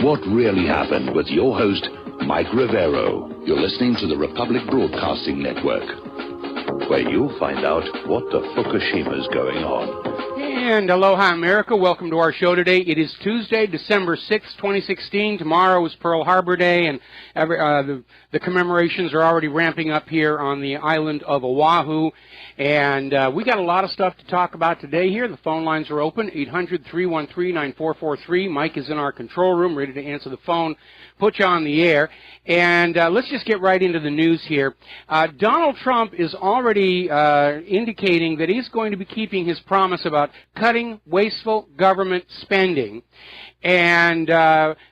What really happened with your host, Mike Rivero. You're listening to the Republic Broadcasting Network, where you'll find out what the Fukushima's going on. And aloha, America. Welcome to our show today. It is Tuesday, December 6, 2016. Tomorrow is Pearl Harbor Day, and the commemorations are already ramping up here on the island of Oahu. And we got a lot of stuff to talk about today here. The phone lines are open, 800-313-9443. Mike is in our control room, ready to answer the phone, put you on the air. And let's just get right into the news here. Donald Trump is already indicating that he's going to be keeping his promise about cutting wasteful government spending. And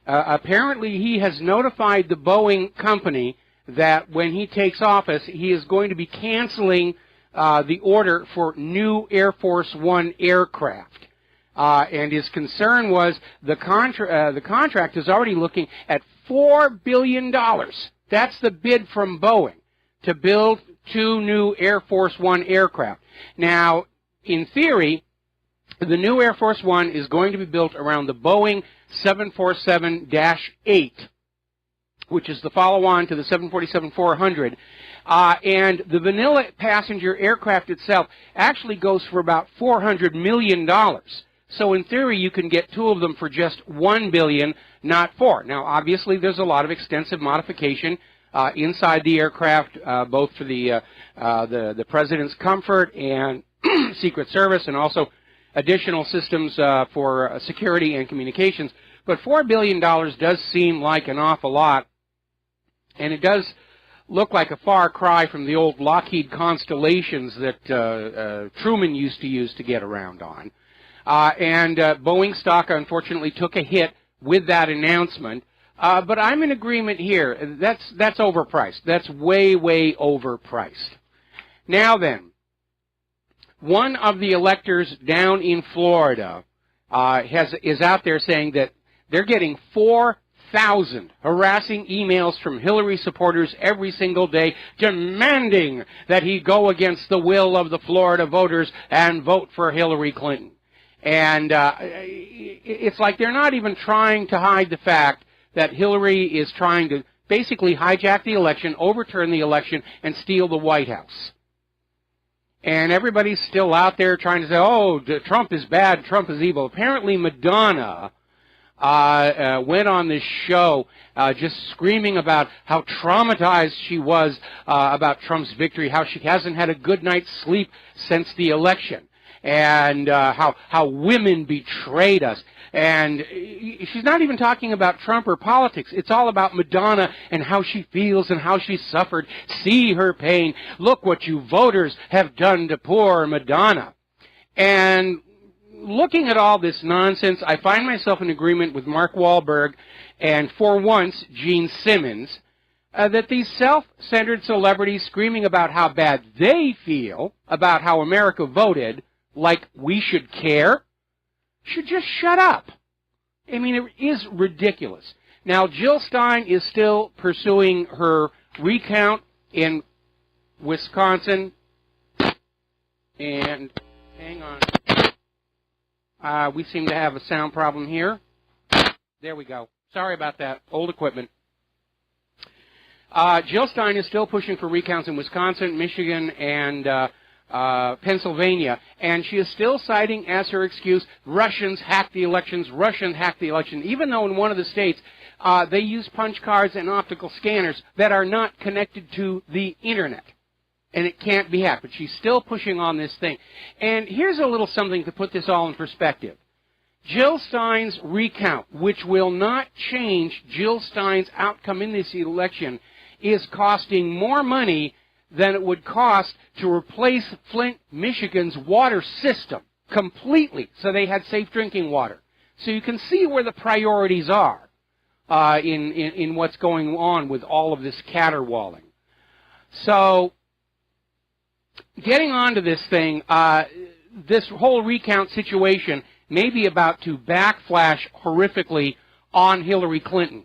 apparently he has notified the Boeing company that when he takes office, he is going to be canceling the order for new Air Force One aircraft. And his concern was the contract is already looking at $4 billion. That's the bid from Boeing to build 2 new Air Force One aircraft. Now, in theory, the new Air Force One is going to be built around the Boeing 747-8, which is the follow-on to the 747-400. And the vanilla passenger aircraft itself actually goes for about $400 million. So in theory, you can get 2 of them for just $1 billion, not 4. Now, obviously, there's a lot of extensive modification inside the aircraft, both for the president's comfort and Secret Service, and also additional systems for security and communications. But $4 billion does seem like an awful lot, and it does look like a far cry from the old Lockheed Constellations that Truman used to use to get around on. And Boeing stock, unfortunately, took a hit with that announcement. But I'm in agreement here. That's overpriced. That's way, way overpriced. Now then, one of the electors down in Florida is out there saying that they're getting 4,000 harassing emails from Hillary supporters every single day demanding that he go against the will of the Florida voters and vote for Hillary Clinton. And it's like they're not even trying to hide the fact that Hillary is trying to basically hijack the election, overturn the election, and steal the White House. And everybody's still out there trying to say, oh, Trump is bad, Trump is evil. Apparently Madonna went on this show just screaming about how traumatized she was about Trump's victory, how she hasn't had a good night's sleep since the election, and how women betrayed us. And she's not even talking about Trump or politics. It's all about Madonna and how she feels and how she suffered. See her pain. Look what you voters have done to poor Madonna. And looking at all this nonsense, I find myself in agreement with Mark Wahlberg and, for once, Gene Simmons, that these self-centered celebrities screaming about how bad they feel about how America voted, like we should care, should just shut up. I mean, it is ridiculous. Now, Jill Stein is still pursuing her recount in Wisconsin. And hang on. We seem to have a sound problem here. There we go. Sorry about that. Old equipment. Jill Stein is still pushing for recounts in Wisconsin, Michigan, and Pennsylvania, and she is still citing as her excuse, Russians hacked the elections, even though in one of the states they use punch cards and optical scanners that are not connected to the internet, and it can't be hacked. But she's still pushing on this thing. And here's a little something to put this all in perspective. Jill Stein's recount, which will not change Jill Stein's outcome in this election, is costing more money than it would cost to replace Flint, Michigan's water system completely so they had safe drinking water. So you can see where the priorities are in what's going on with all of this caterwauling. So getting on to this thing, this whole recount situation may be about to backflash horrifically on Hillary Clinton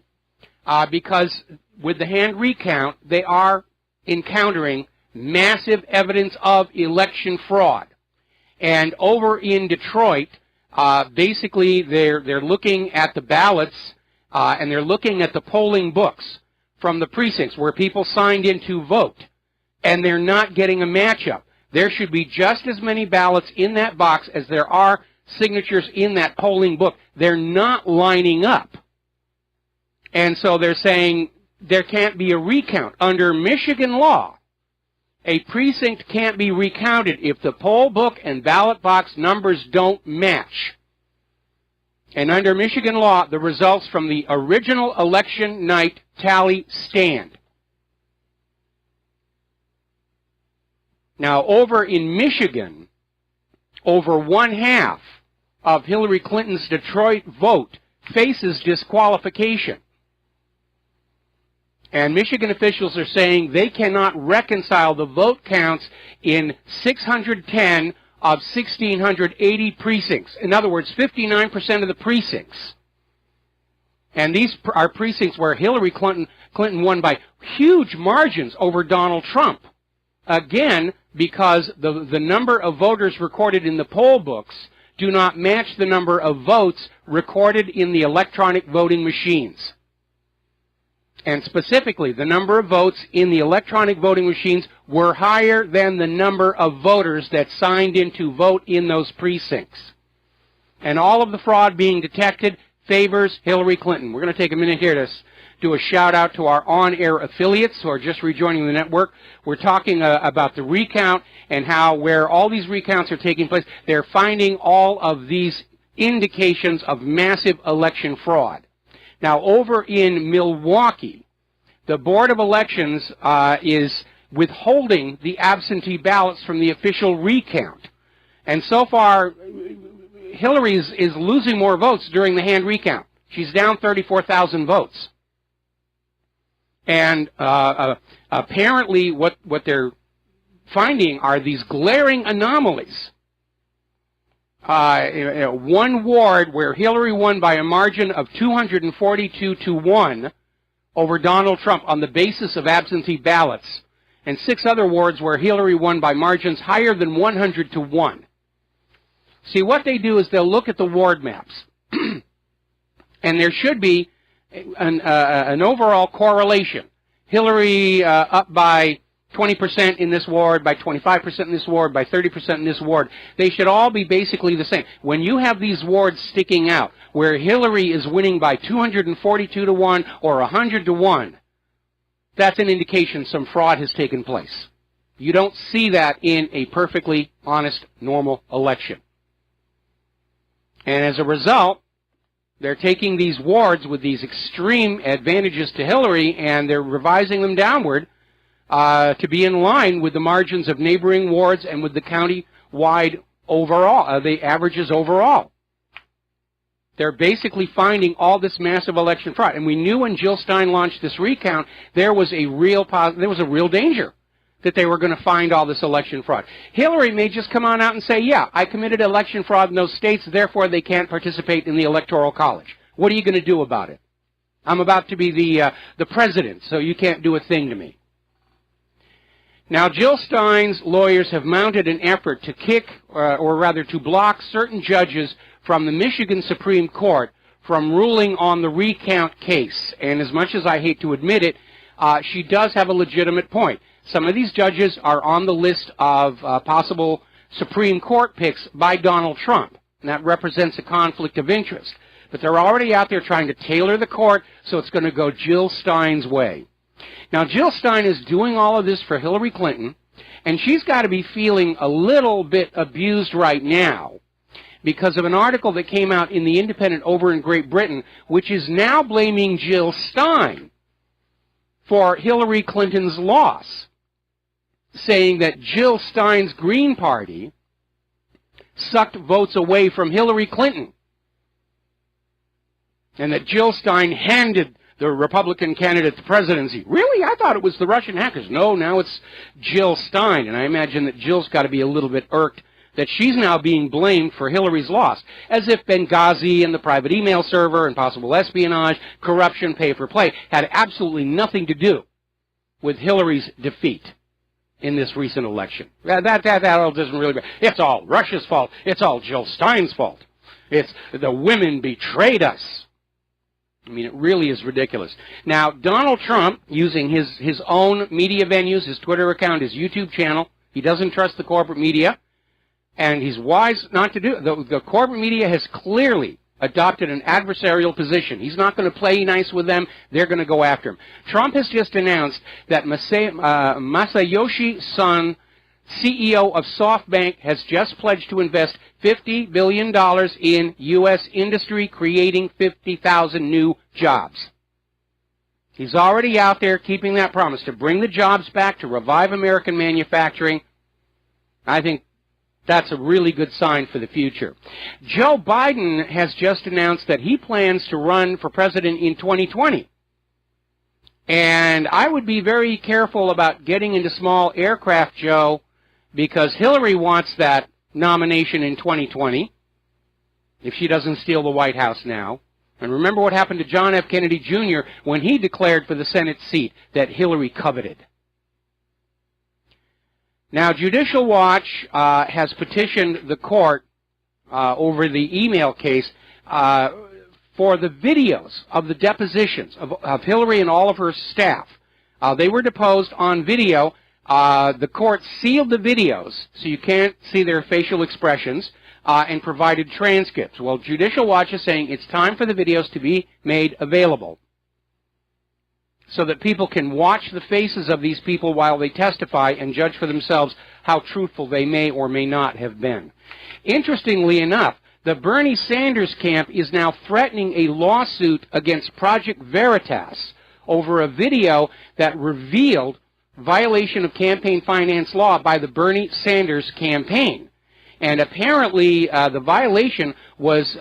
because with the hand recount, they are encountering massive evidence of election fraud. And over in Detroit, basically they're looking at the ballots and they're looking at the polling books from the precincts where people signed in to vote, and they're not getting a matchup. There should be just as many ballots in that box as there are signatures in that polling book. They're not lining up. And so they're saying there can't be a recount. Under Michigan law, a precinct can't be recounted if the poll book and ballot box numbers don't match. And under Michigan law, the results from the original election night tally stand. Now, over in Michigan, over one-half of Hillary Clinton's Detroit vote faces disqualification. And Michigan officials are saying they cannot reconcile the vote counts in 610 of 1,680 precincts. In other words, 59% of the precincts. And these are precincts where Hillary Clinton won by huge margins over Donald Trump. Again, because the number of voters recorded in the poll books do not match the number of votes recorded in the electronic voting machines. And specifically, the number of votes in the electronic voting machines were higher than the number of voters that signed in to vote in those precincts. And all of the fraud being detected favors Hillary Clinton. We're going to take a minute here to do a shout-out to our on-air affiliates who are just rejoining the network. We're talking about the recount and how where all these recounts are taking place, they're finding all of these indications of massive election fraud. Now, over in Milwaukee, the Board of Elections is withholding the absentee ballots from the official recount. And so far, Hillary is losing more votes during the hand recount. She's down 34,000 votes. And apparently what they're finding are these glaring anomalies. One ward where Hillary won by a margin of 242 to 1 over Donald Trump on the basis of absentee ballots, and 6 other wards where Hillary won by margins higher than 100 to 1. See, what they do is they'll look at the ward maps, and there should be an overall correlation. Hillary up by 20% in this ward, by 25% in this ward, by 30% in this ward. They should all be basically the same. When you have these wards sticking out, where Hillary is winning by 242 to 1 or 100 to 1, that's an indication some fraud has taken place. You don't see that in a perfectly honest, normal election. And as a result, they're taking these wards with these extreme advantages to Hillary, and they're revising them downward to be in line with the margins of neighboring wards and with the county-wide overall, the averages overall. They're basically finding all this massive election fraud. And we knew when Jill Stein launched this recount, there was a real danger that they were going to find all this election fraud. Hillary may just come on out and say, yeah, I committed election fraud in those states, therefore they can't participate in the Electoral College. What are you going to do about it? I'm about to be the president, so you can't do a thing to me. Now, Jill Stein's lawyers have mounted an effort to to block certain judges from the Michigan Supreme Court from ruling on the recount case. And as much as I hate to admit it, she does have a legitimate point. Some of these judges are on the list of possible Supreme Court picks by Donald Trump, and that represents a conflict of interest. But they're already out there trying to tailor the court so it's going to go Jill Stein's way. Now, Jill Stein is doing all of this for Hillary Clinton, and she's got to be feeling a little bit abused right now because of an article that came out in The Independent over in Great Britain, which is now blaming Jill Stein for Hillary Clinton's loss, saying that Jill Stein's Green Party sucked votes away from Hillary Clinton, and that Jill Stein handed the Republican candidate the presidency. Really? I thought it was the Russian hackers. No, now it's Jill Stein. And I imagine that Jill's got to be a little bit irked that she's now being blamed for Hillary's loss, as if Benghazi and the private email server and possible espionage, corruption, pay for play had absolutely nothing to do with Hillary's defeat in this recent election. That all doesn't really matter. It's all Russia's fault. It's all Jill Stein's fault. It's the women betrayed us. I mean, it really is ridiculous. Now, Donald Trump, using his own media venues, his Twitter account, his YouTube channel, he doesn't trust the corporate media, and he's wise not to do it. The corporate media has clearly adopted an adversarial position. He's not going to play nice with them. They're going to go after him. Trump has just announced that Masayoshi Son, CEO of SoftBank, has just pledged to invest $50 billion in U.S. industry, creating 50,000 new jobs. He's already out there keeping that promise to bring the jobs back, to revive American manufacturing. I think that's a really good sign for the future. Joe Biden has just announced that he plans to run for president in 2020. And I would be very careful about getting into small aircraft, Joe, because Hillary wants that nomination in 2020, if she doesn't steal the White House now. And remember what happened to John F. Kennedy Jr. when he declared for the Senate seat that Hillary coveted. Now, Judicial Watch has petitioned the court over the email case for the videos of the depositions of Hillary and all of her staff. They were deposed on video. The court sealed the videos so you can't see their facial expressions and provided transcripts. Well, Judicial Watch is saying it's time for the videos to be made available so that people can watch the faces of these people while they testify and judge for themselves how truthful they may or may not have been. Interestingly enough, the Bernie Sanders camp is now threatening a lawsuit against Project Veritas over a video that revealed violation of campaign finance law by the Bernie Sanders campaign. And apparently the violation was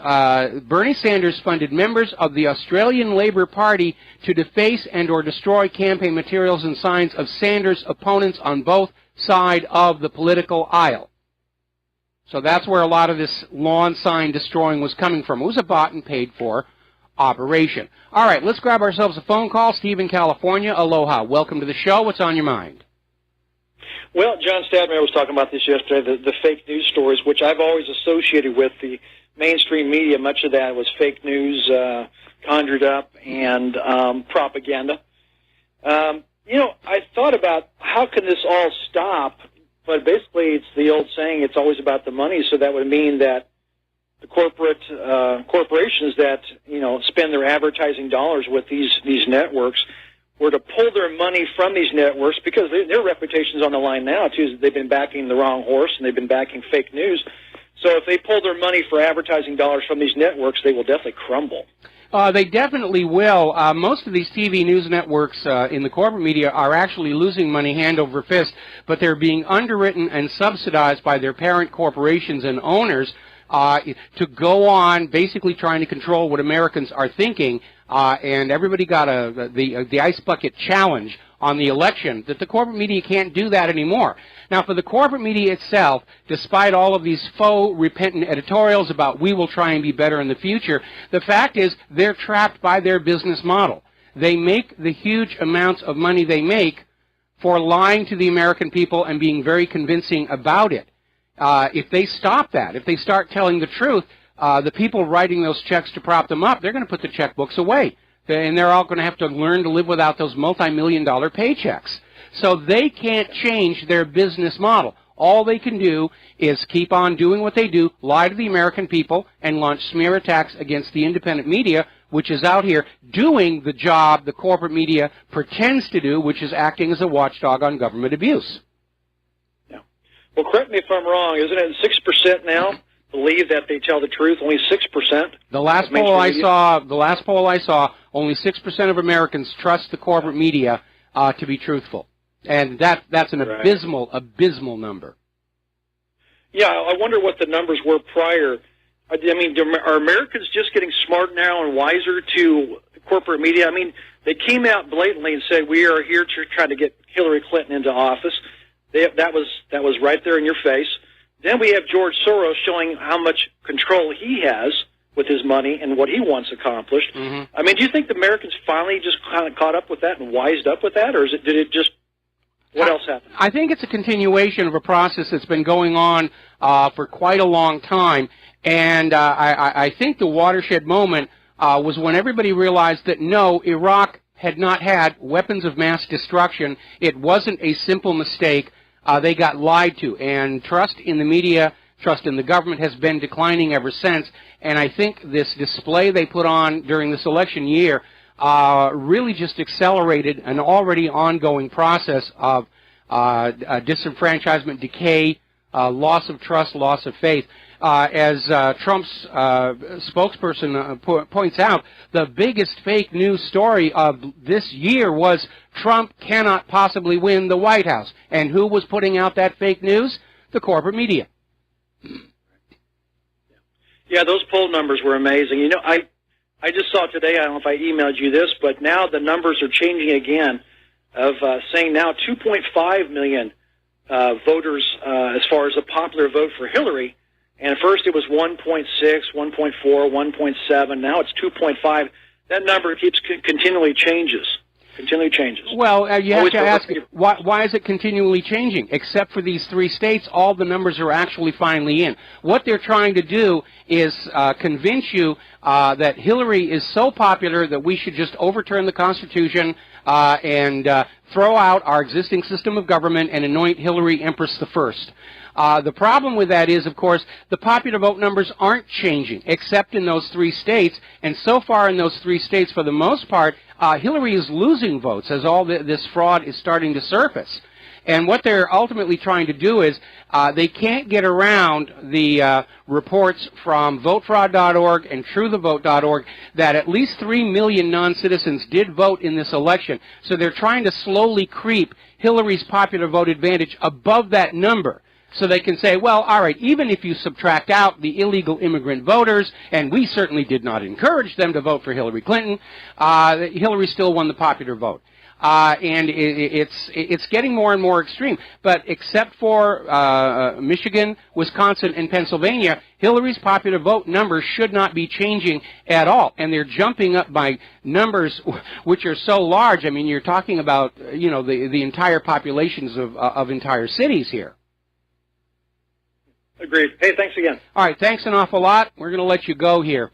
Bernie Sanders funded members of the Australian Labor Party to deface and or destroy campaign materials and signs of Sanders' opponents on both sides of the political aisle. So that's where a lot of this lawn sign destroying was coming from. It was a bought and paid for operation. All right, let's grab ourselves a phone call. Steve in California, aloha. Welcome to the show. What's on your mind? Well, John Stadmer was talking about this yesterday, the fake news stories, which I've always associated with the mainstream media. Much of that was fake news, conjured up, and propaganda. I thought about how can this all stop, but basically it's the old saying, it's always about the money, so that would mean that the corporations that, spend their advertising dollars with these networks were to pull their money from these networks, because their reputation's on the line now, too. They've been backing the wrong horse, and they've been backing fake news. So if they pull their money for advertising dollars from these networks, they will definitely crumble. They definitely will. Most of these TV news networks in the corporate media are actually losing money hand over fist, but they're being underwritten and subsidized by their parent corporations and owners to go on basically trying to control what Americans are thinking, and everybody got the ice bucket challenge on the election that the corporate media can't do that anymore. Now, for the corporate media itself, despite all of these faux repentant editorials about we will try and be better in the future, the fact is they're trapped by their business model. They make the huge amounts of money they make for lying to the American people and being very convincing about it. If they stop that, if they start telling the truth, the people writing those checks to prop them up, they're going to put the checkbooks away. And they're all going to have to learn to live without those multi-million-dollar paychecks. So they can't change their business model. All they can do is keep on doing what they do, lie to the American people, and launch smear attacks against the independent media, which is out here doing the job the corporate media pretends to do, which is acting as a watchdog on government abuse. Well, correct me if I'm wrong. Isn't it 6% now believe that they tell the truth? Only 6%. The last poll I saw, only 6% of Americans trust the corporate media to be truthful, and that's an abysmal number. Yeah, I wonder what the numbers were prior. I mean, are Americans just getting smart now and wiser to corporate media? I mean, they came out blatantly and said we are here to try to get Hillary Clinton into office. That was right there in your face. Then we have George Soros showing how much control he has with his money and what he wants accomplished. Mm-hmm. I mean, do you think the Americans finally just kind of caught up with that and wised up with that, or what else happened? I think it's a continuation of a process that's been going on for quite a long time, and I think the watershed moment was when everybody realized that no, Iraq had not had weapons of mass destruction. It wasn't a simple mistake. They got lied to, and trust in the media, trust in the government has been declining ever since. And I think this display they put on during this election year really just accelerated an already ongoing process of disenfranchisement, decay, loss of trust, loss of faith. As Trump's spokesperson points out, the biggest fake news story of this year was Trump cannot possibly win the White House. And who was putting out that fake news? The corporate media. Yeah, those poll numbers were amazing. You know, I just saw today, I don't know if I emailed you this, but now the numbers are changing again of saying now 2.5 million voters as far as a popular vote for Hillary. And at first it was 1.6, 1.4, 1.7. Now it's 2.5. That number keeps continually changes. Well, you have to ask, why is it continually changing? Except for these 3 states, all the numbers are actually finally in. What they're trying to do is convince you that Hillary is so popular that we should just overturn the Constitution and throw out our existing system of government and anoint Hillary Empress the First. The problem with that is, of course, the popular vote numbers aren't changing, except in those 3 states. And so far in those 3 states, for the most part, Hillary is losing votes as all this fraud is starting to surface. And what they're ultimately trying to do is they can't get around the reports from votefraud.org and truethevote.org that at least 3 million non-citizens did vote in this election. So they're trying to slowly creep Hillary's popular vote advantage above that number. So they can say, well, all right, even if you subtract out the illegal immigrant voters, and we certainly did not encourage them to vote for Hillary Clinton, Hillary still won the popular vote. And it's getting more and more extreme. But except for Michigan, Wisconsin, and Pennsylvania, Hillary's popular vote numbers should not be changing at all. And they're jumping up by numbers which are so large. I mean, you're talking about, you know, the entire populations of entire cities here. Agreed. Hey, thanks again. All right, thanks an awful lot. We're going to let you go here.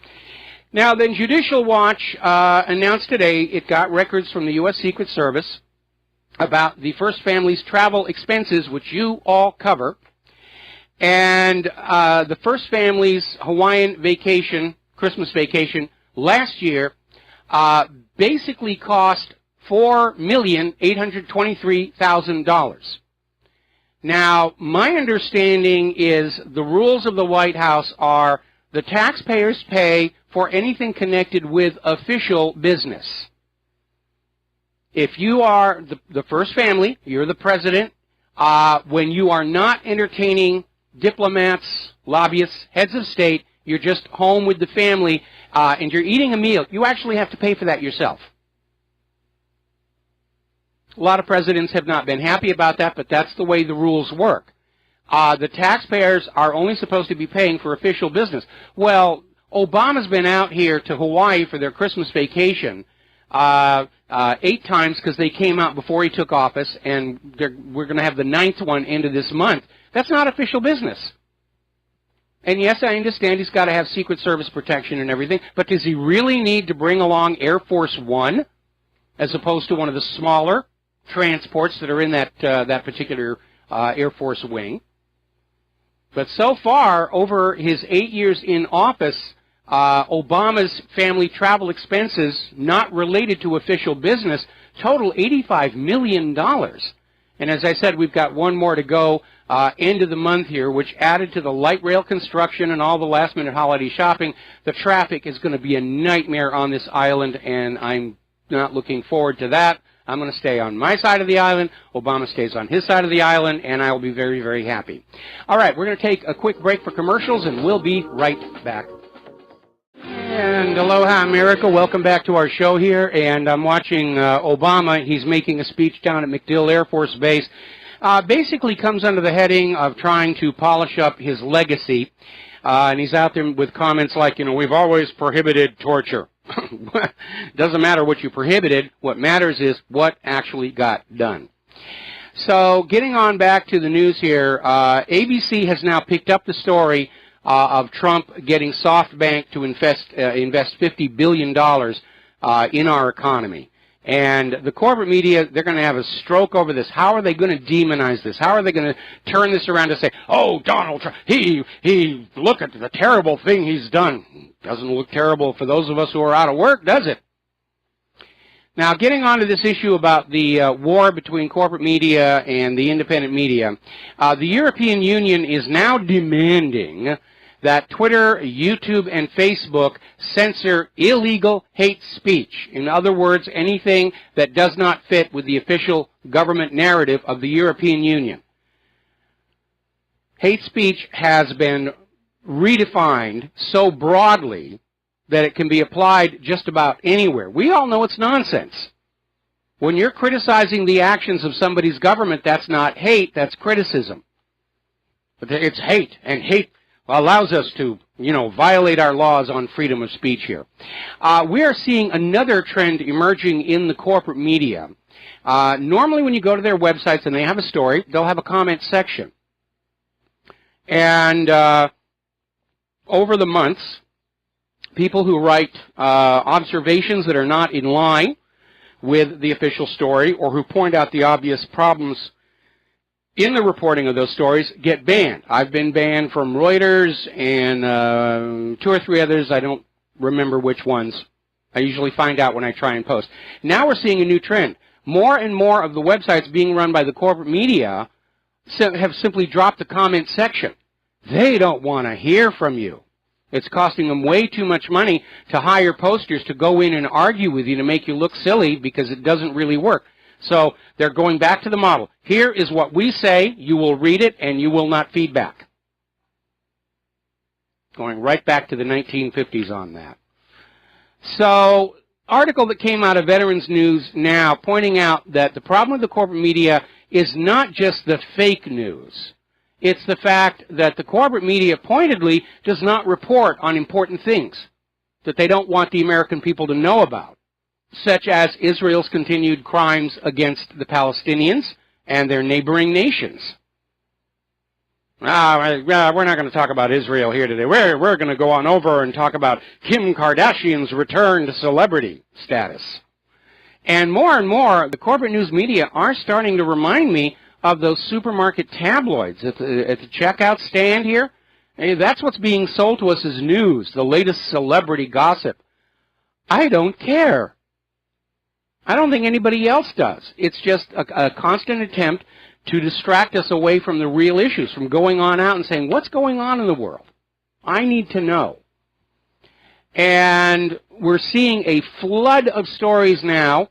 Now, then, Judicial Watch announced today it got records from the U.S. Secret Service about the first family's travel expenses, which you all cover. And the first family's Hawaiian vacation, Christmas vacation, last year basically cost $4,823,000. Now, my understanding is the rules of the White House are the taxpayers pay for anything connected with official business. If you are the first family, you're the president, when you are not entertaining diplomats, lobbyists, heads of state, you're just home with the family, and you're eating a meal, you actually have to pay for that yourself. A lot of presidents have not been happy about that, but that's the way the rules work. The taxpayers are only supposed to be paying for official business. Well, Obama's been out here to Hawaii for their Christmas vacation 8 times because they came out before he took office, and we're going to have the 9th one end of this month. That's not official business. And yes, I understand he's got to have Secret Service protection and everything, but does he really need to bring along Air Force One as opposed to one of the smaller transports that are in that particular Air Force wing? But so far, over his 8 years in office, Obama's family travel expenses, not related to official business, total $85 million. And as I said, we've got one more to go end of the month here, which added to the light rail construction and all the last-minute holiday shopping. The traffic is going to be a nightmare on this island, and I'm not looking forward to that. I'm going to stay on my side of the island. Obama stays on his side of the island, and I will be very, very happy. All right, we're going to take a quick break for commercials, and we'll be right back. And aloha, America. Welcome back to our show here. And I'm watching Obama. He's making a speech down at MacDill Air Force Base. Basically comes under the heading of trying to polish up his legacy. And he's out there with comments like, you know, we've always prohibited torture. Doesn't matter what you prohibited. What matters is what actually got done. So getting on back to the news here, ABC has now picked up the story of Trump getting SoftBank to invest $50 billion in our economy. And the corporate media, they're going to have a stroke over this. How are they going to demonize this? How are they going to turn this around to say, oh, Donald Trump, he, look at the terrible thing he's done. Doesn't look terrible for those of us who are out of work, does it? Now, getting on to this issue about the war between corporate media and the independent media, the European Union is now demanding that Twitter, YouTube, and Facebook censor illegal hate speech. In other words, anything that does not fit with the official government narrative of the European Union. Hate speech has been redefined so broadly that it can be applied just about anywhere. We all know it's nonsense. When you're criticizing the actions of somebody's government, that's not hate, that's criticism. But it's hate, and hate allows us to, violate our laws on freedom of speech here. We are seeing another trend emerging in the corporate media. Normally when you go to their websites and they have a story, they'll have a comment section. And over the months, people who write observations that are not in line with the official story or who point out the obvious problems in the reporting of those stories get banned. I've been banned from Reuters and 2 or 3 others. I don't remember which ones. I usually find out when I try and post. Now we're seeing a new trend. More and more of the websites being run by the corporate media have simply dropped the comment section. They don't want to hear from you. It's costing them way too much money to hire posters to go in and argue with you to make you look silly because it doesn't really work. So they're going back to the model. Here is what we say. You will read it, and you will not feedback. Going right back to the 1950s on that. So, article that came out of Veterans News now pointing out that the problem with the corporate media is not just the fake news. It's the fact that the corporate media pointedly does not report on important things that they don't want the American people to know about, such as Israel's continued crimes against the Palestinians and their neighboring nations. We're not going to talk about Israel here today. We're going to go on over and talk about Kim Kardashian's return to celebrity status. And more, the corporate news media are starting to remind me of those supermarket tabloids at the checkout stand here. Hey, that's what's being sold to us as news, the latest celebrity gossip. I don't care. I don't think anybody else does. It's just a constant attempt to distract us away from the real issues, from going on out and saying, what's going on in the world? I need to know. And we're seeing a flood of stories now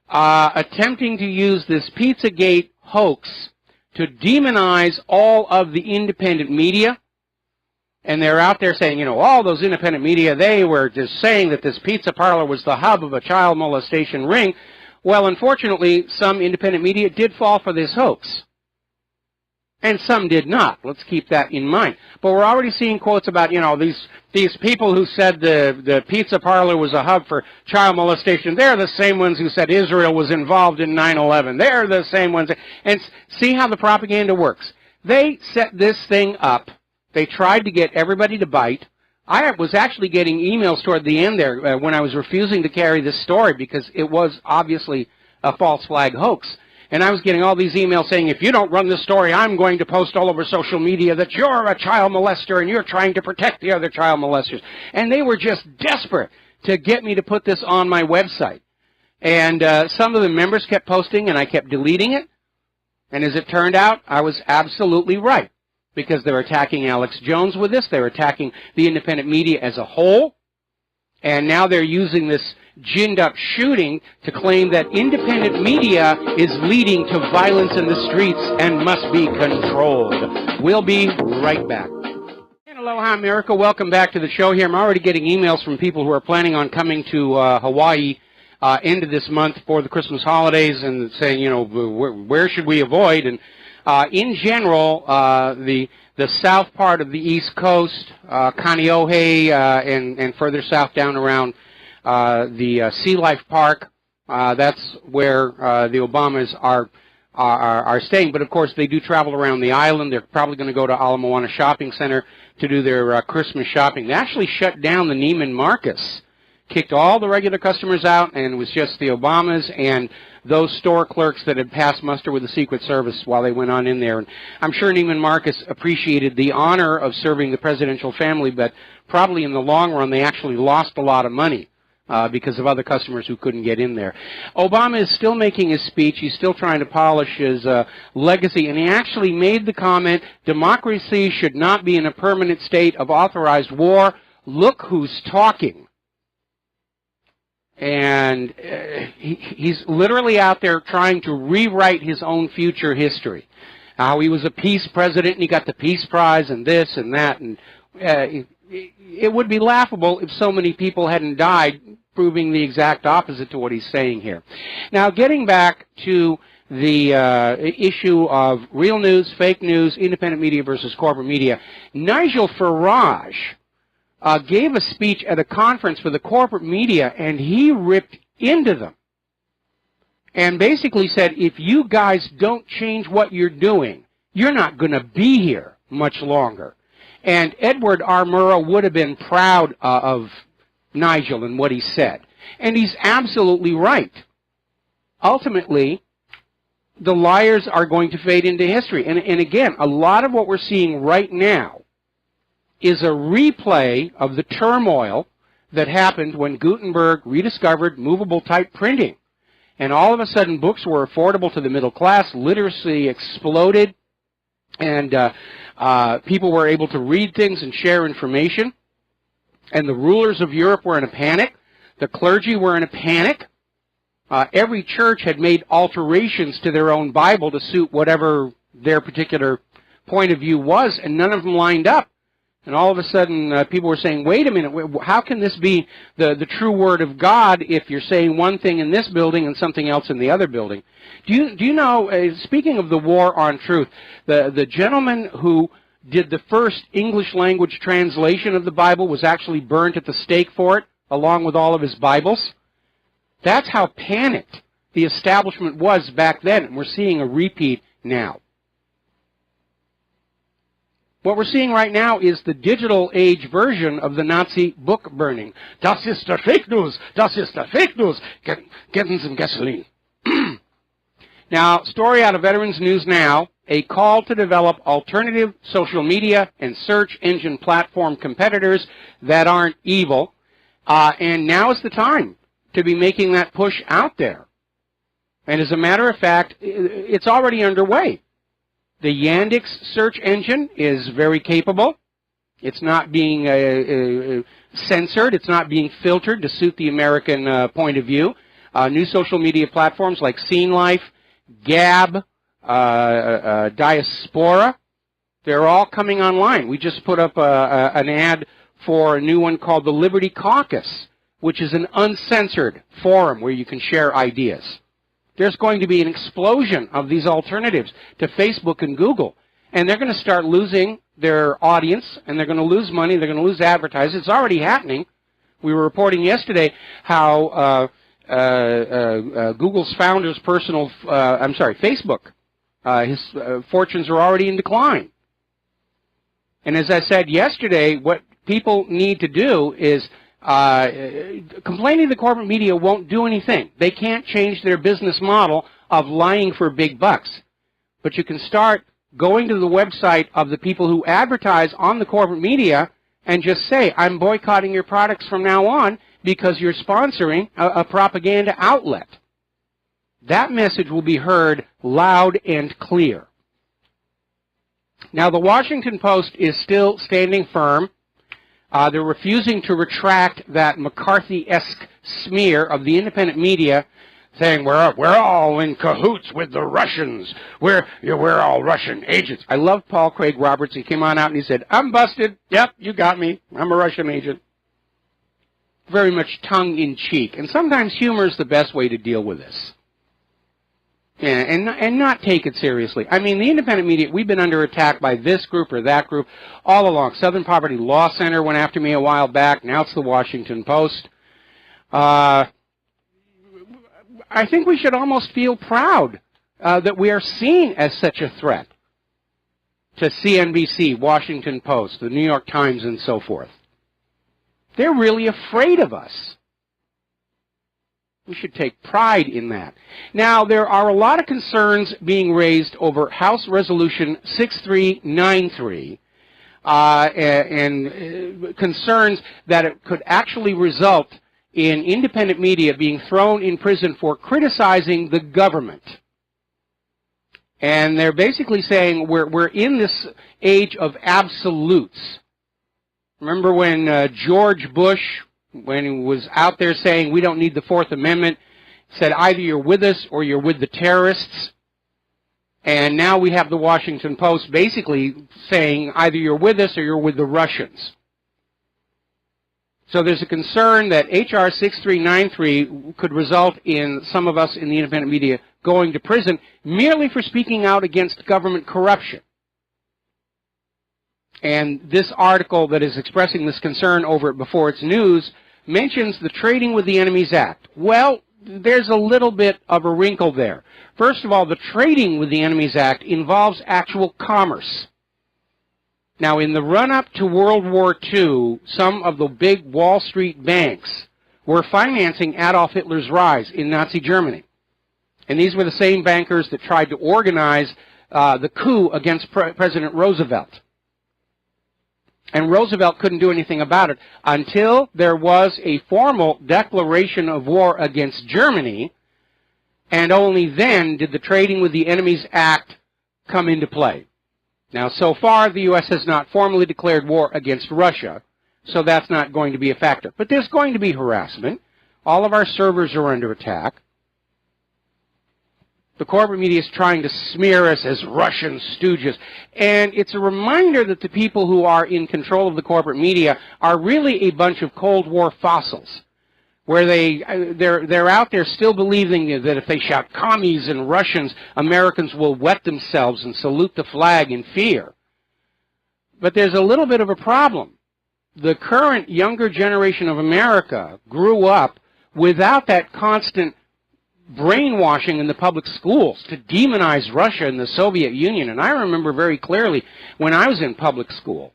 attempting to use this Pizzagate hoax to demonize all of the independent media. And they're out there saying, all those independent media, they were just saying that this pizza parlor was the hub of a child molestation ring. Well, unfortunately, some independent media did fall for this hoax. And some did not. Let's keep that in mind. But we're already seeing quotes about, these people who said the pizza parlor was a hub for child molestation. They're the same ones who said Israel was involved in 9/11. They're the same ones. And see how the propaganda works. They set this thing up. They tried to get everybody to bite. I was actually getting emails toward the end there when I was refusing to carry this story because it was obviously a false flag hoax. And I was getting all these emails saying, if you don't run this story, I'm going to post all over social media that you're a child molester and you're trying to protect the other child molesters. And they were just desperate to get me to put this on my website. And some of the members kept posting and I kept deleting it. And as it turned out, I was absolutely right. Because they're attacking Alex Jones with this. They're attacking the independent media as a whole. And now they're using this ginned-up shooting to claim that independent media is leading to violence in the streets and must be controlled. We'll be right back. And aloha, America. Welcome back to the show here. I'm already getting emails from people who are planning on coming to Hawaii end of this month for the Christmas holidays and saying, where should we avoid? And in general, the south part of the East Coast, Kaneohe, and further south down around the Sea Life Park, that's where the Obamas are are staying. But, of course, they do travel around the island. They're probably going to go to Ala Moana Shopping Center to do their Christmas shopping. They actually shut down the Neiman Marcus, kicked all the regular customers out, and it was just the Obamas and those store clerks that had passed muster with the Secret Service while they went on in there. And I'm sure Neiman Marcus appreciated the honor of serving the presidential family, but probably in the long run they actually lost a lot of money because of other customers who couldn't get in there. Obama is still making his speech. He's still trying to polish his legacy, and he actually made the comment, democracy should not be in a permanent state of authorized war. Look who's talking. And he's literally out there trying to rewrite his own future history. How he was a peace president and he got the Peace Prize and this and that. And it would be laughable if so many people hadn't died, proving the exact opposite to what he's saying here. Now, getting back to the issue of real news, fake news, independent media versus corporate media, Nigel Farage gave a speech at a conference for the corporate media, and he ripped into them and basically said, if you guys don't change what you're doing, you're not going to be here much longer. And Edward R. Murrow would have been proud of Nigel and what he said. And he's absolutely right. Ultimately, the liars are going to fade into history. And again, a lot of what we're seeing right now is a replay of the turmoil that happened when Gutenberg rediscovered movable type printing. And all of a sudden, books were affordable to the middle class, literacy exploded, and people were able to read things and share information. And the rulers of Europe were in a panic. The clergy were in a panic. Every church had made alterations to their own Bible to suit whatever their particular point of view was, and none of them lined up. And all of a sudden, people were saying, wait a minute, how can this be the true Word of God if you're saying one thing in this building and something else in the other building? Do you know, speaking of the war on truth, the gentleman who did the first English language translation of the Bible was actually burnt at the stake for it, along with all of his Bibles? That's how panicked the establishment was back then, and we're seeing a repeat now. What we're seeing right now is the digital age version of the Nazi book burning. Das ist der Fake News! Das ist der Fake News! Getting some gasoline. Now, story out of Veterans News Now, a call to develop alternative social media and search engine platform competitors that aren't evil. And now is the time to be making that push out there. And as a matter of fact, it's already underway. The Yandex search engine is very capable. It's not being censored. It's not being filtered to suit the American point of view. New social media platforms like Scene Life, Gab, Diaspora, they're all coming online. We just put up an ad for a new one called the Liberty Caucus, which is an uncensored forum where you can share ideas. There's going to be an explosion of these alternatives to Facebook and Google, and they're going to start losing their audience, and they're going to lose money, they're going to lose advertisers. It's already happening. We were reporting yesterday how Google's founder's Facebook, his fortunes are already in decline. And as I said yesterday, what people need to do is complaining the corporate media won't do anything. They can't change their business model of lying for big bucks. But you can start going to the website of the people who advertise on the corporate media and just say, I'm boycotting your products from now on because you're sponsoring a propaganda outlet. That message will be heard loud and clear. Now, the Washington Post is still standing firm. They're refusing to retract that McCarthy-esque smear of the independent media, saying we're all in cahoots with the Russians. We're all Russian agents. I love Paul Craig Roberts. He came on out and he said, I'm busted. Yep, you got me. I'm a Russian agent. Very much tongue-in-cheek. And sometimes humor is the best way to deal with this. Yeah, and not take it seriously. I mean, the independent media, we've been under attack by this group or that group all along. Southern Poverty Law Center went after me a while back. Now it's the Washington Post. I think we should almost feel proud that we are seen as such a threat to CNBC, Washington Post, the New York Times, and so forth. They're really afraid of us. We should take pride in that. Now, there are a lot of concerns being raised over House Resolution 6393, and concerns that it could actually result in independent media being thrown in prison for criticizing the government. And they're basically saying we're in this age of absolutes. Remember when George Bush, when he was out there saying we don't need the Fourth Amendment, said either you're with us or you're with the terrorists? And now we have the Washington Post basically saying either you're with us or you're with the Russians. So there's a concern that H.R. 6393 could result in some of us in the independent media going to prison merely for speaking out against government corruption. And this article that is expressing this concern over it before it's news mentions the Trading with the Enemies Act. Well, there's a little bit of a wrinkle there. First of all, the Trading with the Enemies Act involves actual commerce. Now, in the run-up to World War II, some of the big Wall Street banks were financing Adolf Hitler's rise in Nazi Germany. And these were the same bankers that tried to organize the coup against President Roosevelt. And Roosevelt couldn't do anything about it until there was a formal declaration of war against Germany, and only then did the Trading with the Enemies Act come into play. Now, so far, the U.S. has not formally declared war against Russia, so that's not going to be a factor. But there's going to be harassment. All of our servers are under attack. The corporate media is trying to smear us as Russian stooges. And it's a reminder that the people who are in control of the corporate media are really a bunch of Cold War fossils, where they're out there still believing that if they shout commies and Russians, Americans will wet themselves and salute the flag in fear. But there's a little bit of a problem. The current younger generation of America grew up without that constant brainwashing in the public schools to demonize Russia and the Soviet Union. And I remember very clearly when I was in public school,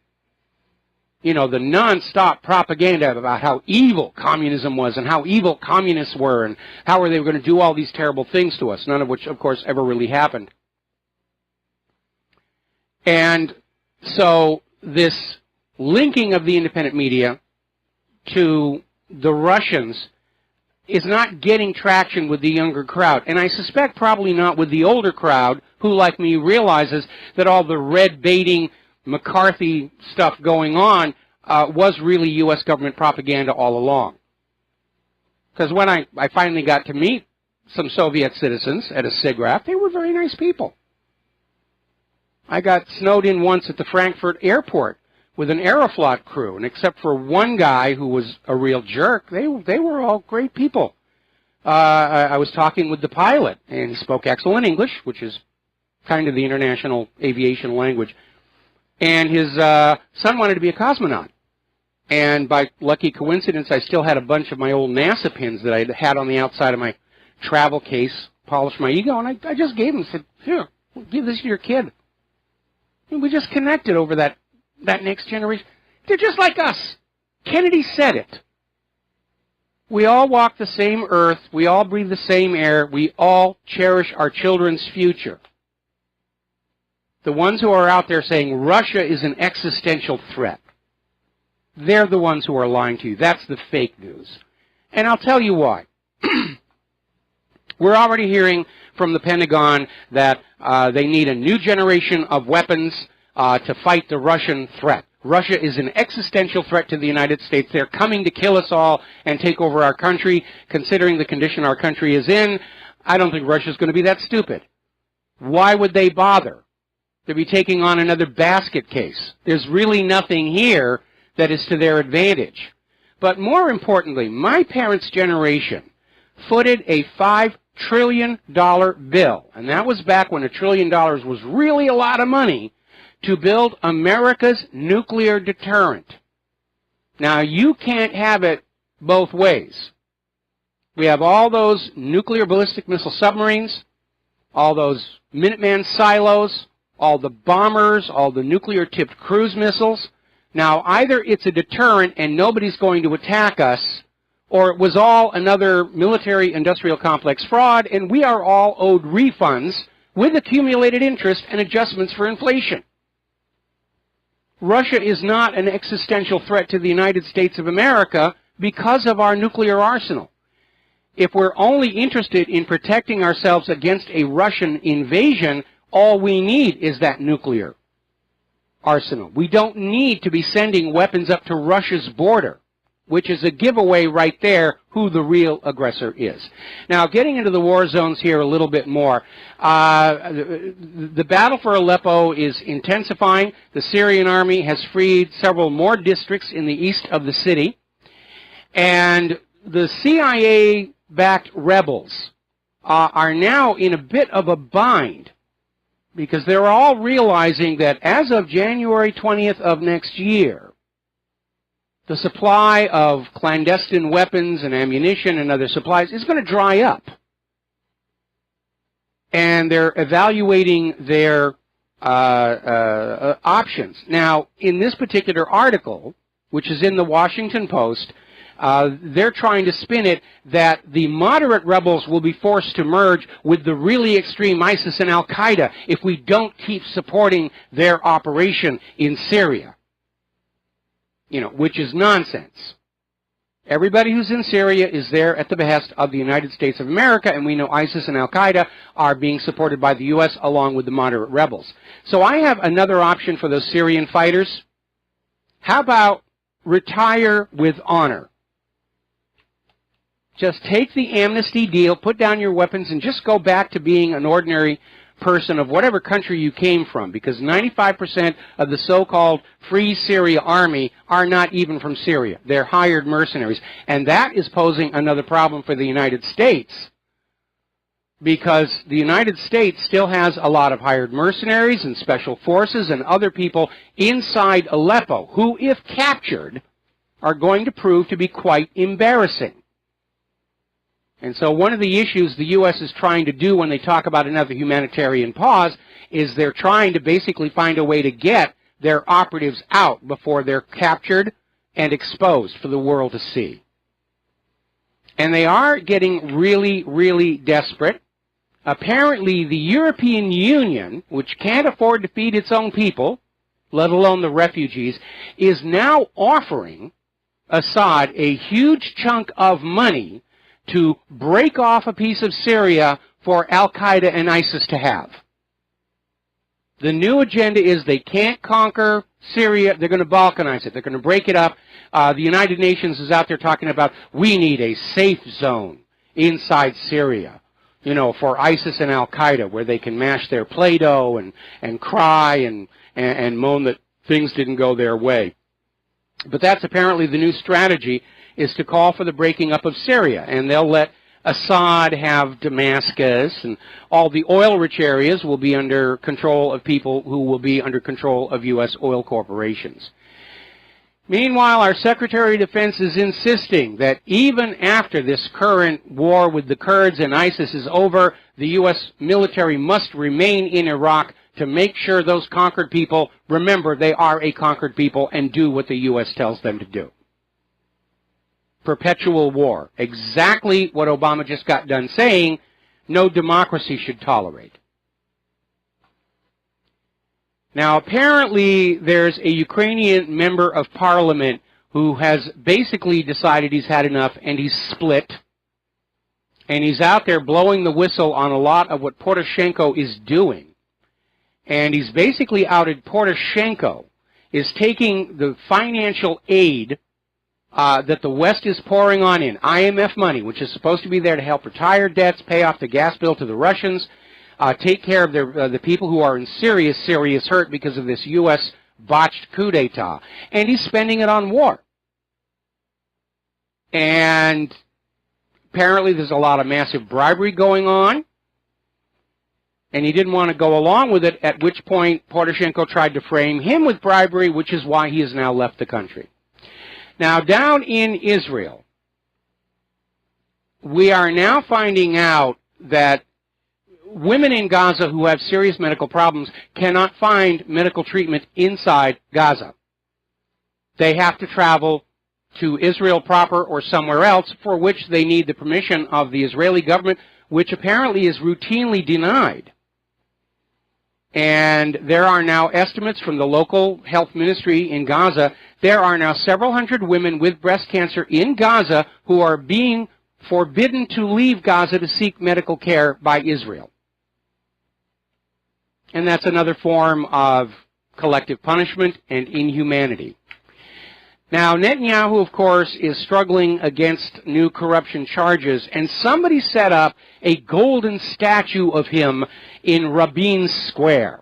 you know, the non-stop propaganda about how evil communism was and how evil communists were and how they were going to do all these terrible things to us, none of which, of course, ever really happened. And so this linking of the independent media to the Russians is not getting traction with the younger crowd. And I suspect probably not with the older crowd who, like me, realizes that all the red-baiting McCarthy stuff going on was really U.S. government propaganda all along. Because when I finally got to meet some Soviet citizens at a SIGGRAPH, they were very nice people. I got snowed in once at the Frankfurt airport with an Aeroflot crew, and except for one guy who was a real jerk, they were all great people. I was talking with the pilot, and he spoke excellent English, which is kind of the international aviation language. And his son wanted to be a cosmonaut. And by lucky coincidence, I still had a bunch of my old NASA pins that I had on the outside of my travel case, polished my ego, and I just gave him, said, here, give this to your kid. And we just connected over that next generation. They're just like us. Kennedy said it. We all walk the same earth. We all breathe the same air. We all cherish our children's future. The ones who are out there saying Russia is an existential threat, they're the ones who are lying to you. That's the fake news. And I'll tell you why. We're already hearing from the Pentagon that they need a new generation of weapons to fight the Russian threat. Russia is an existential threat to the United States. They're coming to kill us all and take over our country. Considering the condition our country is in, I don't think Russia's going to be that stupid. Why would they bother to be taking on another basket case? There's really nothing here that is to their advantage. But more importantly, my parents' generation footed a $5 trillion bill, and that was back when $1 trillion was really a lot of money, to build America's nuclear deterrent. Now, you can't have it both ways. We have all those nuclear ballistic missile submarines, all those Minuteman silos, all the bombers, all the nuclear-tipped cruise missiles. Now, either it's a deterrent and nobody's going to attack us, or it was all another military-industrial complex fraud, and we are all owed refunds with accumulated interest and adjustments for inflation. Russia is not an existential threat to the United States of America because of our nuclear arsenal. If we're only interested in protecting ourselves against a Russian invasion, all we need is that nuclear arsenal. We don't need to be sending weapons up to Russia's border, which is a giveaway right there who the real aggressor is. Now, getting into the war zones here a little bit more, the battle for Aleppo is intensifying. The Syrian army has freed several more districts in the east of the city, and the CIA-backed rebels are now in a bit of a bind, because they're all realizing that as of January 20th of next year, the supply of clandestine weapons and ammunition and other supplies is going to dry up. And they're evaluating their options. Now, in this particular article, which is in the Washington Post, they're trying to spin it that the moderate rebels will be forced to merge with the really extreme ISIS and Al-Qaeda if we don't keep supporting their operation in Syria. You know, which is nonsense. Everybody who's in Syria is there at the behest of the United States of America, and we know ISIS and Al-Qaeda are being supported by the U.S. along with the moderate rebels. So I have another option for those Syrian fighters. How about retire with honor? Just take the amnesty deal, put down your weapons, and just go back to being an ordinary person of whatever country you came from, because 95% of the so-called Free Syria Army are not even from Syria. They're hired mercenaries. And that is posing another problem for the United States, because the United States still has a lot of hired mercenaries and special forces and other people inside Aleppo who, if captured, are going to prove to be quite embarrassing. And so one of the issues the U.S. is trying to do when they talk about another humanitarian pause is they're trying to basically find a way to get their operatives out before they're captured and exposed for the world to see. And they are getting really, really desperate. Apparently, the European Union, which can't afford to feed its own people, let alone the refugees, is now offering Assad a huge chunk of money to break off a piece of Syria for Al-Qaeda and ISIS to have. The new agenda is they can't conquer Syria. They're going to balkanize it. They're going to break it up. The United Nations is out there talking about we need a safe zone inside Syria, you know, for ISIS and Al-Qaeda, where they can mash their Play-Doh and cry and moan that things didn't go their way. But that's apparently the new strategy, is to call for the breaking up of Syria, and they'll let Assad have Damascus, and all the oil-rich areas will be under control of people who will be under control of U.S. oil corporations. Meanwhile, our Secretary of Defense is insisting that even after this current war with the Kurds and ISIS is over, the U.S. military must remain in Iraq to make sure those conquered people remember they are a conquered people and do what the U.S. tells them to do. Perpetual war. Exactly what Obama just got done saying no democracy should tolerate. Now, apparently, there's a Ukrainian member of parliament who has basically decided he's had enough, and he's split. And he's out there blowing the whistle on a lot of what Poroshenko is doing. And he's basically outed Poroshenko is taking the financial aid that the West is pouring on in, IMF money, which is supposed to be there to help retire debts, pay off the gas bill to the Russians, take care of the people who are in serious, serious hurt because of this U.S. botched coup d'etat. And he's spending it on war. And apparently there's a lot of massive bribery going on. And he didn't want to go along with it, at which point Poroshenko tried to frame him with bribery, which is why he has now left the country. Now, down in Israel, we are now finding out that women in Gaza who have serious medical problems cannot find medical treatment inside Gaza. They have to travel to Israel proper or somewhere else, for which they need the permission of the Israeli government, which apparently is routinely denied. And there are now estimates from the local health ministry in Gaza. There are now several hundred women with breast cancer in Gaza who are being forbidden to leave Gaza to seek medical care by Israel. And that's another form of collective punishment and inhumanity. Now, Netanyahu, of course, is struggling against new corruption charges, and somebody set up a golden statue of him in Rabin Square.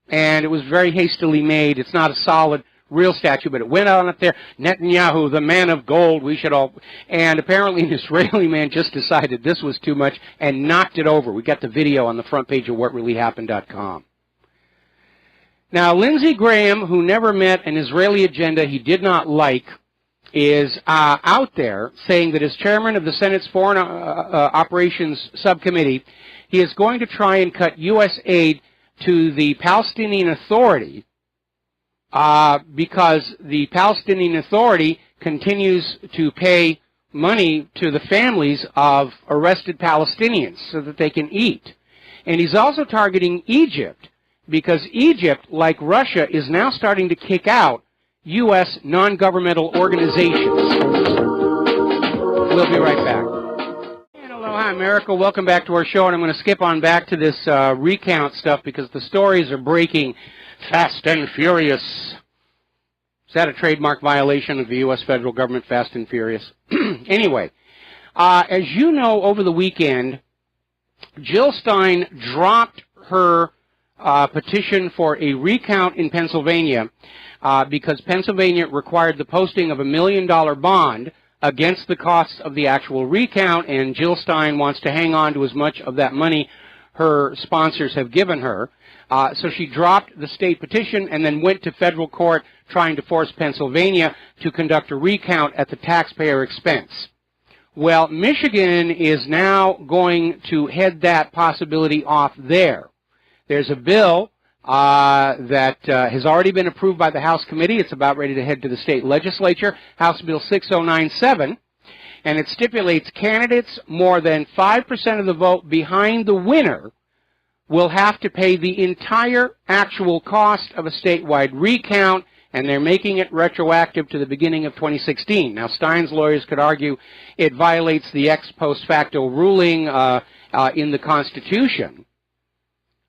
And it was very hastily made. It's not a solid, real statue, but it went on up there, Netanyahu, the man of gold, we should all... And apparently an Israeli man just decided this was too much and knocked it over. We got the video on the front page of whatreallyhappened.com. Now, Lindsey Graham, who never met an Israeli agenda he did not like, is out there saying that as chairman of the Senate's Foreign Operations Subcommittee, he is going to try and cut U.S. aid to the Palestinian Authority because the Palestinian Authority continues to pay money to the families of arrested Palestinians so that they can eat. And he's also targeting Egypt, because Egypt, like Russia, is now starting to kick out U.S. non-governmental organizations. We'll be right back. And aloha, America. Welcome back to our show, and I'm going to skip on back to this recount stuff because the stories are breaking fast and furious. Is that a trademark violation of the U.S. federal government, fast and furious? Anyway, as you know, over the weekend, Jill Stein dropped her petition for a recount in Pennsylvania because Pennsylvania required the posting of $1 million bond against the costs of the actual recount, and Jill Stein wants to hang on to as much of that money her sponsors have given her. So she dropped the state petition and then went to federal court trying to force Pennsylvania to conduct a recount at the taxpayer expense. Well, Michigan is now going to head that possibility off there. There's a bill that has already been approved by the House committee. It's about ready to head to the state legislature, House Bill 6097, and it stipulates candidates more than 5% of the vote behind the winner will have to pay the entire actual cost of a statewide recount, and they're making it retroactive to the beginning of 2016. Now, Stein's lawyers could argue it violates the ex post facto ruling in the Constitution.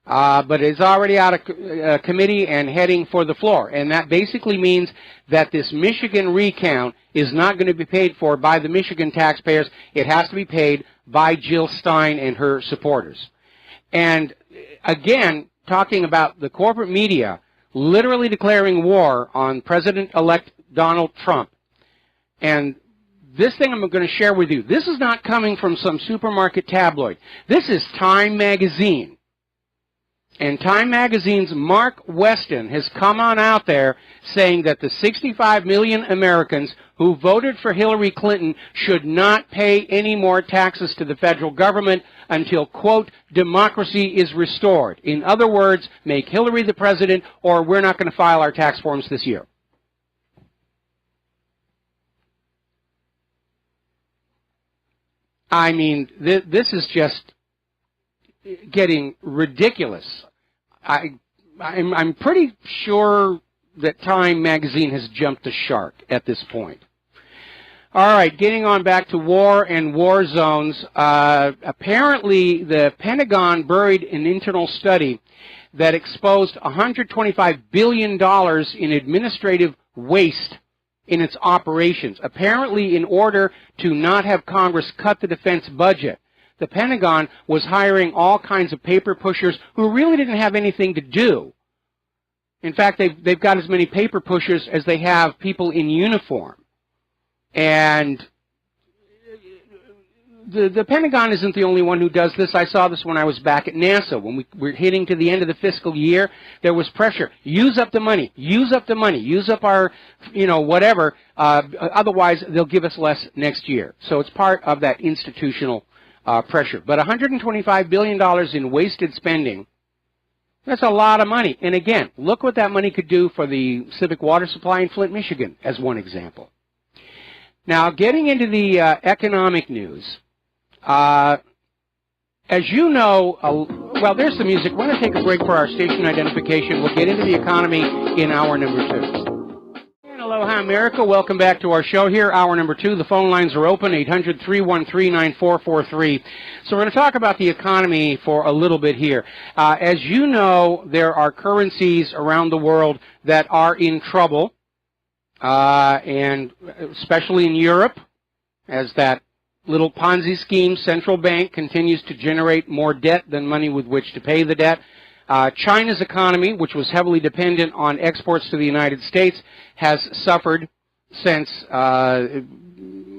But it's already out of committee and heading for the floor. And that basically means that this Michigan recount is not going to be paid for by the Michigan taxpayers. It has to be paid by Jill Stein and her supporters. And again, talking about the corporate media literally declaring war on President-elect Donald Trump. And this thing I'm going to share with you, this is not coming from some supermarket tabloid. This is Time Magazine. And Time Magazine's Mark Weston has come on out there saying that the 65 million Americans who voted for Hillary Clinton should not pay any more taxes to the federal government until, quote, democracy is restored. In other words, make Hillary the president or we're not going to file our tax forms this year. I mean, this is just getting ridiculous. I'm pretty sure that Time Magazine has jumped the shark at this point. All right, getting on back to war and war zones. Apparently, the Pentagon buried an internal study that exposed $125 billion in administrative waste in its operations, apparently in order to not have Congress cut the defense budget. The Pentagon was hiring all kinds of paper pushers who really didn't have anything to do. In fact, they've got as many paper pushers as they have people in uniform. And the Pentagon isn't the only one who does this. I saw this when I was back at NASA. When we were hitting to the end of the fiscal year, there was pressure. Use up the money. Use up the money. Use up our, whatever. Otherwise, they'll give us less next year. So it's part of that institutional pressure. But $125 billion in wasted spending, that's a lot of money. And again, look what that money could do for the civic water supply in Flint, Michigan, as one example. Now, getting into the economic news, as you know, well, there's the music. We're going to take a break for our station identification. We'll get into the economy in hour number 2. And aloha, America. Welcome back to our show here, hour number 2. The phone lines are open, 800-313-9443. So we're going to talk about the economy for a little bit here. As you know, there are currencies around the world that are in trouble, and especially in Europe, as that little Ponzi scheme central bank continues to generate more debt than money with which to pay the debt. China's economy, which was heavily dependent on exports to the United States, has suffered since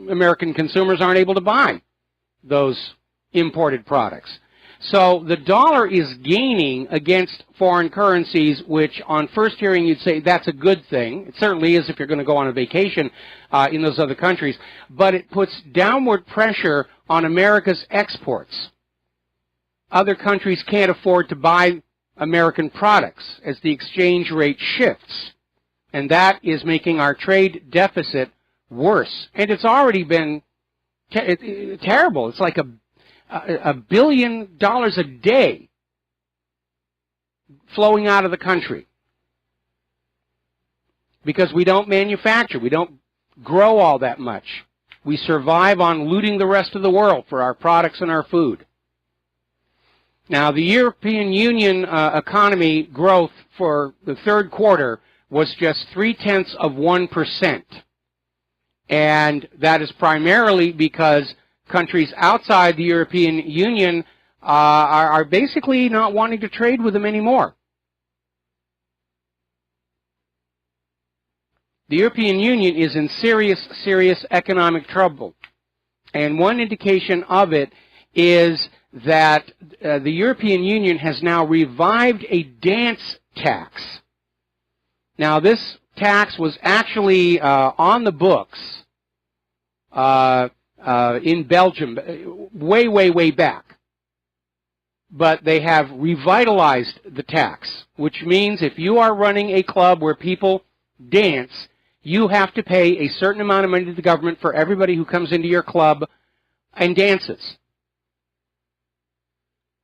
American consumers aren't able to buy those imported products. So the dollar is gaining against foreign currencies, which on first hearing you'd say that's a good thing. It certainly is if you're going to go on a vacation in those other countries. But it puts downward pressure on America's exports. Other countries can't afford to buy American products as the exchange rate shifts. And that is making our trade deficit worse. And it's already been terrible. It's like $1 billion a day flowing out of the country because we don't manufacture. We don't grow all that much. We survive on looting the rest of the world for our products and our food. Now, the European Union economy growth for the third quarter was just 0.3%. And that is primarily because countries outside the European Union are basically not wanting to trade with them anymore. The European Union is in serious economic trouble. And one indication of it is that the European Union has now revived a dance tax. Now, this tax was actually on the books in Belgium way back. But they have revitalized the tax, which means if you are running a club where people dance, you have to pay a certain amount of money to the government for everybody who comes into your club and dances.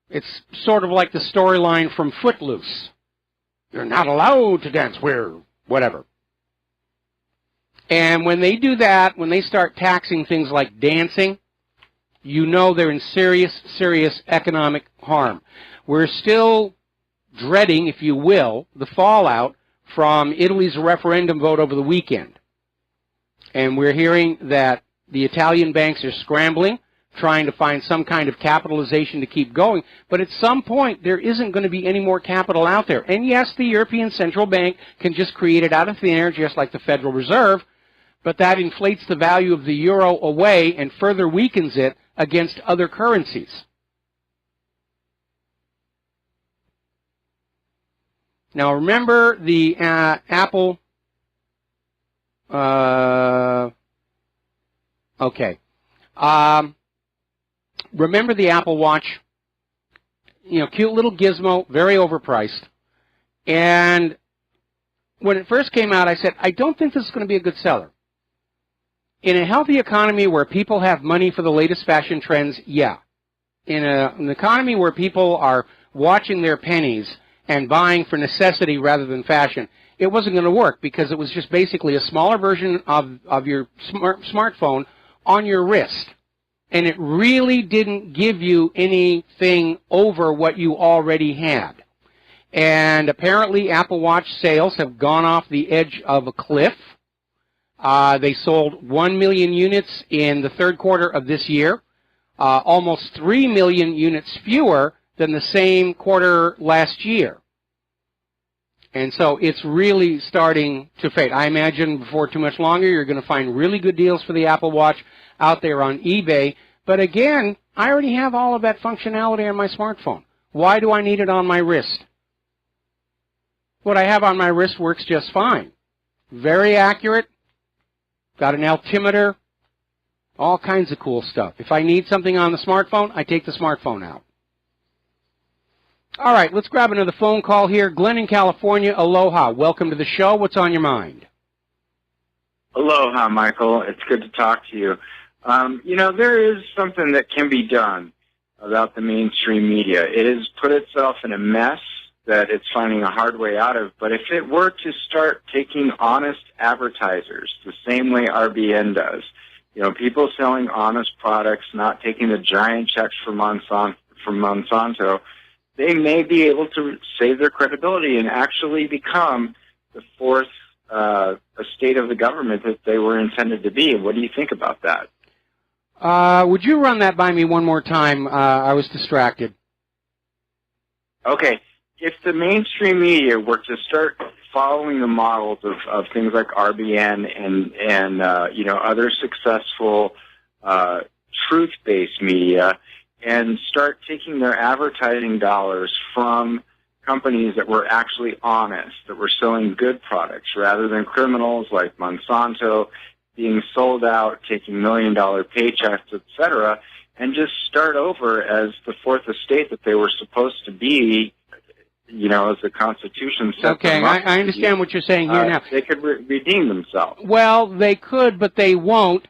It's sort of like the storyline from Footloose. You're not allowed to dance where, whatever. And when they do that, when they start taxing things like dancing, you know they're in serious economic harm. We're still dreading, if you will, the fallout from Italy's referendum vote over the weekend. And we're hearing that the Italian banks are scrambling, trying to find some kind of capitalization to keep going. But at some point, there isn't going to be any more capital out there. And yes, the European Central Bank can just create it out of thin air, just like the Federal Reserve, but that inflates the value of the euro away and further weakens it against other currencies. Now remember the Apple, remember the Apple Watch, cute little gizmo, very overpriced. And when it first came out, I said, I don't think this is going to be a good seller. In a healthy economy where people have money for the latest fashion trends, yeah. In an economy where people are watching their pennies and buying for necessity rather than fashion, it wasn't going to work because it was just basically a smaller version of your smartphone on your wrist. And it really didn't give you anything over what you already had. And apparently Apple Watch sales have gone off the edge of a cliff. They sold 1 million units in the third quarter of this year, almost 3 million units fewer than the same quarter last year. And so it's really starting to fade. I imagine before too much longer, you're going to find really good deals for the Apple Watch out there on eBay. But again, I already have all of that functionality on my smartphone. Why do I need it on my wrist? What I have on my wrist works just fine. Very accurate. Got an altimeter. All kinds of cool stuff. If I need something on the smartphone, I take the smartphone out. All right, let's grab another phone call here. Glenn in California, aloha. Welcome to the show. What's on your mind? Aloha, Michael. It's good to talk to you. There is something that can be done about the mainstream media. It has put itself in a mess that it's finding a hard way out of. But if it were to start taking honest advertisers the same way RBN does, people selling honest products, not taking the giant checks from Monsanto, they may be able to save their credibility and actually become the fourth estate of the government that they were intended to be. What do you think about that? Would you run that by me one more time? I was distracted. Okay. If the mainstream media were to start following the models of things like RBN and other successful truth-based media, and start taking their advertising dollars from companies that were actually honest, that were selling good products, rather than criminals like Monsanto being sold out, taking million-dollar paychecks, etc., and just start over as the fourth estate that they were supposed to be, as the Constitution said. Okay, I understand what you're saying here now. They could redeem themselves. Well, they could, but they won't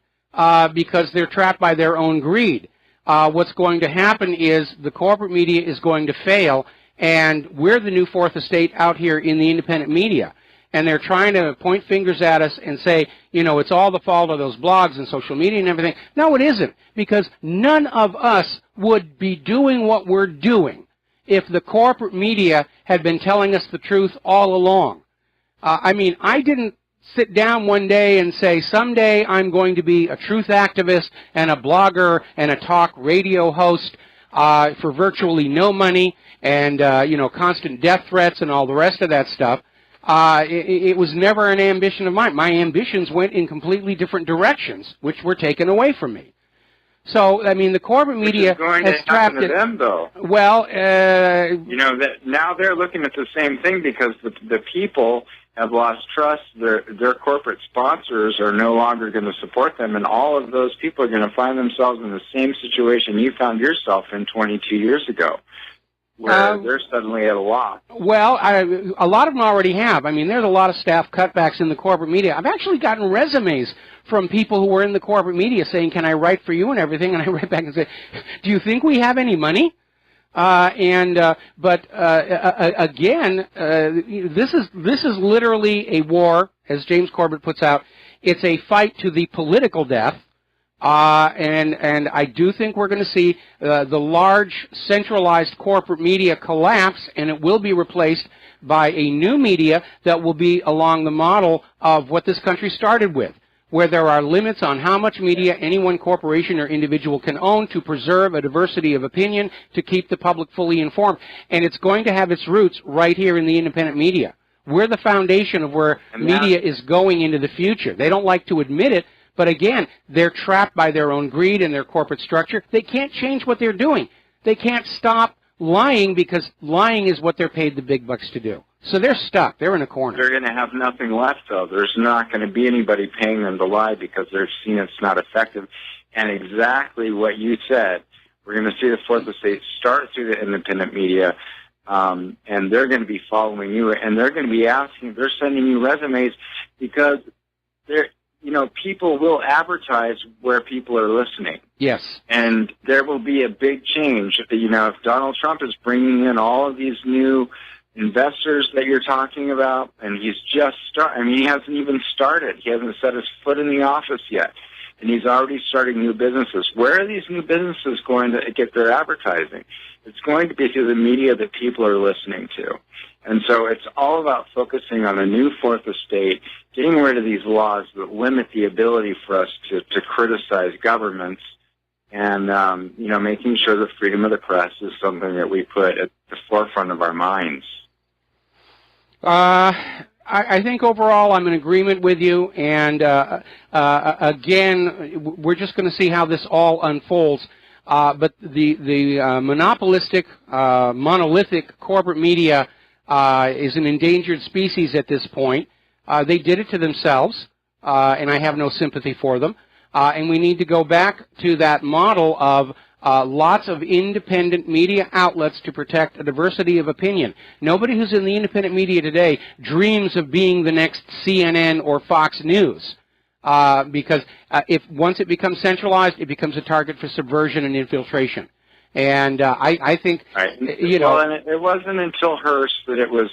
because they're trapped by their own greed. What's going to happen is the corporate media is going to fail, and we're the new fourth estate out here in the independent media. And they're trying to point fingers at us and say, it's all the fault of those blogs and social media and everything. No, it isn't, because none of us would be doing what we're doing if the corporate media had been telling us the truth all along. I didn't sit down one day and say, someday I'm going to be a truth activist and a blogger and a talk radio host for virtually no money and, constant death threats and all the rest of that stuff. It was never an ambition of mine. My ambitions went in completely different directions, which were taken away from me. So, the corporate media has trapped it. Them, though. Well, that now they're looking at the same thing because the people have lost trust. Their corporate sponsors are no longer going to support them, and all of those people are going to find themselves in the same situation you found yourself in 22 years ago, where they're suddenly at a loss. Well, a lot of them already have. There's a lot of staff cutbacks in the corporate media. I've actually gotten resumes from people who were in the corporate media saying, can I write for you and everything? And I write back and say, do you think we have any money? Again, this is literally a war, as James Corbett puts out. It's a fight to the political death. And I do think we're going to see the large centralized corporate media collapse, and it will be replaced by a new media that will be along the model of what this country started with, where there are limits on how much media any one corporation or individual can own to preserve a diversity of opinion, to keep the public fully informed. And it's going to have its roots right here in the independent media. We're the foundation of where media is going into the future. They don't like to admit it, but again, they're trapped by their own greed and their corporate structure. They can't change what they're doing. They can't stop lying because lying is what they're paid the big bucks to do. So they're stuck. They're in a corner. They're going to have nothing left, though. There's not going to be anybody paying them to lie because they've seen it's not effective. And exactly what you said, we're going to see the fourth estate start through the independent media, and they're going to be following you, and they're going to be they're sending you resumes because people will advertise where people are listening. Yes. And there will be a big change. If Donald Trump is bringing in all of these new investors that you're talking about, and he's just he hasn't even started. He hasn't set his foot in the office yet, and he's already starting new businesses. Where are these new businesses going to get their advertising? It's going to be through the media that people are listening to. And so it's all about focusing on a new fourth estate, getting rid of these laws that limit the ability for us to criticize governments, and making sure the freedom of the press is something that we put at the forefront of our minds. I think overall I'm in agreement with you, and again, we're just going to see how this all unfolds. But the monopolistic, monolithic corporate media is an endangered species at this point. They did it to themselves, and I have no sympathy for them. And we need to go back to that model of lots of independent media outlets to protect a diversity of opinion. Nobody who's in the independent media today dreams of being the next CNN or Fox News. Because if once it becomes centralized, it becomes a target for subversion and infiltration. And I think, right. you know, well, and it wasn't until Hearst that it was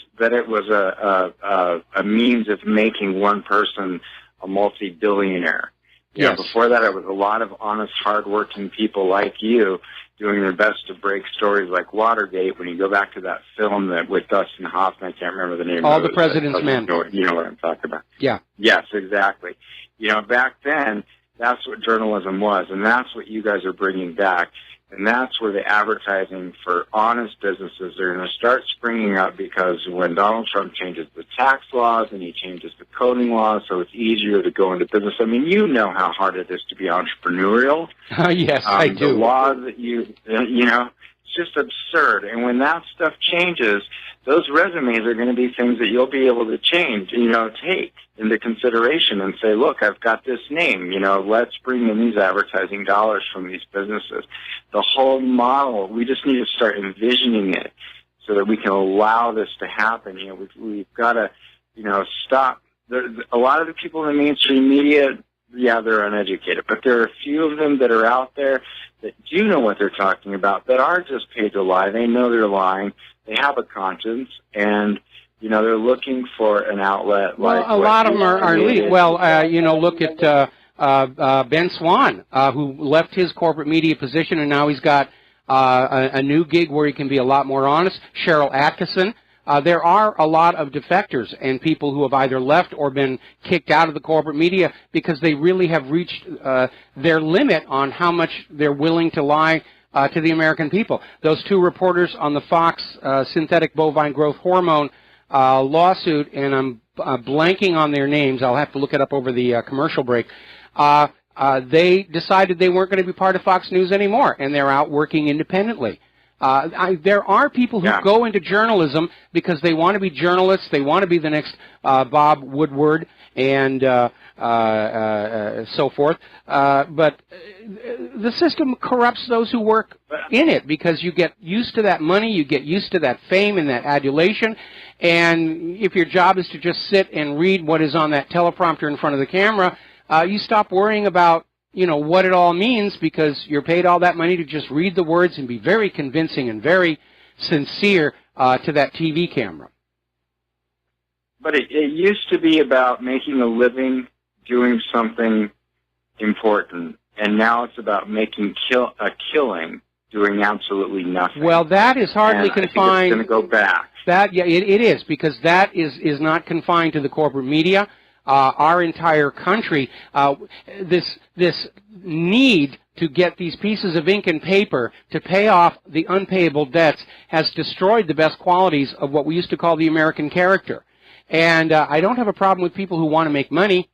a means of making one person a multi-billionaire. You know, before that, it was a lot of honest, hardworking people like you doing their best to break stories like Watergate. When you go back to that film that with Dustin Hoffman, I can't remember the name. All of it. the President's Men. You know what I'm talking about? Yeah. Yes, exactly. You know, back then, that's what journalism was, and that's what you guys are bringing back. And that's where the advertising for honest businesses are going to start springing up, because when Donald Trump changes the tax laws and he changes the coding laws so it's easier to go into business. I mean, you know how hard it is to be entrepreneurial. Yes, I do. The laws that you know, it's just absurd. And when that stuff changes, those resumes are going to be things that you'll be able to change, you know, take into consideration and say, look, I've got this name, you know, let's bring in these advertising dollars from these businesses. The whole model, we just need to start envisioning it so that we can allow this to happen. You know, we've got to, you know, stop. A lot of the people in the mainstream media, yeah, they're uneducated, but there are a few of them that are out there that do know what they're talking about, that are just paid to lie. They know they're lying. They have a conscience, and you know, they're looking for an outlet like... Well, a lot of them are elite. Well, you know, look at Ben Swan, who left his corporate media position, and now he's got a new gig where he can be a lot more honest. Cheryl Atkinson. There are a lot of defectors and people who have either left or been kicked out of the corporate media because they really have reached their limit on how much they're willing to lie to the American people. Those two reporters on the Fox synthetic bovine growth hormone lawsuit, and I'm blanking on their names. I'll have to look it up over the commercial break. They decided they weren't going to be part of Fox News anymore, and they're out working independently. There are people who go into journalism because they want to be journalists. They want to be the next Bob Woodward and so forth. But the system corrupts those who work in it, because you get used to that money, you get used to that fame and that adulation. And if your job is to just sit and read what is on that teleprompter in front of the camera, you stop worrying about, you know, what it all means, because you're paid all that money to just read the words and be very convincing and very sincere to that TV camera. But it used to be about making a living doing something important, and now it's about making a killing doing absolutely nothing. Well, that is hardly confined. I think it's going to go back. That, yeah, it is, because that is not confined to the corporate media. Our entire country, this need to get these pieces of ink and paper to pay off the unpayable debts has destroyed the best qualities of what we used to call the American character. And I don't have a problem with people who want to make money,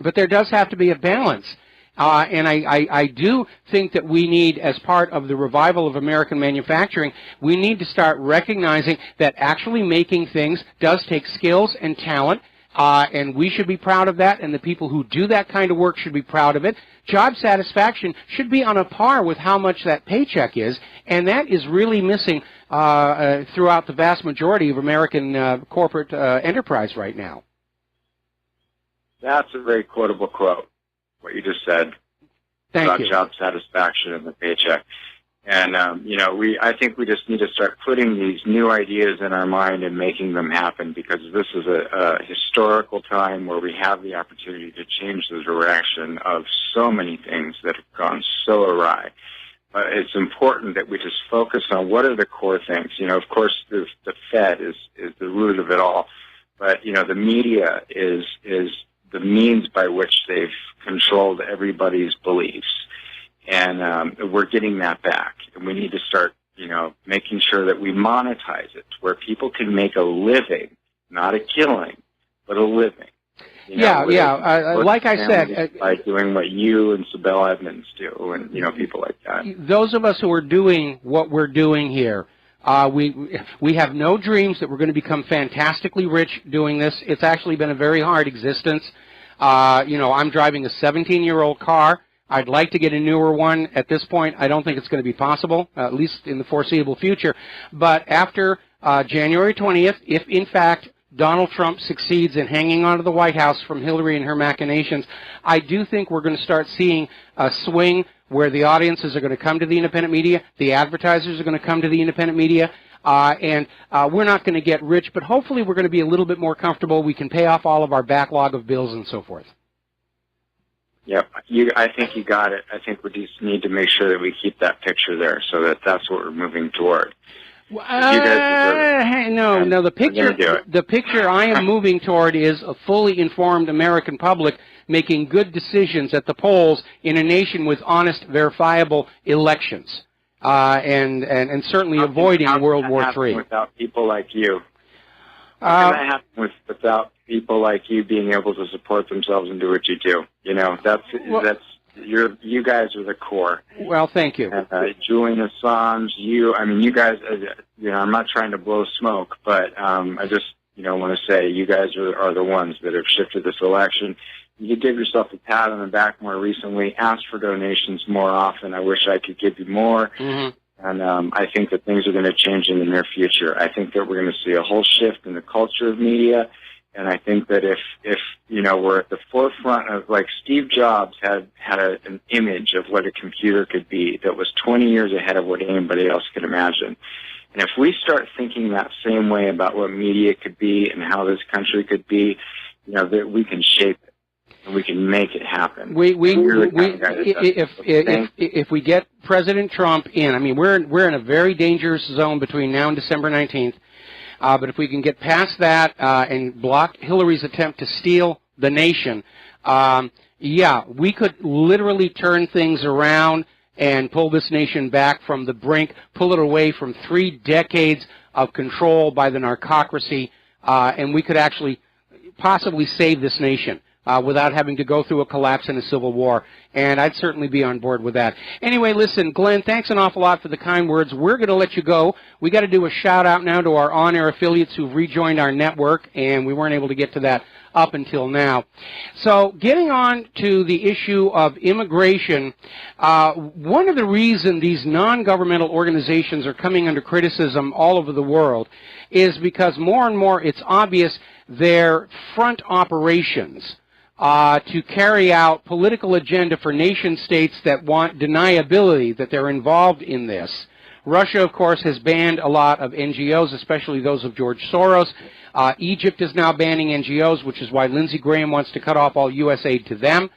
but there does have to be a balance. And I do think that we need, as part of the revival of American manufacturing, we need to start recognizing that actually making things does take skills and talent. And we should be proud of that, and the people who do that kind of work should be proud of it. Job satisfaction should be on a par with how much that paycheck is, and that is really missing throughout the vast majority of American corporate enterprise right now. That's a very quotable quote, what you just said. Thank you. About job satisfaction and the paycheck. And, you know, I think we just need to start putting these new ideas in our mind and making them happen, because this is a historical time where we have the opportunity to change the direction of so many things that have gone so awry. But it's important that we just focus on what are the core things. You know, of course, the Fed is the root of it all. But, you know, the media is the means by which they've controlled everybody's beliefs. And we're getting that back. And we need to start, you know, making sure that we monetize it, where people can make a living, not a killing, but a living. You know, like I said, by doing what you and Sibel Edmonds do, and, you know, people like that. Those of us who are doing what we're doing here, we have no dreams that we're going to become fantastically rich doing this. It's actually been a very hard existence. I'm driving a 17-year-old car. I'd like to get a newer one. At this point, I don't think it's going to be possible, at least in the foreseeable future. But after January 20th, if in fact Donald Trump succeeds in hanging onto the White House from Hillary and her machinations, I do think we're going to start seeing a swing where the audiences are going to come to the independent media, the advertisers are going to come to the independent media, and we're not going to get rich, but hopefully we're going to be a little bit more comfortable. We can pay off all of our backlog of bills and so forth. Yep, I think you got it. I think we just need to make sure that we keep that picture there, so that's what we're moving toward. No. The picture I am moving toward is a fully informed American public making good decisions at the polls in a nation with honest, verifiable elections, and certainly avoiding World War III. Without people like you. How can that happen without people like you being able to support themselves and do what you do? You guys are the core. Well, thank you. Julian Assange, you guys, I'm not trying to blow smoke, but I just, want to say you guys are the ones that have shifted this election. You could give yourself a pat on the back more recently, ask for donations more often. I wish I could give you more. Mm-hmm. And I think that things are going to change in the near future. I think that we're going to see a whole shift in the culture of media. And I think that if we're at the forefront of, like, Steve Jobs had an image of what a computer could be that was 20 years ahead of what anybody else could imagine. And if we start thinking that same way about what media could be and how this country could be, that we can shape it and we can make it happen. If we get President Trump in, we're in a very dangerous zone between now and December 19th. But if we can get past that and block Hillary's attempt to steal the nation, we could literally turn things around and pull this nation back from the brink, pull it away from 3 decades of control by the narcocracy, and we could actually possibly save this nation without having to go through a collapse and a civil war. And I'd certainly be on board with that. Anyway, listen, Glenn, thanks an awful lot for the kind words. We're going to let you go. We got to do a shout-out now to our on-air affiliates who've rejoined our network, and we weren't able to get to that up until now. So getting on to the issue of immigration, one of the reasons these non-governmental organizations are coming under criticism all over the world is because more and more it's obvious their front operations to carry out political agenda for nation-states that want deniability that they're involved in this. Russia, of course, has banned a lot of NGOs, especially those of George Soros. Egypt is now banning NGOs, which is why Lindsey Graham wants to cut off all U.S. aid to them,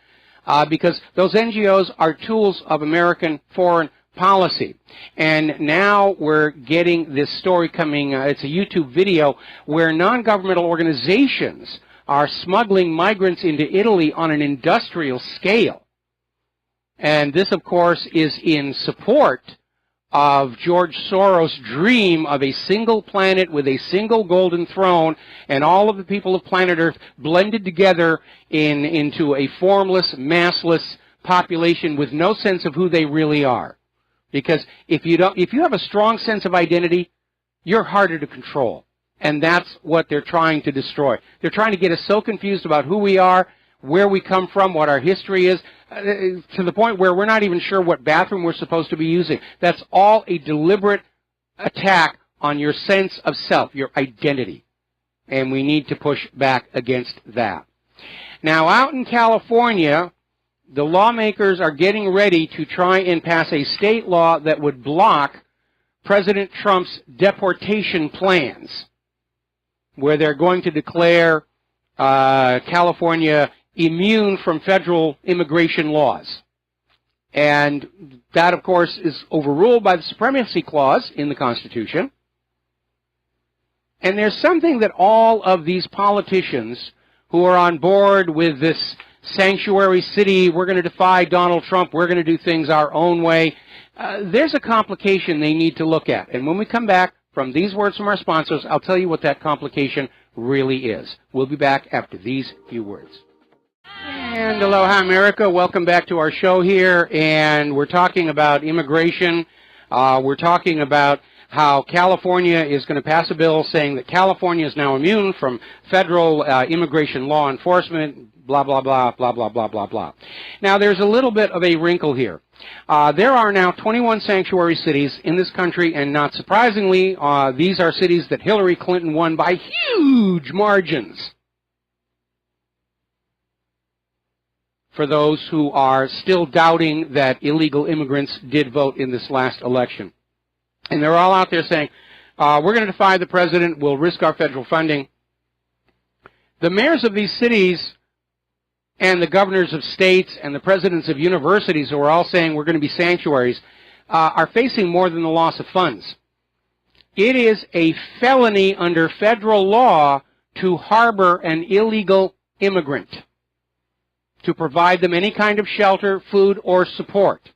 because those NGOs are tools of American foreign policy. And now we're getting this story coming, it's a YouTube video, where non-governmental organizations are smuggling migrants into Italy on an industrial scale. And this, of course, is in support of George Soros' dream of a single planet with a single golden throne and all of the people of planet Earth blended together into a formless, massless population with no sense of who they really are. Because if you have a strong sense of identity, you're harder to control. And that's what they're trying to destroy. They're trying to get us so confused about who we are, where we come from, what our history is, to the point where we're not even sure what bathroom we're supposed to be using. That's all a deliberate attack on your sense of self, your identity. And we need to push back against that. Now, out in California, the lawmakers are getting ready to try and pass a state law that would block President Trump's deportation plans, where they're going to declare California immune from federal immigration laws. And that, of course, is overruled by the Supremacy Clause in the Constitution. And there's something that all of these politicians who are on board with this sanctuary city, we're going to defy Donald Trump, we're going to do things our own way, there's a complication they need to look at. And when we come back from these words from our sponsors, I'll tell you what that complication really is. We'll be back after these few words. And aloha, America. Welcome back to our show here. And we're talking about immigration. We're talking about how California is going to pass a bill saying that California is now immune from federal immigration law enforcement, blah, blah, blah, blah, blah, blah, blah, blah. Now, there's a little bit of a wrinkle here. There are now 21 sanctuary cities in this country, and not surprisingly, these are cities that Hillary Clinton won by huge margins. For those who are still doubting that illegal immigrants did vote in this last election. And they're all out there saying, we're going to defy the president, we'll risk our federal funding. The mayors of these cities and the governors of states and the presidents of universities who are all saying we're going to be sanctuaries are facing more than the loss of funds. It is a felony under federal law to harbor an illegal immigrant, to provide them any kind of shelter, food, or support.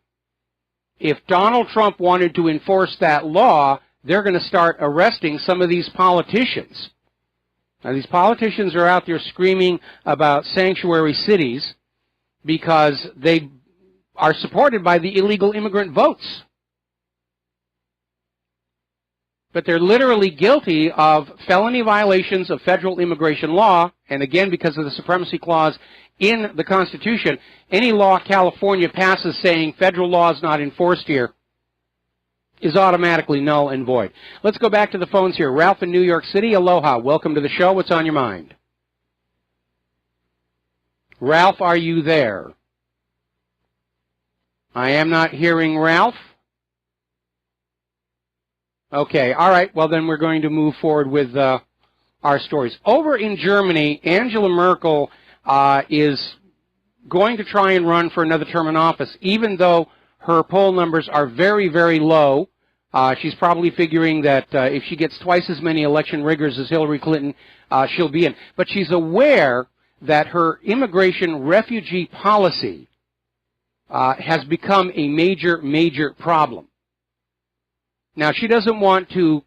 If Donald Trump wanted to enforce that law, they're going to start arresting some of these politicians. Now, these politicians are out there screaming about sanctuary cities because they are supported by the illegal immigrant votes. But they're literally guilty of felony violations of federal immigration law, and again, because of the supremacy clause in the Constitution, any law California passes saying federal law is not enforced here is automatically null and void. Let's go back to the phones here. Ralph in New York City, aloha. Welcome to the show. What's on your mind? Ralph, are you there? I am not hearing Ralph. Okay, all right. Well, then we're going to move forward with our stories. Over in Germany, Angela Merkel is going to try and run for another term in office, even though her poll numbers are very, very low. She's probably figuring that if she gets twice as many election riggers as Hillary Clinton, she'll be in. But she's aware that her immigration refugee policy has become a major, major problem. Now, she doesn't want to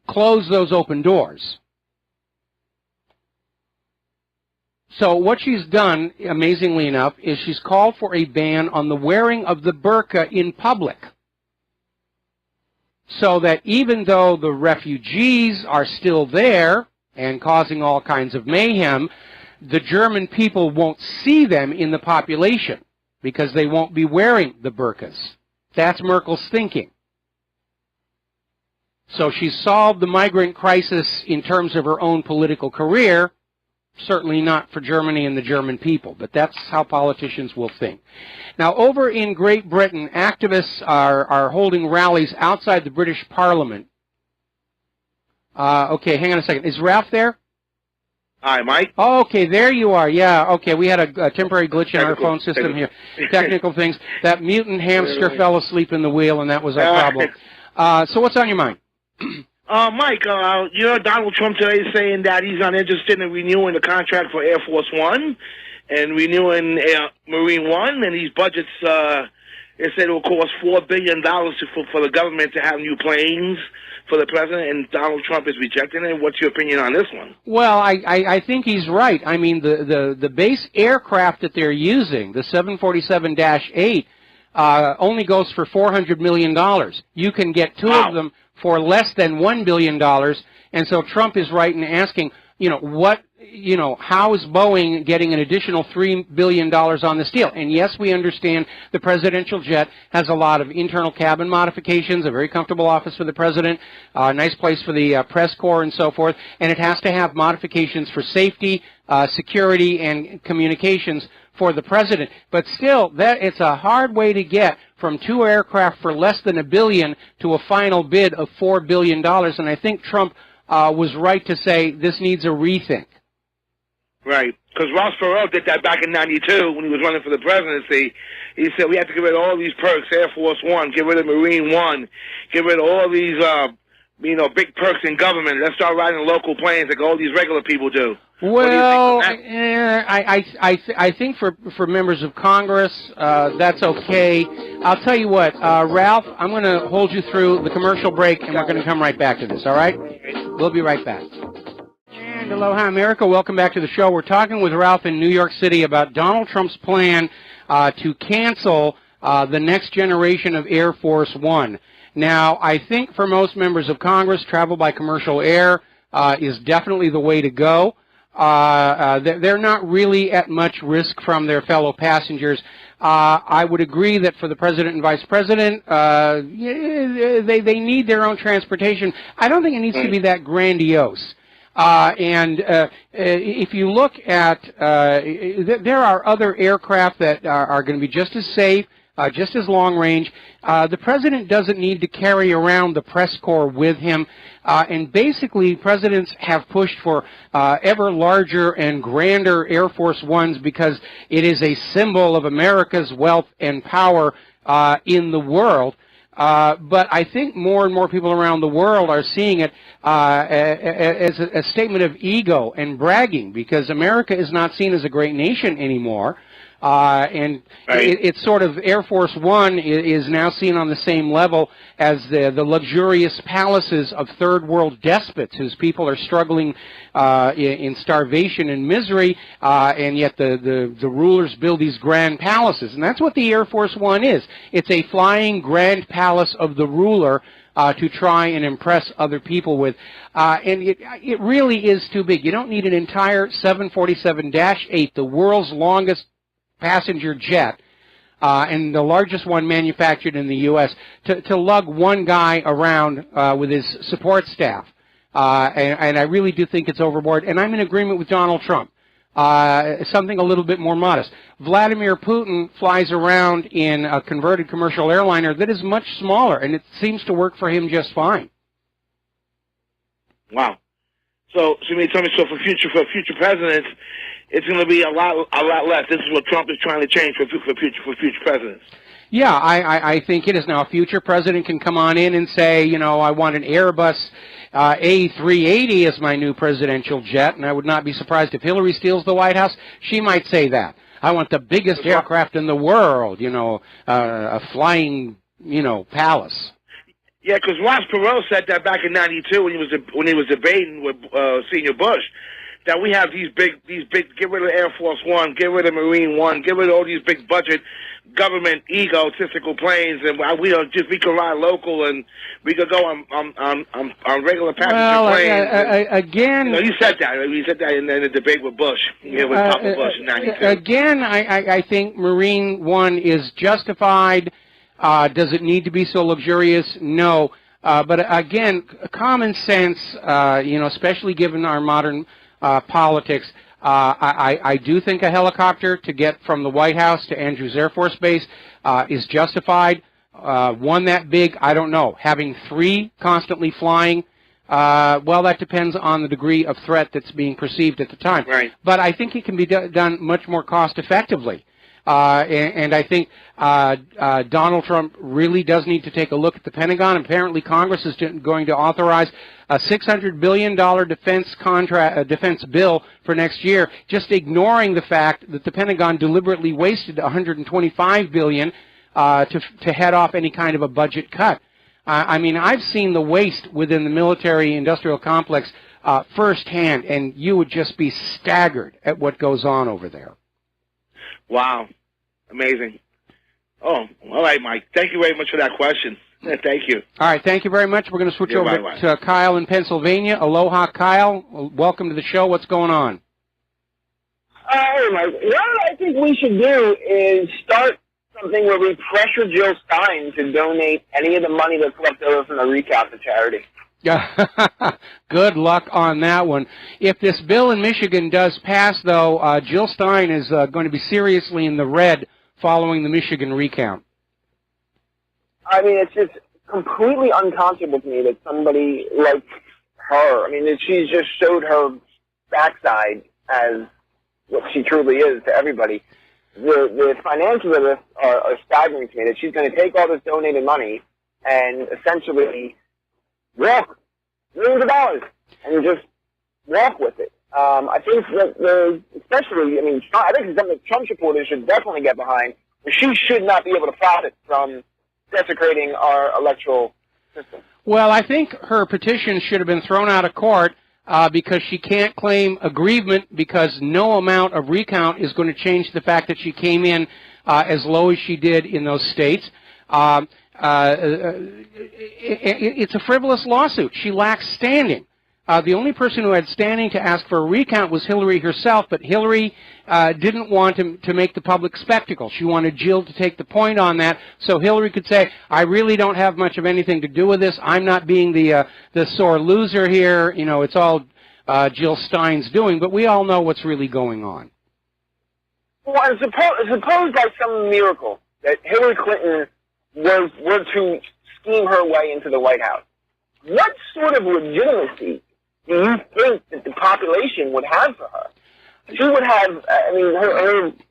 close those open doors. So what she's done, amazingly enough, is she's called for a ban on the wearing of the burqa in public. So that even though the refugees are still there and causing all kinds of mayhem, the German people won't see them in the population because they won't be wearing the burqas. That's Merkel's thinking. So she's solved the migrant crisis in terms of her own political career, certainly not for Germany and the German people, but that's how politicians will think. Now, over in Great Britain, activists are holding rallies outside the British Parliament. Okay, hang on a second. Is Ralph there? Hi, Mike. Oh, okay, there you are. Yeah, okay, we had a temporary glitch in our phone system here. Technical things. That mutant hamster fell asleep in the wheel, and that was our problem. So what's on your mind? Mike, you know, Donald Trump today is saying that he's not interested in renewing the contract for Air Force One and renewing Marine One, and these budgets, it said it will cost $4 billion for the government to have new planes for the president, and Donald Trump is rejecting it. What's your opinion on this one? Well, I think he's right. I mean, the base aircraft that they're using, the 747-8, only goes for $400 million. You can get two of them for less than $1 billion, and so Trump is right in asking, how is Boeing getting an additional $3 billion on this deal? And yes, we understand the presidential jet has a lot of internal cabin modifications, a very comfortable office for the president, a nice place for the press corps and so forth, and it has to have modifications for safety, security, and communications for the president. But still, it's a hard way to get from two aircraft for less than $1 billion to a final bid of $4 billion, and I think Trump was right to say this needs a rethink. Right, because Ross Perot did that back in '92 when he was running for the presidency. He said we have to get rid of all these perks, Air Force One, get rid of Marine One, get rid of all these, big perks in government. Let's start riding local planes like all these regular people do. Well, I think for members of Congress, that's okay. I'll tell you what, Ralph, I'm going to hold you through the commercial break, and we're going to come right back to this, all right? We'll be right back. And aloha, America. Welcome back to the show. We're talking with Ralph in New York City about Donald Trump's plan to cancel the next generation of Air Force One. Now, I think for most members of Congress, travel by commercial air is definitely the way to go. They're not really at much risk from their fellow passengers. I would agree that for the president and vice president, they need their own transportation. I don't think it needs to be that grandiose. If you look at, there are other aircraft that are going to be just as safe, just as long range. The president doesn't need to carry around the press corps with him. And basically, presidents have pushed for ever larger and grander Air Force Ones because it is a symbol of America's wealth and power in the world. But I think more and more people around the world are seeing it as a statement of ego and bragging because America is not seen as a great nation anymore. Right. It's sort of Air Force One is now seen on the same level as the luxurious palaces of third world despots whose people are struggling in starvation and misery, and yet the rulers build these grand palaces. And that's what the Air Force One is. It's a flying grand palace of the ruler to try and impress other people with. And it really is too big. You don't need an entire 747-8, the world's longest passenger jet, and the largest one manufactured in the U.S., to lug one guy around with his support staff. And I really do think it's overboard. And I'm in agreement with Donald Trump. Something a little bit more modest. Vladimir Putin flies around in a converted commercial airliner that is much smaller, and it seems to work for him just fine. Wow. So you mean tell me for future presidents, it's going to be a lot less. This is what Trump is trying to change for future presidents. Yeah, I think it is now. A future president can come on in and say, you know, I want an Airbus A380 as my new presidential jet, and I would not be surprised if Hillary steals the White House. She might say that. I want the biggest aircraft in the world, you know, a flying, you know, palace. Yeah, because Ross Perot said that back in '92 when he was debating with Senior Bush, that we have these big, get rid of Air Force One, get rid of Marine One, get rid of all these big budget government egotistical planes, and we can ride local and we could go on regular passenger planes. Again, you know, he said that. He said that in the debate with Bush, with Papa Bush in '92. Again, I think Marine One is justified. Does it need to be so luxurious? No. But again, common sense, you know, especially given our modern politics, I do think a helicopter to get from the White House to Andrews Air Force Base is justified. One that big, I don't know. Having three constantly flying, well, that depends on the degree of threat that's being perceived at the time. Right. But I think it can be done much more cost effectively. And I think Donald Trump really does need to take a look at the Pentagon. Apparently, Congress is going to authorize a $600 billion defense bill for next year, just ignoring the fact that the Pentagon deliberately wasted $125 billion to head off any kind of a budget cut. I mean, I've seen the waste within the military-industrial complex firsthand, and you would just be staggered at what goes on over there. Wow. Amazing. Oh, all right, Mike. Thank you very much for that question. Thank you. All right, thank you very much. We're going to switch over to Kyle in Pennsylvania. Aloha, Kyle. Welcome to the show. What's going on? Hey, Mike. What I think we should do is start something where we pressure Jill Stein to donate any of the money that's left over from the recount to charity. Good luck on that one. If this bill in Michigan does pass, though, Jill Stein is going to be seriously in the red following the Michigan recount. I mean, it's just completely unconscionable to me that somebody like her, I mean, that she's just showed her backside as what she truly is to everybody. The finances of this are staggering to me, that she's going to take all this donated money and essentially walk millions of dollars and just walk with it. I think that especially, I mean, I think it's something that Trump supporters should definitely get behind. She should not be able to profit from desecrating our electoral system. Well, I think her petition should have been thrown out of court because she can't claim aggrievement because no amount of recount is going to change the fact that she came in as low as she did in those states. It's a frivolous lawsuit. She lacks standing. The only person who had standing to ask for a recount was Hillary herself, but Hillary didn't want to make the public spectacle. She wanted Jill to take the point on that, so Hillary could say, I really don't have much of anything to do with this. I'm not being the sore loser here. You know, it's all Jill Stein's doing, but we all know what's really going on. Well, suppose by some miracle that Hillary Clinton were to scheme her way into the White House. What sort of legitimacy do you think that the population would have for her? She would have, I mean,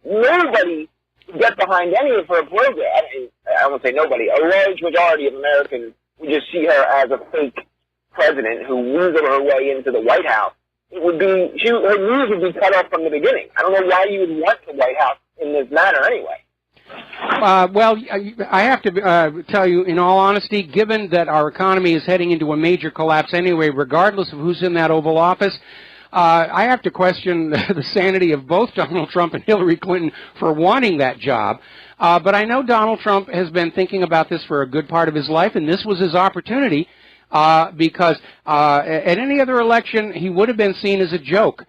nobody would get behind any of her program. I won't say nobody. A large majority of Americans would just see her as a fake president who weaseled her way into the White House. It would be, her news would be cut off from the beginning. I don't know why you would want the White House in this manner anyway. Well, I have to tell you, in all honesty, given that our economy is heading into a major collapse anyway, regardless of who's in that Oval Office, I have to question the sanity of both Donald Trump and Hillary Clinton for wanting that job. But I know Donald Trump has been thinking about this for a good part of his life, and this was his opportunity because at any other election, he would have been seen as a joke.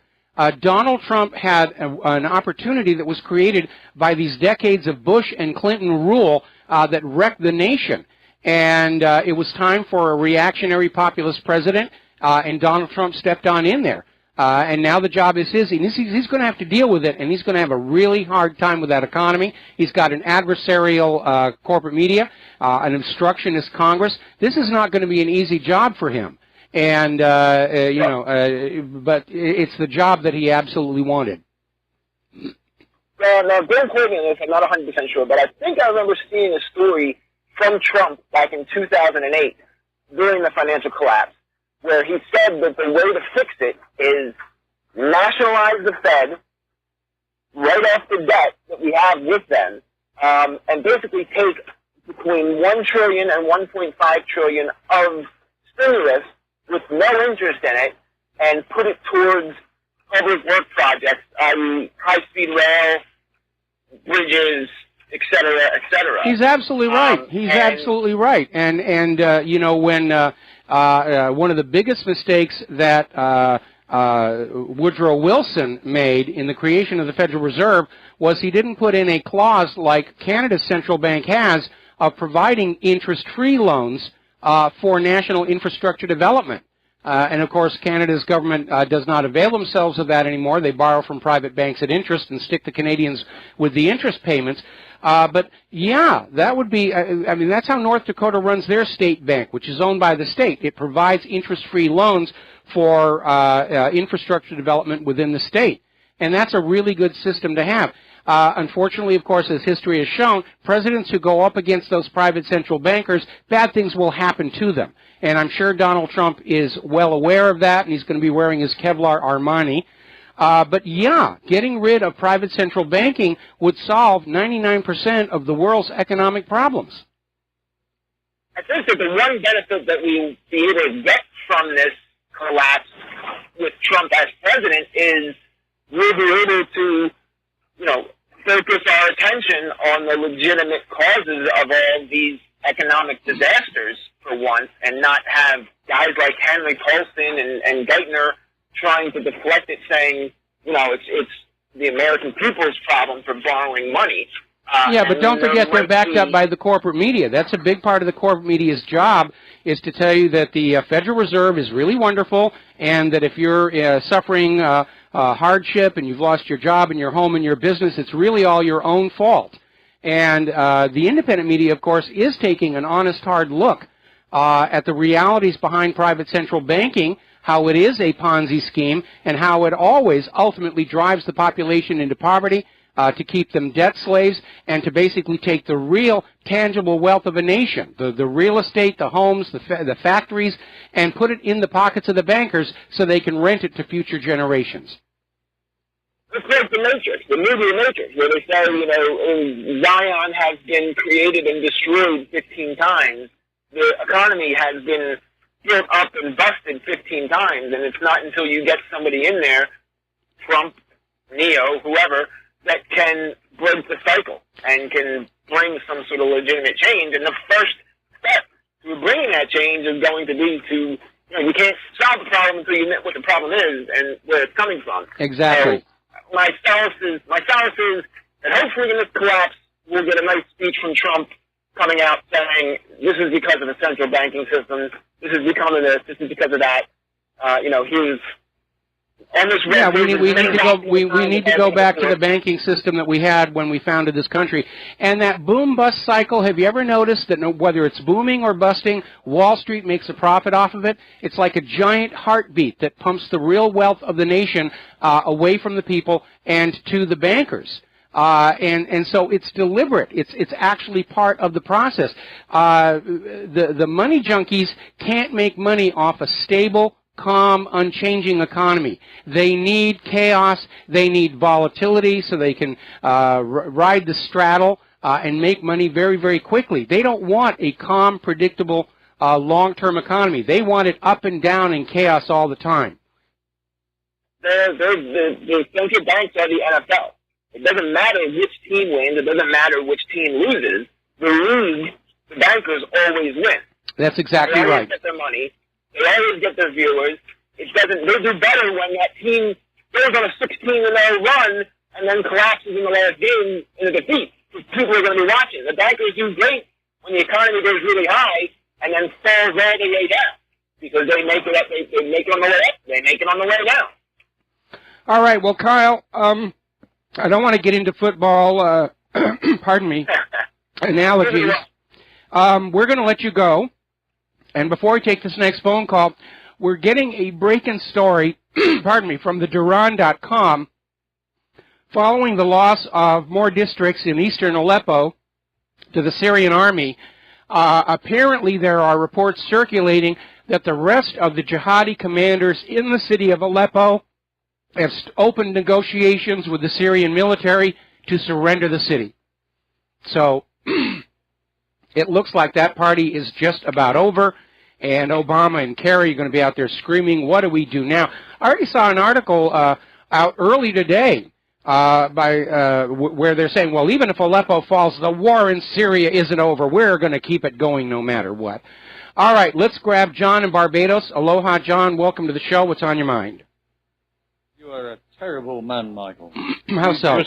Donald Trump had an opportunity that was created by these decades of Bush and Clinton rule that wrecked the nation. And it was time for a reactionary populist president, and Donald Trump stepped on in there. And now the job is his. And he's going to have to deal with it, and he's going to have a really hard time with that economy. He's got an adversarial corporate media, an obstructionist Congress. This is not going to be an easy job for him. And, you know, but it's the job that he absolutely wanted. Now, don't quote me on this, I'm not 100% sure, but I think I remember seeing a story from Trump back in 2008 during the financial collapse where he said that the way to fix it is nationalize the Fed, write off the debt that we have with them, and basically take between $1 trillion and $1.5 trillion of stimulus with no interest in it, and put it towards public work projects, high-speed rail, bridges, et cetera, et cetera. He's absolutely right. He's absolutely right. And you know, when one of the biggest mistakes that Woodrow Wilson made in the creation of the Federal Reserve was he didn't put in a clause like Canada's central bank has of providing interest-free loans for national infrastructure development. And, of course, Canada's government does not avail themselves of that anymore. They borrow from private banks at interest and stick the Canadians with the interest payments. But, yeah, that would be, I mean, that's how North Dakota runs their state bank, which is owned by the state. It provides interest-free loans for infrastructure development within the state. And that's a really good system to have. Unfortunately, of course, as history has shown, presidents who go up against those private central bankers, bad things will happen to them. And I'm sure Donald Trump is well aware of that, and he's going to be wearing his Kevlar Armani. But, yeah, getting rid of private central banking would solve 99% of the world's economic problems. I think that the one benefit that we'll be able to get from this collapse with Trump as president is we'll be able to, you know, focus our attention on the legitimate causes of all these economic disasters for once, and not have guys like Henry Paulson and Geithner trying to deflect it, saying, you know, it's the American people's problem for borrowing money. Yeah, but don't forget they're backed up by the corporate media. That's a big part of the corporate media's job, is to tell you that the Federal Reserve is really wonderful, and that if you're suffering hardship and you've lost your job and your home and your business, it's really all your own fault. And the independent media, of course, is taking an honest, hard look at the realities behind private central banking, how it is a Ponzi scheme, and how it always ultimately drives the population into poverty, to keep them debt slaves, and to basically take the real tangible wealth of a nation, the real estate, the homes, the factories, and put it in the pockets of the bankers so they can rent it to future generations. It's like the Matrix, the movie Matrix, where they say, you know, Zion has been created and destroyed 15 times. The economy has been built up and busted 15 times, and it's not until you get somebody in there, Trump, Neo, whoever, that can break the cycle and can bring some sort of legitimate change. And the first step to bringing that change is going to be to, you can't solve the problem until you admit what the problem is and where it's coming from. Exactly. So my solace is that hopefully in this collapse, we'll get a nice speech from Trump coming out saying this is because of the central banking system, this is because of this, this is because of that. He's on this. Yeah, we need to go back to the banking system that we had when we founded this country. And that boom bust cycle, have you ever noticed that whether it's booming or busting, Wall Street makes a profit off of it? It's like a giant heartbeat that pumps the real wealth of the nation away from the people and to the bankers. And so it's deliberate. It's actually part of the process. The money junkies can't make money off a stable, calm, unchanging economy. They need chaos. They need volatility so they can ride the straddle and make money very, very quickly. They don't want a calm, predictable, long-term economy. They want it up and down in chaos all the time. The central banks are the NFL. It doesn't matter which team wins. It doesn't matter which team loses. The league, the bankers always win. That's exactly right. right. They always get their money. They always get their viewers. They do better when that team goes on a 16-0 run and then collapses in the last game in a defeat. People are going to be watching. The bankers do great when the economy goes really high and then falls all the way down because they make it up. They make it on the way up. They make it on the way down. All right. Well, Kyle, I don't want to get into football, pardon me, analogies. We're going to let you go. And before we take this next phone call, we're getting a break-in story, pardon me, from the Duran.com following the loss of more districts in eastern Aleppo to the Syrian army. Apparently there are reports circulating that the rest of the jihadi commanders in the city of Aleppo have opened negotiations with the Syrian military to surrender the city. So it looks like that party is just about over, and Obama and Kerry are going to be out there screaming, what do we do now? I already saw an article out early today where they're saying, well, even if Aleppo falls, the war in Syria isn't over. We're going to keep it going no matter what. All right, let's grab John in Barbados. Aloha, John. Welcome to the show. What's on your mind? You are a terrible man, Michael. How so?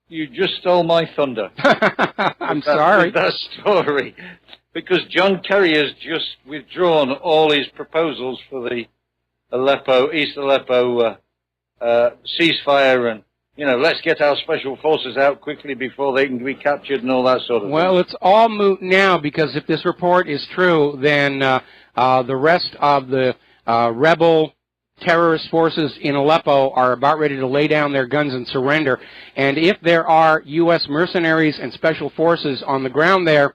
You just stole my thunder. I'm sorry. With that story. Because John Kerry has just withdrawn all his proposals for the East Aleppo ceasefire and, let's get our special forces out quickly before they can be captured and all that sort of thing. Well, it's all moot now because if this report is true, then the rest of the rebel terrorist forces in Aleppo are about ready to lay down their guns and surrender. And if there are U.S. mercenaries and special forces on the ground there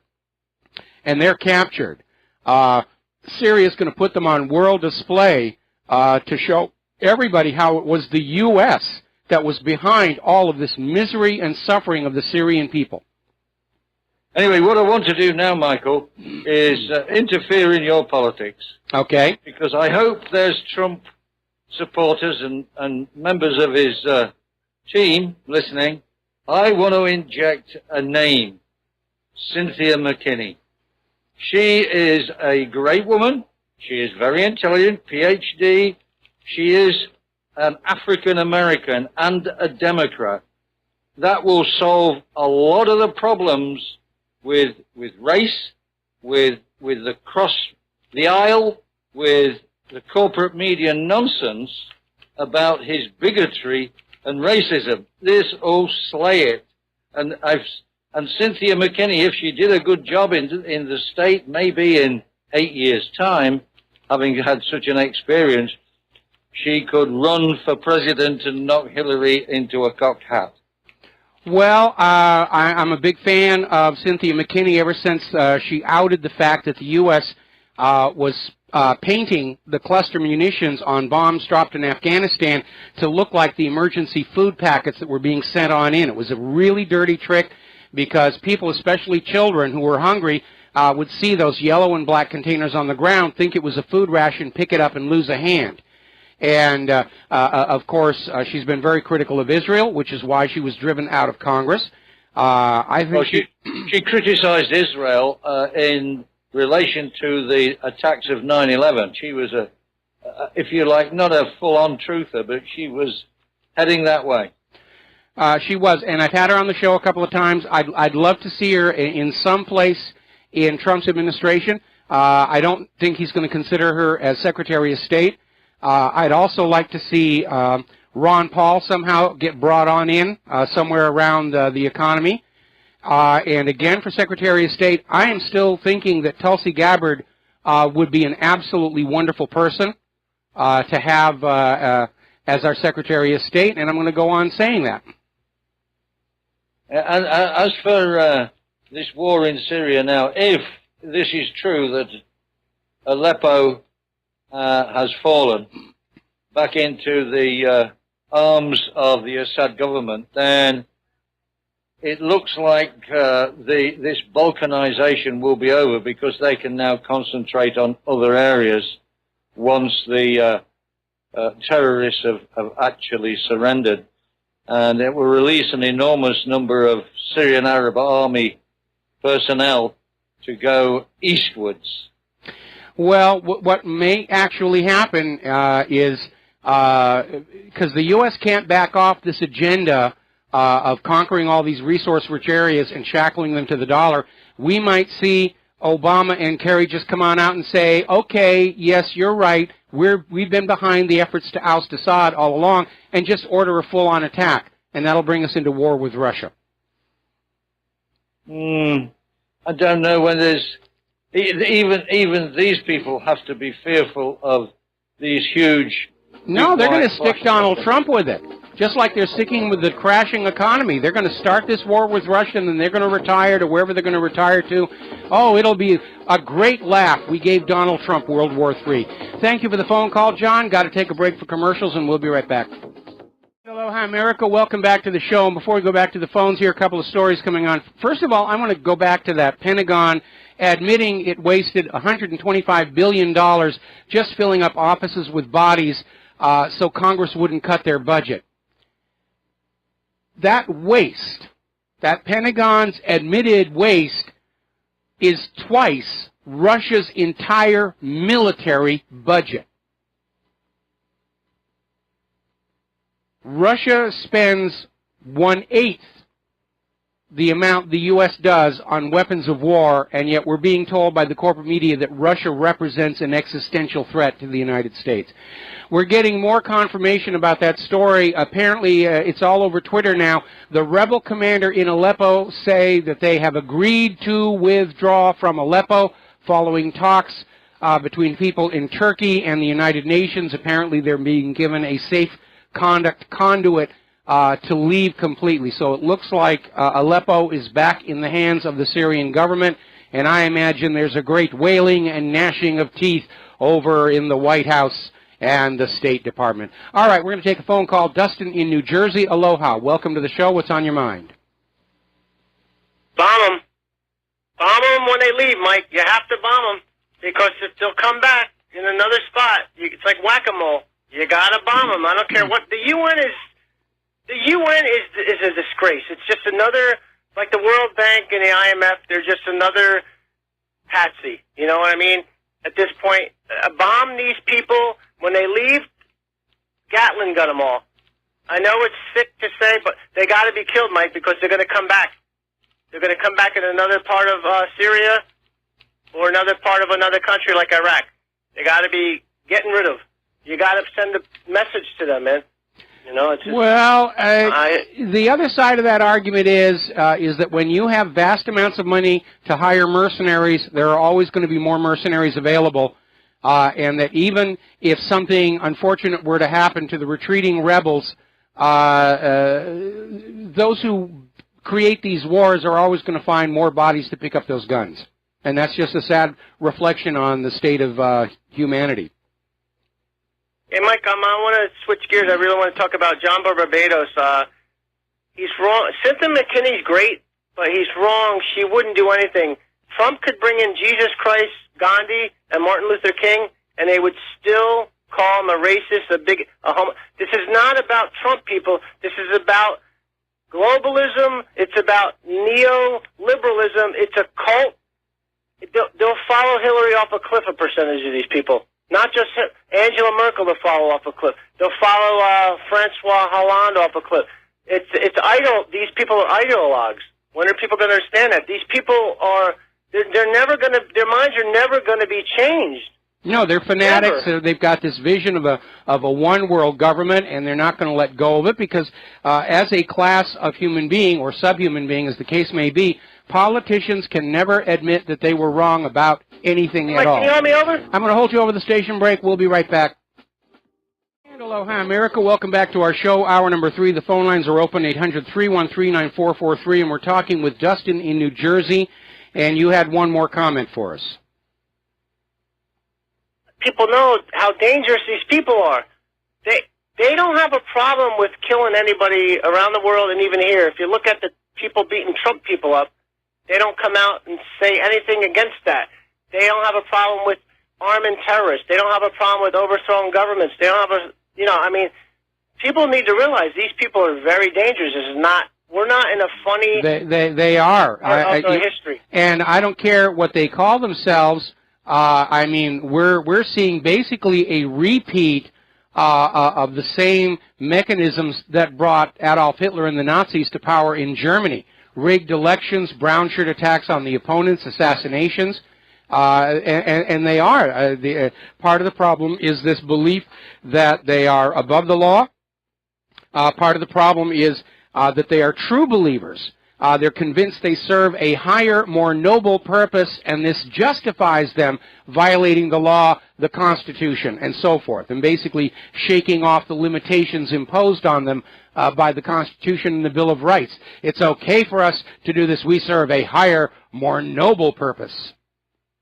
and they're captured, Syria is going to put them on world display to show everybody how it was the U.S. that was behind all of this misery and suffering of the Syrian people. Anyway, what I want to do now, Michael, is interfere in your politics. Okay. Because I hope there's Trump supporters and members of his team listening. I want to inject a name, Cynthia McKinney. She is a great woman. She is very intelligent, PhD. She is an African-American and a Democrat. That will solve a lot of the problems with race, with the cross the aisle, with the corporate media nonsense about his bigotry and racism. This will slay it. And Cynthia McKinney, if she did a good job in the state, maybe in 8 years' time, having had such an experience, she could run for president and knock Hillary into a cocked hat. Well, I'm a big fan of Cynthia McKinney ever since she outed the fact that the U.S. Was painting the cluster munitions on bombs dropped in Afghanistan to look like the emergency food packets that were being sent on in. It was a really dirty trick because people, especially children who were hungry, would see those yellow and black containers on the ground, think it was a food ration, pick it up, and lose a hand. And, of course, she's been very critical of Israel, which is why she was driven out of Congress. I think she criticized Israel in relation to the attacks of 9/11. She was if you like, not a full-on truther, but she was heading that way. She was, and I've had her on the show a couple of times. I'd love to see her in some place in Trump's administration. I don't think he's going to consider her as Secretary of State. I'd also like to see Ron Paul somehow get brought on in somewhere around the economy. And again, for Secretary of State, I am still thinking that Tulsi Gabbard would be an absolutely wonderful person to have as our Secretary of State, and I'm going to go on saying that. And as for this war in Syria now, if this is true that Aleppo has fallen back into the arms of the Assad government, then it looks like this balkanization will be over, because they can now concentrate on other areas once the terrorists have actually surrendered. And it will release an enormous number of Syrian Arab army personnel to go eastwards. Well, what may actually happen is, because the U.S. can't back off this agenda of conquering all these resource-rich areas and shackling them to the dollar, we might see Obama and Kerry just come on out and say, okay, yes, you're right, we've been behind the efforts to oust Assad all along, and just order a full-on attack, and that'll bring us into war with Russia. I don't know when there's... Even these people have to be fearful of these huge... No, they're going to stick Donald Trump with it. Just like they're sticking with the crashing economy. They're going to start this war with Russia, and then they're going to retire to wherever they're going to retire to. Oh, it'll be a great laugh. We gave Donald Trump World War III. Thank you for the phone call, John. Got to take a break for commercials, and we'll be right back. Aloha, America. Welcome back to the show. And before we go back to the phones here, a couple of stories coming on. First of all, I want to go back to that Pentagon admitting it wasted $125 billion just filling up offices with bodies so Congress wouldn't cut their budget. That waste, that Pentagon's admitted waste, is twice Russia's entire military budget. Russia spends 1/8 the amount the U.S. does on weapons of war, and yet we're being told by the corporate media that Russia represents an existential threat to the United States. We're getting more confirmation about that story. Apparently, it's all over Twitter now. The rebel commander in Aleppo say that they have agreed to withdraw from Aleppo following talks between people in Turkey and the United Nations. Apparently, they're being given a safe conduct conduit to leave completely. So it looks like Aleppo is back in the hands of the Syrian government, and I imagine there's a great wailing and gnashing of teeth over in the White House and the State Department. All right, we're going to take a phone call. Dustin in New Jersey. Aloha. Welcome to the show. What's on your mind? Bomb them. Bomb them when they leave, Mike. You have to bomb them, because if they'll come back in another spot. It's like whack-a-mole. You got to bomb them. I don't care what. The UN is a disgrace. It's just another, like the World Bank and the IMF, they're just another patsy. You know what I mean? At this point, bomb these people. When they leave, Gatling gun them all. I know it's sick to say, but they got to be killed, Mike, because they're going to come back. They're going to come back in another part of Syria or another part of another country like Iraq. They got to be getting rid of. You got to send a message to them, man. You know, it's just, well, the other side of that argument is that when you have vast amounts of money to hire mercenaries, there are always going to be more mercenaries available, and that even if something unfortunate were to happen to the retreating rebels, those who create these wars are always going to find more bodies to pick up those guns. And that's just a sad reflection on the state of humanity. Hey, Mike, I want to switch gears. I really want to talk about John Barbados. He's wrong. Cynthia McKinney's great, but he's wrong. She wouldn't do anything. Trump could bring in Jesus Christ, Gandhi, and Martin Luther King, and they would still call them a racist, a homo. This is not about Trump people. This is about globalism. It's about neoliberalism. It's a cult. They'll follow Hillary off a cliff, a percentage of these people. Not just Angela Merkel to follow off a cliff. They'll follow Francois Hollande off a cliff. It's idol. These people are ideologues. When are people going to understand that? These people are, they're never going to, their minds are never going to be changed. No, they're fanatics. They've got this vision of a one world government, and they're not going to let go of it because, as a class of human being or subhuman being, as the case may be, politicians can never admit that they were wrong about anything at all. Can you hold me over? I'm going to hold you over the station break. We'll be right back. And aloha, America. Welcome back to our show, hour number 3. The phone lines are open, 800-313-9443, and we're talking with Dustin in New Jersey. And you had one more comment for us. People know how dangerous these people are. They don't have a problem with killing anybody around the world and even here. If you look at the people beating Trump people up, they don't come out and say anything against that. They don't have a problem with arming terrorists. They don't have a problem with overthrowing governments. They don't have people need to realize these people are very dangerous. This is not, we're not in a funny... They are. History. And I don't care what they call themselves. We're seeing basically a repeat of the same mechanisms that brought Adolf Hitler and the Nazis to power in Germany. Rigged elections, brown shirt attacks on the opponents, assassinations, and they are. Part of the problem is this belief that they are above the law. Part of the problem is that they are true believers. They're convinced they serve a higher, more noble purpose, and this justifies them violating the law, the Constitution, and so forth, and basically shaking off the limitations imposed on them by the Constitution and the Bill of Rights. It's okay for us to do this. We serve a higher, more noble purpose.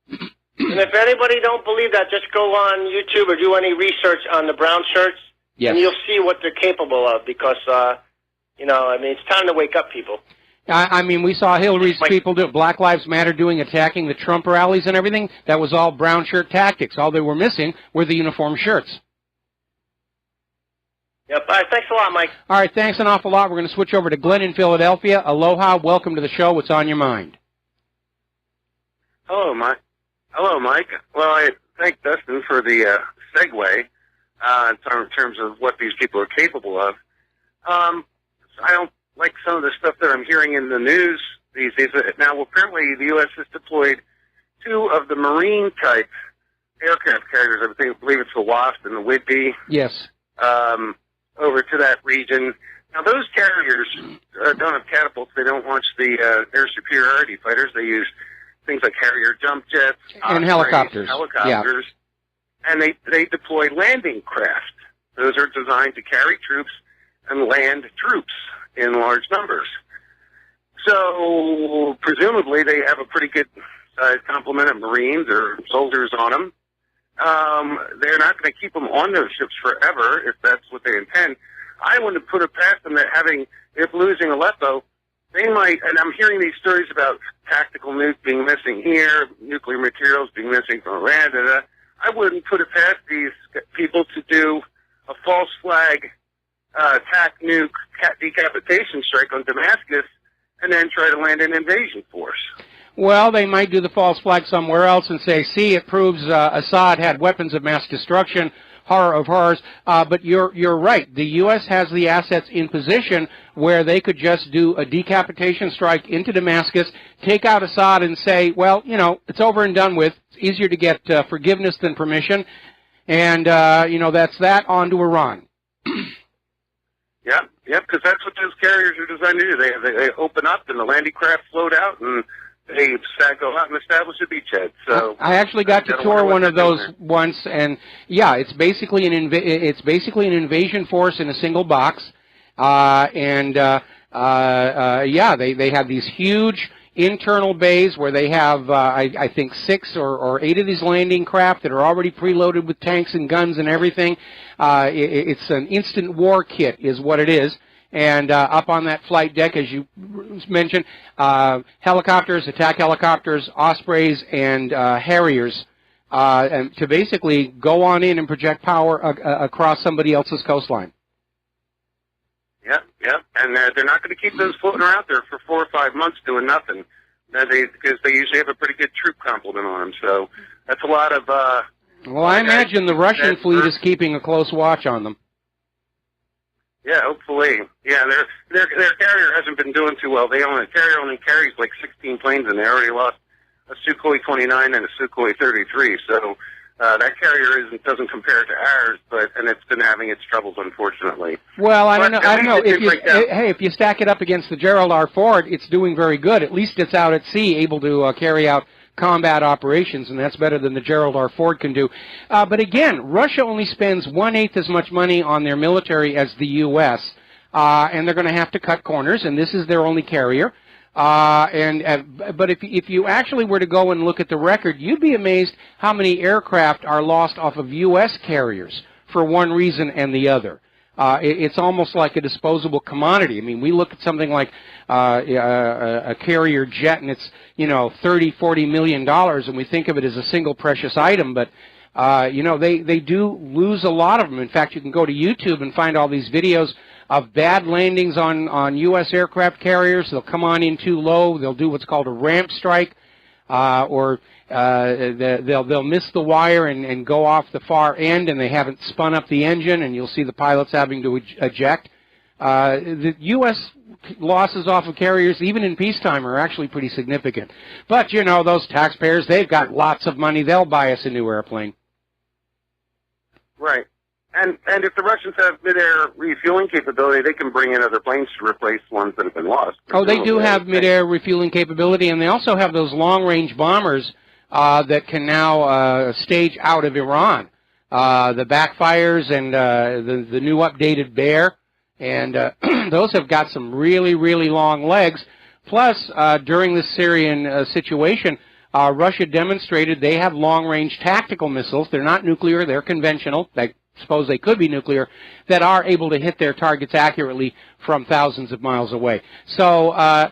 And if anybody don't believe that, just go on YouTube or do any research on the brown shirts, yes, and you'll see what they're capable of because, it's time to wake up, people. We saw Hillary's people do Black Lives Matter attacking the Trump rallies and everything. That was all brown shirt tactics. All they were missing were the uniform shirts. Yep. All right, thanks a lot, Mike. All right, thanks an awful lot. We're going to switch over to Glenn in Philadelphia. Aloha, welcome to the show. What's on your mind? Hello, Mike. Well, I thank Dustin for the segue in terms of what these people are capable of. I don't like some of the stuff that I'm hearing in the news these days. Now, apparently, the U.S. has deployed 2 of the Marine-type aircraft carriers. I believe it's the Wasp and the Whidbey. Yes. Over to that region. Now, those carriers don't have catapults. They don't launch the air superiority fighters. They use things like Harrier jump jets. And helicopters. Helicopters. Yeah. And they deploy landing craft. Those are designed to carry troops and land troops in large numbers. So, presumably, they have a pretty good complement of Marines or soldiers on them. They're not going to keep them on those ships forever, if that's what they intend. I wouldn't put it past them that if losing Aleppo, they might, and I'm hearing these stories about tactical nukes being missing here, nuclear materials being missing from Iran, I wouldn't put it past these people to do a false flag attack nuke decapitation strike on Damascus and then try to land an invasion force. Well, they might do the false flag somewhere else and say, see, it proves Assad had weapons of mass destruction, horror of horrors. But you're right. The U.S. has the assets in position where they could just do a decapitation strike into Damascus, take out Assad and say, well, it's over and done with. It's easier to get forgiveness than permission. And, that's that, on to Iran. Yep, because that's what those carriers are designed to do. They open up and the landing craft float out and they go out and establish a beachhead. So I actually got to tour one of those once, and yeah, it's basically an invasion force in a single box, they have these huge internal bays where they have I think 6 or 8 of these landing craft that are already preloaded with tanks and guns and everything. It's an instant war kit is what it is. And up on that flight deck, as you mentioned, helicopters, attack helicopters, Ospreys, and Harriers and to basically go on in and project power across somebody else's coastline. Yep, yep. And they're not going to keep those floating around there for 4 or 5 months doing nothing. Because they usually have a pretty good troop complement on them. So that's a lot of... well, I imagine the Russian fleet is keeping a close watch on them. Yeah, hopefully. Yeah, their carrier hasn't been doing too well. Carrier only carries like 16 planes, and they already lost a Sukhoi 29 and a Sukhoi 33. So that carrier doesn't compare to ours, and it's been having its troubles, unfortunately. Well, I don't know. If you stack it up against the Gerald R. Ford, it's doing very good. At least it's out at sea, able to carry out combat operations, and that's better than the Gerald R. Ford can do. But again, Russia only spends 1/8 as much money on their military as the U.S., and they're going to have to cut corners, and this is their only carrier. But if you actually were to go and look at the record, you'd be amazed how many aircraft are lost off of U.S. carriers for one reason and the other. It's almost like a disposable commodity. I mean, we look at something like a carrier jet, and it's $30-40 million, and we think of it as a single precious item. But they do lose a lot of them. In fact, you can go to YouTube and find all these videos of bad landings on U.S. aircraft carriers. They'll come on in too low. They'll do what's called a ramp strike, or they'll miss the wire and go off the far end, and they haven't spun up the engine, and you'll see the pilots having to eject. The U.S. losses off of carriers, even in peacetime, are actually pretty significant. But, those taxpayers, they've got lots of money. They'll buy us a new airplane. Right. And if the Russians have mid-air refueling capability, they can bring in other planes to replace ones that have been lost. Oh, they do have mid-air refueling capability, and they also have those long-range bombers that can now stage out of Iran. The backfires and the new updated Bear, and those have got some really, really long legs. Plus, during the Syrian situation, Russia demonstrated they have long-range tactical missiles. They're not nuclear, they're conventional. I suppose they could be nuclear, that are able to hit their targets accurately from thousands of miles away. So I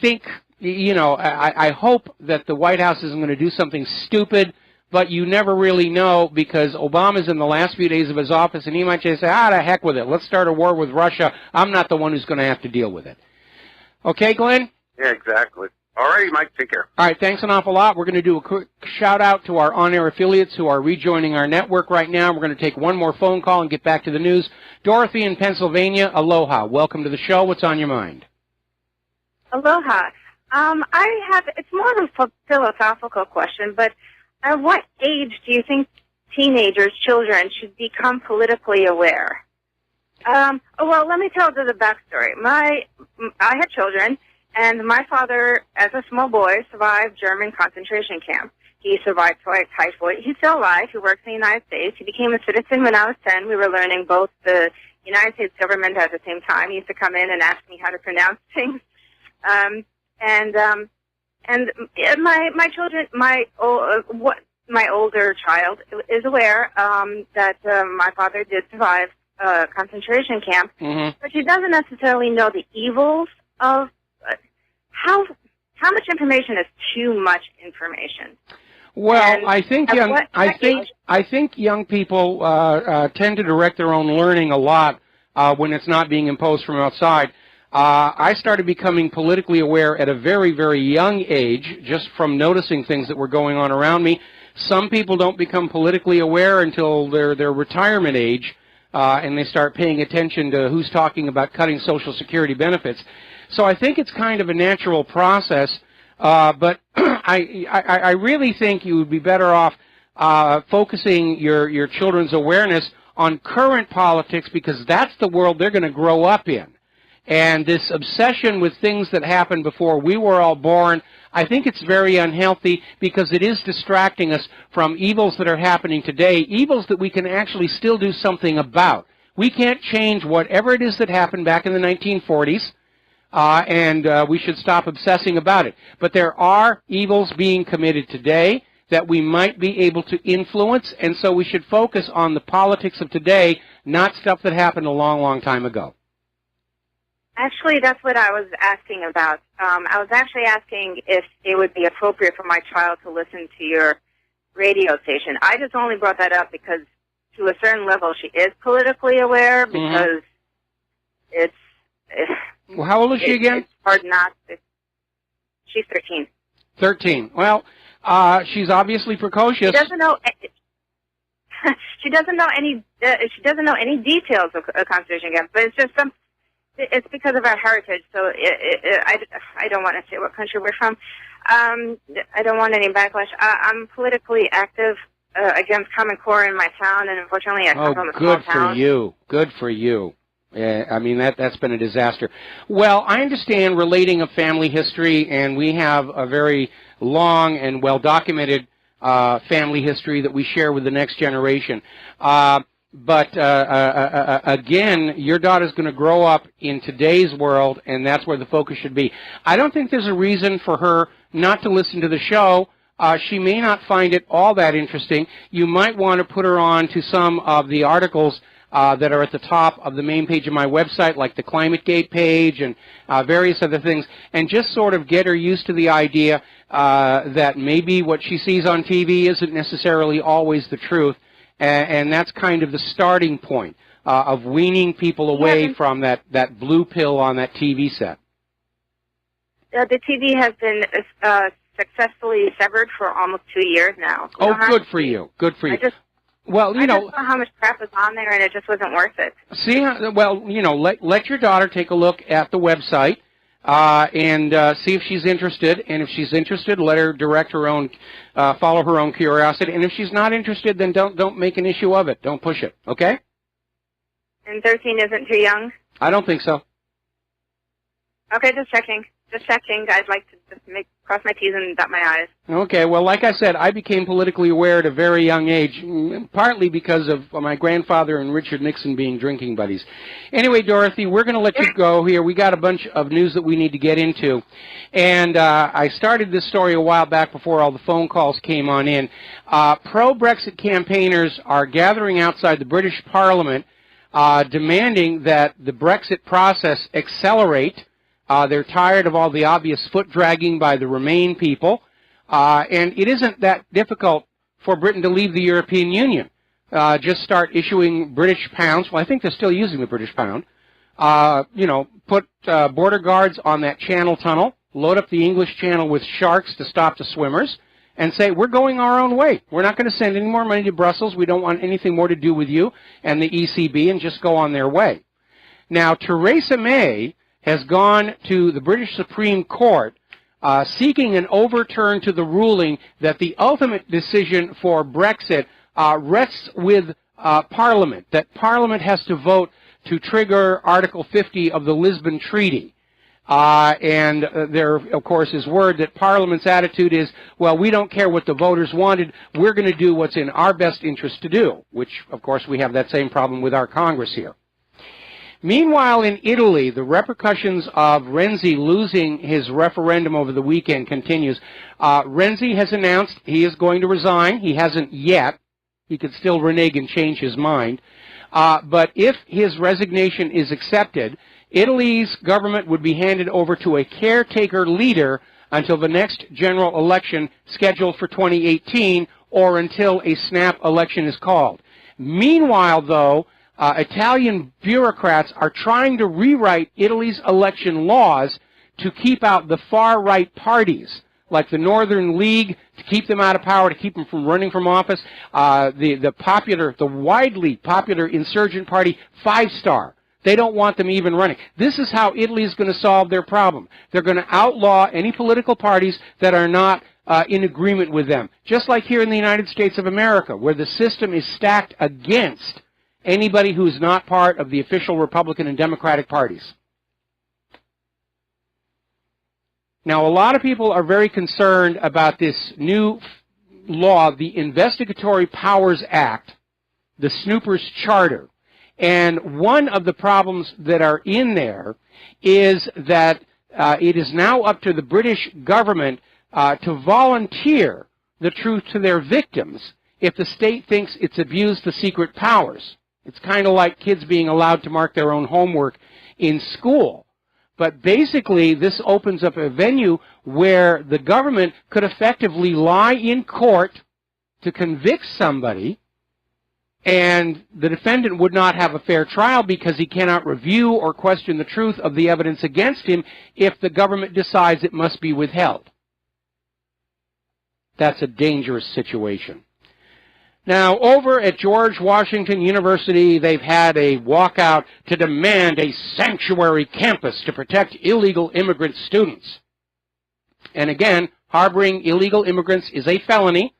think, I hope that the White House isn't going to do something stupid, but you never really know, because Obama's in the last few days of his office, and he might just say, the heck with it. Let's start a war with Russia. I'm not the one who's going to have to deal with it. Okay, Glenn? Yeah, exactly. All right, Mike, take care. All right, thanks an awful lot. We're going to do a quick shout-out to our on-air affiliates who are rejoining our network right now. We're going to take one more phone call and get back to the news. Dorothy in Pennsylvania, aloha. Welcome to the show. What's on your mind? Aloha. It's more of a philosophical question, but at what age do you think teenagers, children, should become politically aware? Well, let me tell you the backstory. I had children. And my father, as a small boy, survived German concentration camp. He survived typhoid. He's still alive. He works in the United States. He became a citizen when I was 10. We were learning both the United States government at the same time. He used to come in and ask me how to pronounce things. My children, my older child is aware that my father did survive concentration camp, but she doesn't necessarily know the evils of. How much information is too much information? Well, I think young people tend to direct their own learning a lot when it's not being imposed from outside. I started becoming politically aware at a very, very young age, just from noticing things that were going on around me. Some people don't become politically aware until their retirement age, and they start paying attention to who's talking about cutting Social Security benefits. So I think it's kind of a natural process, but I really think you would be better off focusing your children's awareness on current politics, because that's the world they're going to grow up in. And this obsession with things that happened before we were all born, I think it's very unhealthy, because it is distracting us from evils that are happening today, evils that we can actually still do something about. We can't change whatever it is that happened back in the 1940s. And we should stop obsessing about it. But there are evils being committed today that we might be able to influence, and so we should focus on the politics of today, not stuff that happened a long, long time ago. Actually, that's what I was asking about. I was actually asking if it would be appropriate for my child to listen to your radio station. I just only brought that up because to a certain level she is politically aware because it's well, how old is she again? It's hard not to. She's 13. 13. Well, she's obviously precocious. She doesn't know. She doesn't know any. She doesn't know any details of Constitution again. But it's just some. It's because of our heritage. So I don't want to say what country we're from. I don't want any backlash. I'm politically active against Common Core in my town, and unfortunately, I come from a small town. Good for you. Good for you. I mean, that's been a disaster. Well, I understand relating of family history, and we have a very long and well-documented family history that we share with the next generation. But again, your daughter's going to grow up in today's world, and that's where the focus should be. I don't think there's a reason for her not to listen to the show. She may not find it all that interesting. You might want to put her on to some of the articles that are at the top of the main page of my website, like the ClimateGate page and various other things, and just sort of get her used to the idea that maybe what she sees on TV isn't necessarily always the truth, and that's kind of the starting point of weaning people away from that blue pill on that TV set. The TV has been successfully severed for almost 2 years now. Oh, good for you. Good for you. Well, I just saw how much crap was on there, and it just wasn't worth it. See, well, let your daughter take a look at the website and see if she's interested. And if she's interested, let her direct her own, follow her own curiosity. And if she's not interested, then don't make an issue of it. Don't push it. Okay? And 13 isn't too young? I don't think so. Okay, just checking. Just checking. I'd like to just cross my T's and dot my I's. Okay, well, like I said, I became politically aware at a very young age, partly because of my grandfather and Richard Nixon being drinking buddies. Anyway, Dorothy, we're going to let you go here. We got a bunch of news that we need to get into. And I started this story a while back before all the phone calls came on in. Pro-Brexit campaigners are gathering outside the British Parliament demanding that the Brexit process accelerate. They're tired of all the obvious foot-dragging by the Remain people. And it isn't that difficult for Britain to leave the European Union. Just start issuing British pounds. Well, I think they're still using the British pound. Put border guards on that channel tunnel, load up the English Channel with sharks to stop the swimmers, and say, we're going our own way. We're not going to send any more money to Brussels. We don't want anything more to do with you and the ECB, and just go on their way. Now, Theresa May has gone to the British Supreme Court seeking an overturn to the ruling that the ultimate decision for Brexit rests with Parliament, that Parliament has to vote to trigger Article 50 of the Lisbon Treaty. And there, of course, is word that Parliament's attitude is, well, we don't care what the voters wanted, we're going to do what's in our best interest to do, which, of course, we have that same problem with our Congress here. Meanwhile, in Italy, the repercussions of Renzi losing his referendum over the weekend continues. Renzi has announced he is going to resign. He hasn't yet. He could still renege and change his mind. But if his resignation is accepted, Italy's government would be handed over to a caretaker leader until the next general election scheduled for 2018 or until a snap election is called. Meanwhile, though, Italian bureaucrats are trying to rewrite Italy's election laws to keep out the far-right parties, like the Northern League, to keep them out of power, to keep them from running from office, the widely popular insurgent party, Five Star. They don't want them even running. This is how Italy is going to solve their problem. They're going to outlaw any political parties that are not in agreement with them, just like here in the United States of America, where the system is stacked against anybody who's not part of the official Republican and Democratic parties. Now, a lot of people are very concerned about this new law, the Investigatory Powers Act, the Snoopers Charter. And one of the problems that are in there is that it is now up to the British government to volunteer the truth to their victims if the state thinks it's abused the secret powers. It's kind of like kids being allowed to mark their own homework in school. But basically, this opens up a venue where the government could effectively lie in court to convict somebody, and the defendant would not have a fair trial because he cannot review or question the truth of the evidence against him if the government decides it must be withheld. That's a dangerous situation. Now, over at George Washington University, they've had a walkout to demand a sanctuary campus to protect illegal immigrant students. And again, harboring illegal immigrants is a felony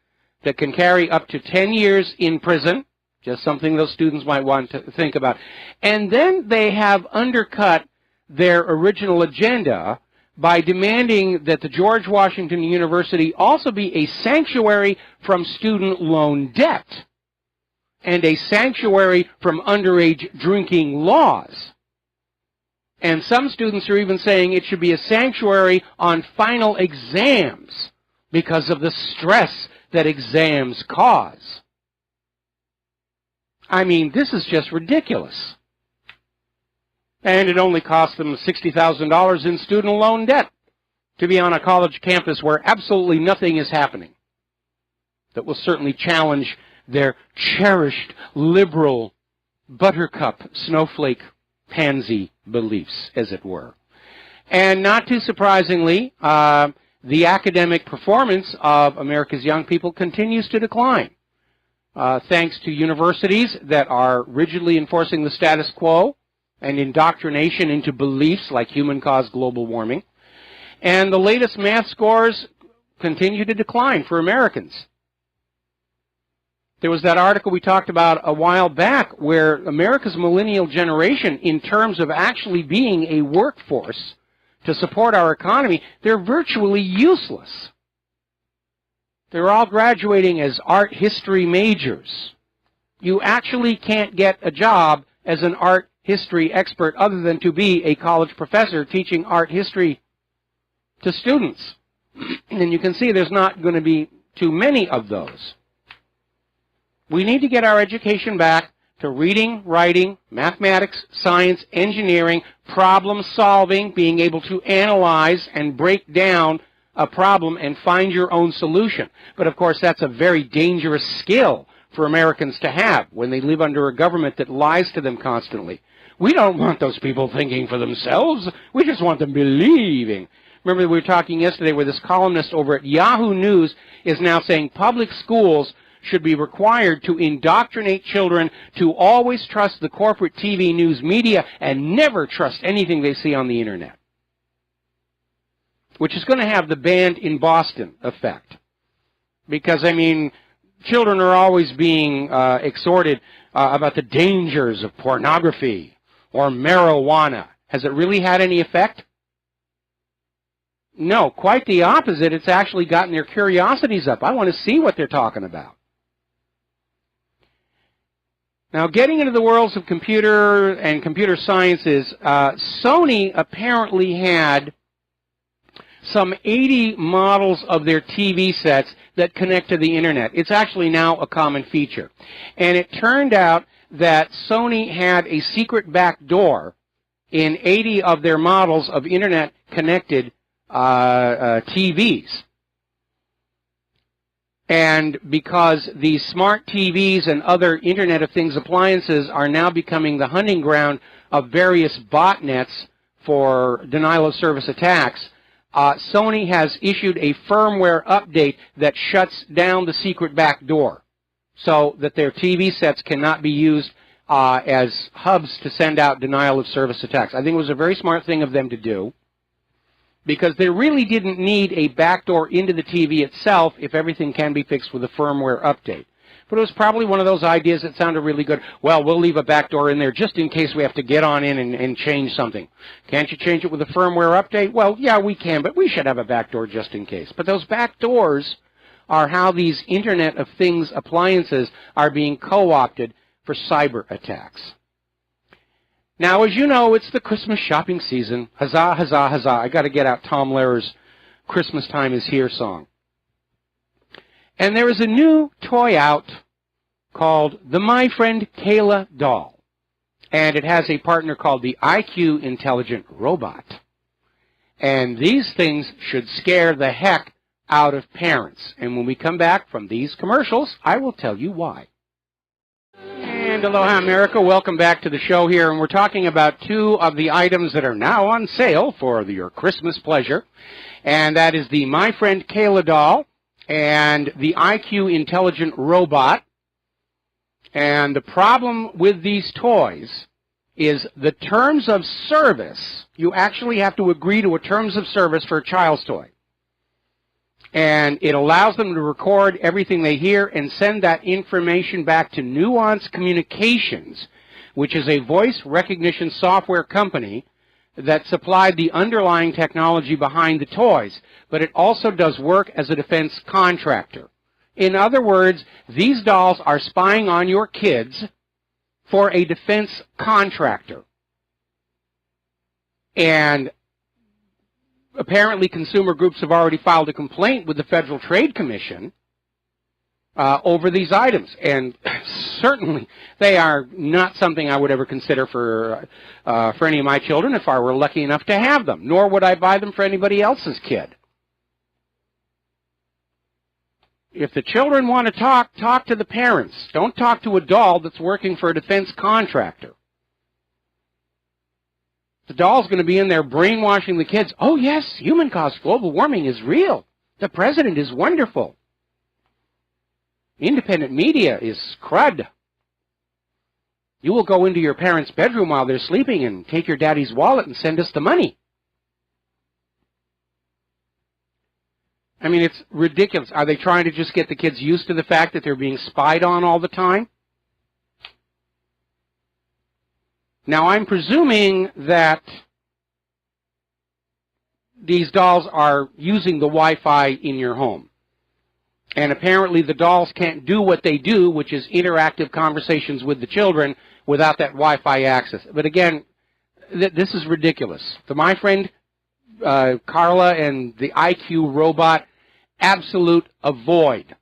that can carry up to 10 years in prison. Just something those students might want to think about. And then they have undercut their original agenda by demanding that the George Washington University also be a sanctuary from student loan debt and a sanctuary from underage drinking laws. And some students are even saying it should be a sanctuary on final exams because of the stress that exams cause. I mean, this is just ridiculous. And it only cost them $60,000 in student loan debt to be on a college campus where absolutely nothing is happening that will certainly challenge their cherished liberal buttercup snowflake pansy beliefs, as it were. And not too surprisingly, the academic performance of America's young people continues to decline. Thanks to universities that are rigidly enforcing the status quo and indoctrination into beliefs like human-caused global warming. And the latest math scores continue to decline for Americans. There was that article we talked about a while back where America's millennial generation, in terms of actually being a workforce to support our economy, they're virtually useless. They're all graduating as art history majors. You actually can't get a job as an art history expert other than to be a college professor teaching art history to students. And you can see there's not going to be too many of those. We need to get our education back to reading, writing, mathematics, science, engineering, problem solving, being able to analyze and break down a problem and find your own solution. But of course, that's a very dangerous skill for Americans to have when they live under a government that lies to them constantly. We don't want those people thinking for themselves. We just want them believing. Remember, we were talking yesterday where this columnist over at Yahoo News is now saying public schools should be required to indoctrinate children to always trust the corporate TV news media and never trust anything they see on the internet, which is going to have the banned in Boston effect. Because, I mean, children are always being exhorted about the dangers of pornography or marijuana. Has it really had any effect? No, quite the opposite. It's actually gotten their curiosities up. I want to see what they're talking about. Now, getting into the worlds of computer and computer sciences, Sony apparently had some 80 models of their TV sets that connect to the internet. It's actually now a common feature. And it turned out that Sony had a secret back door in 80 of their models of internet-connected TVs. And because these smart TVs and other Internet of Things appliances are now becoming the hunting ground of various botnets for denial of service attacks, Sony has issued a firmware update that shuts down the secret back door so that their TV sets cannot be used as hubs to send out denial of service attacks. I think it was a very smart thing of them to do, because they really didn't need a backdoor into the TV itself if everything can be fixed with a firmware update. But it was probably one of those ideas that sounded really good. Well, we'll leave a backdoor in there just in case we have to get on in and change something. Can't you change it with a firmware update? Well, yeah, we can, but we should have a backdoor just in case. But those backdoors are how these Internet of Things appliances are being co-opted for cyber attacks. Now, as you know, it's the Christmas shopping season. Huzzah, huzzah, huzzah. I got to get out Tom Lehrer's Christmas Time is Here song. And there is a new toy out called the My Friend Kayla doll. And it has a partner called the IQ Intelligent Robot. And these things should scare the heck out of parents. And when we come back from these commercials, I will tell you why. And aloha, America. Welcome back to the show here. And we're talking about two of the items that are now on sale for your Christmas pleasure. And that is the My Friend Kayla doll and the IQ Intelligent Robot. And the problem with these toys is the terms of service. You actually have to agree to a terms of service for a child's toy. And it allows them to record everything they hear and send that information back to Nuance Communications, which is a voice recognition software company that supplied the underlying technology behind the toys, but it also does work as a defense contractor. In other words, these dolls are spying on your kids for a defense contractor. And apparently consumer groups have already filed a complaint with the Federal Trade Commission over these items. And certainly they are not something I would ever consider for any of my children if I were lucky enough to have them, nor would I buy them for anybody else's kid. If the children want to talk to the parents. Don't talk to a doll that's working for a defense contractor. The doll's going to be in there brainwashing the kids. Oh, yes, human-caused global warming is real. The president is wonderful. Independent media is crud. You will go into your parents' bedroom while they're sleeping and take your daddy's wallet and send us the money. I mean, it's ridiculous. Are they trying to just get the kids used to the fact that they're being spied on all the time? Now, I'm presuming that these dolls are using the Wi-Fi in your home. And apparently the dolls can't do what they do, which is interactive conversations with the children without that Wi-Fi access. But again, this is ridiculous. The My Friend Carla and the IQ robot, absolute avoid.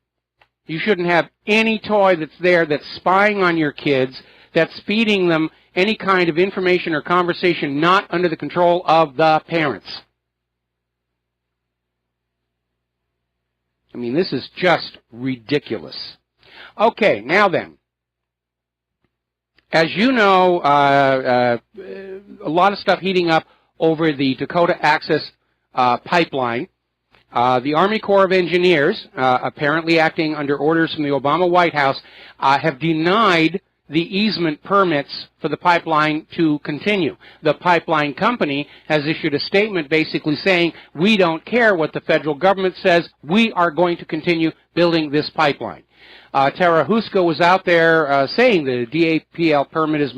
You shouldn't have any toy that's there that's spying on your kids, that's feeding them any kind of information or conversation not under the control of the parents. I mean, this is just ridiculous. Okay, now then. As you know, a lot of stuff heating up over the Dakota Access pipeline. The Army Corps of Engineers, apparently acting under orders from the Obama White House, have denied the easement permits for the pipeline to continue. The pipeline company has issued a statement basically saying, we don't care what the federal government says, we are going to continue building this pipeline. Tara Huska was out there saying the DAPL permit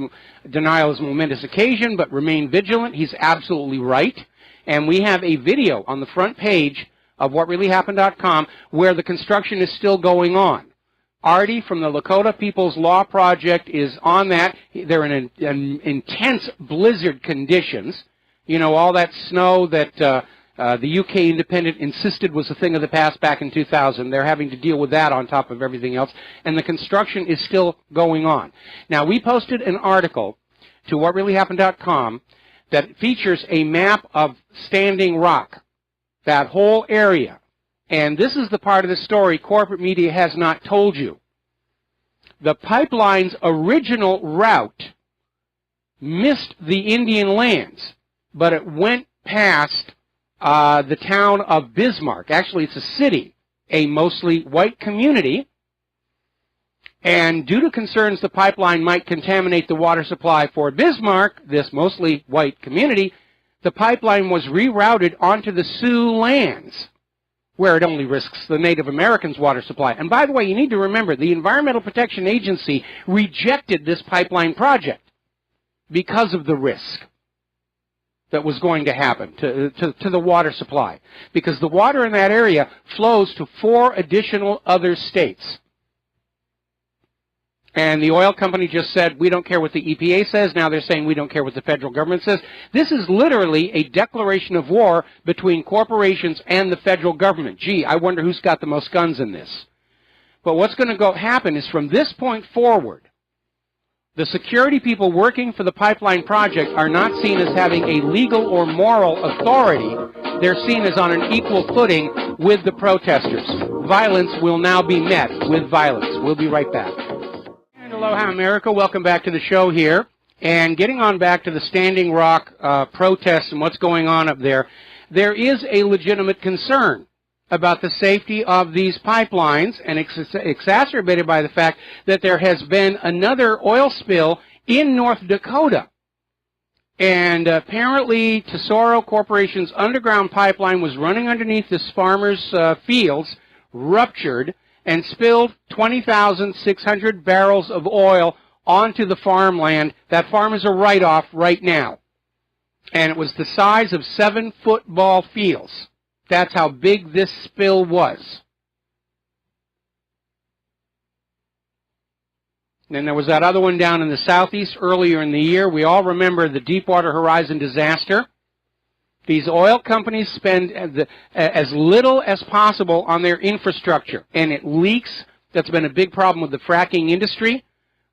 denial is a momentous occasion, but remain vigilant. He's absolutely right. And we have a video on the front page of whatreallyhappened.com where the construction is still going on. Artie from the Lakota People's Law Project is on that. They're in intense blizzard conditions. You know, all that snow that the UK Independent insisted was a thing of the past back in 2000. They're having to deal with that on top of everything else. And the construction is still going on. Now, we posted an article to whatreallyhappened.com that features a map of Standing Rock, that whole area. And this is the part of the story corporate media has not told you. The pipeline's original route missed the Indian lands, but it went past the town of Bismarck. Actually, it's a city, a mostly white community. And due to concerns the pipeline might contaminate the water supply for Bismarck, this mostly white community, the pipeline was rerouted onto the Sioux lands, where it only risks the Native Americans' water supply. And by the way, you need to remember, the Environmental Protection Agency rejected this pipeline project because of the risk that was going to happen to the water supply. Because the water in that area flows to 4 additional other states. And the oil company just said, we don't care what the EPA says. Now they're saying we don't care what the federal government says. This is literally a declaration of war between corporations and the federal government. Gee, I wonder who's got the most guns in this. But what's going to happen is from this point forward, The security people working for the pipeline project are not seen as having a legal or moral authority. They're seen as on an equal footing with the protesters. Violence will now be met with violence. We'll be right back. And aloha, America. Welcome back to the show here. And getting on back to the Standing Rock protests and what's going on up there, there is a legitimate concern about the safety of these pipelines, and exacerbated by the fact that there has been another oil spill in North Dakota. And apparently Tesoro Corporation's underground pipeline was running underneath this farmer's fields, ruptured, and spilled 20,600 barrels of oil onto the farmland. That farm is a write-off right now. And it was the size of 7 football fields. That's how big this spill was. Then there was that other one down in the southeast earlier in the year. We all remember the Deepwater Horizon disaster. These oil companies spend as little as possible on their infrastructure, and it leaks. That's been a big problem with the fracking industry.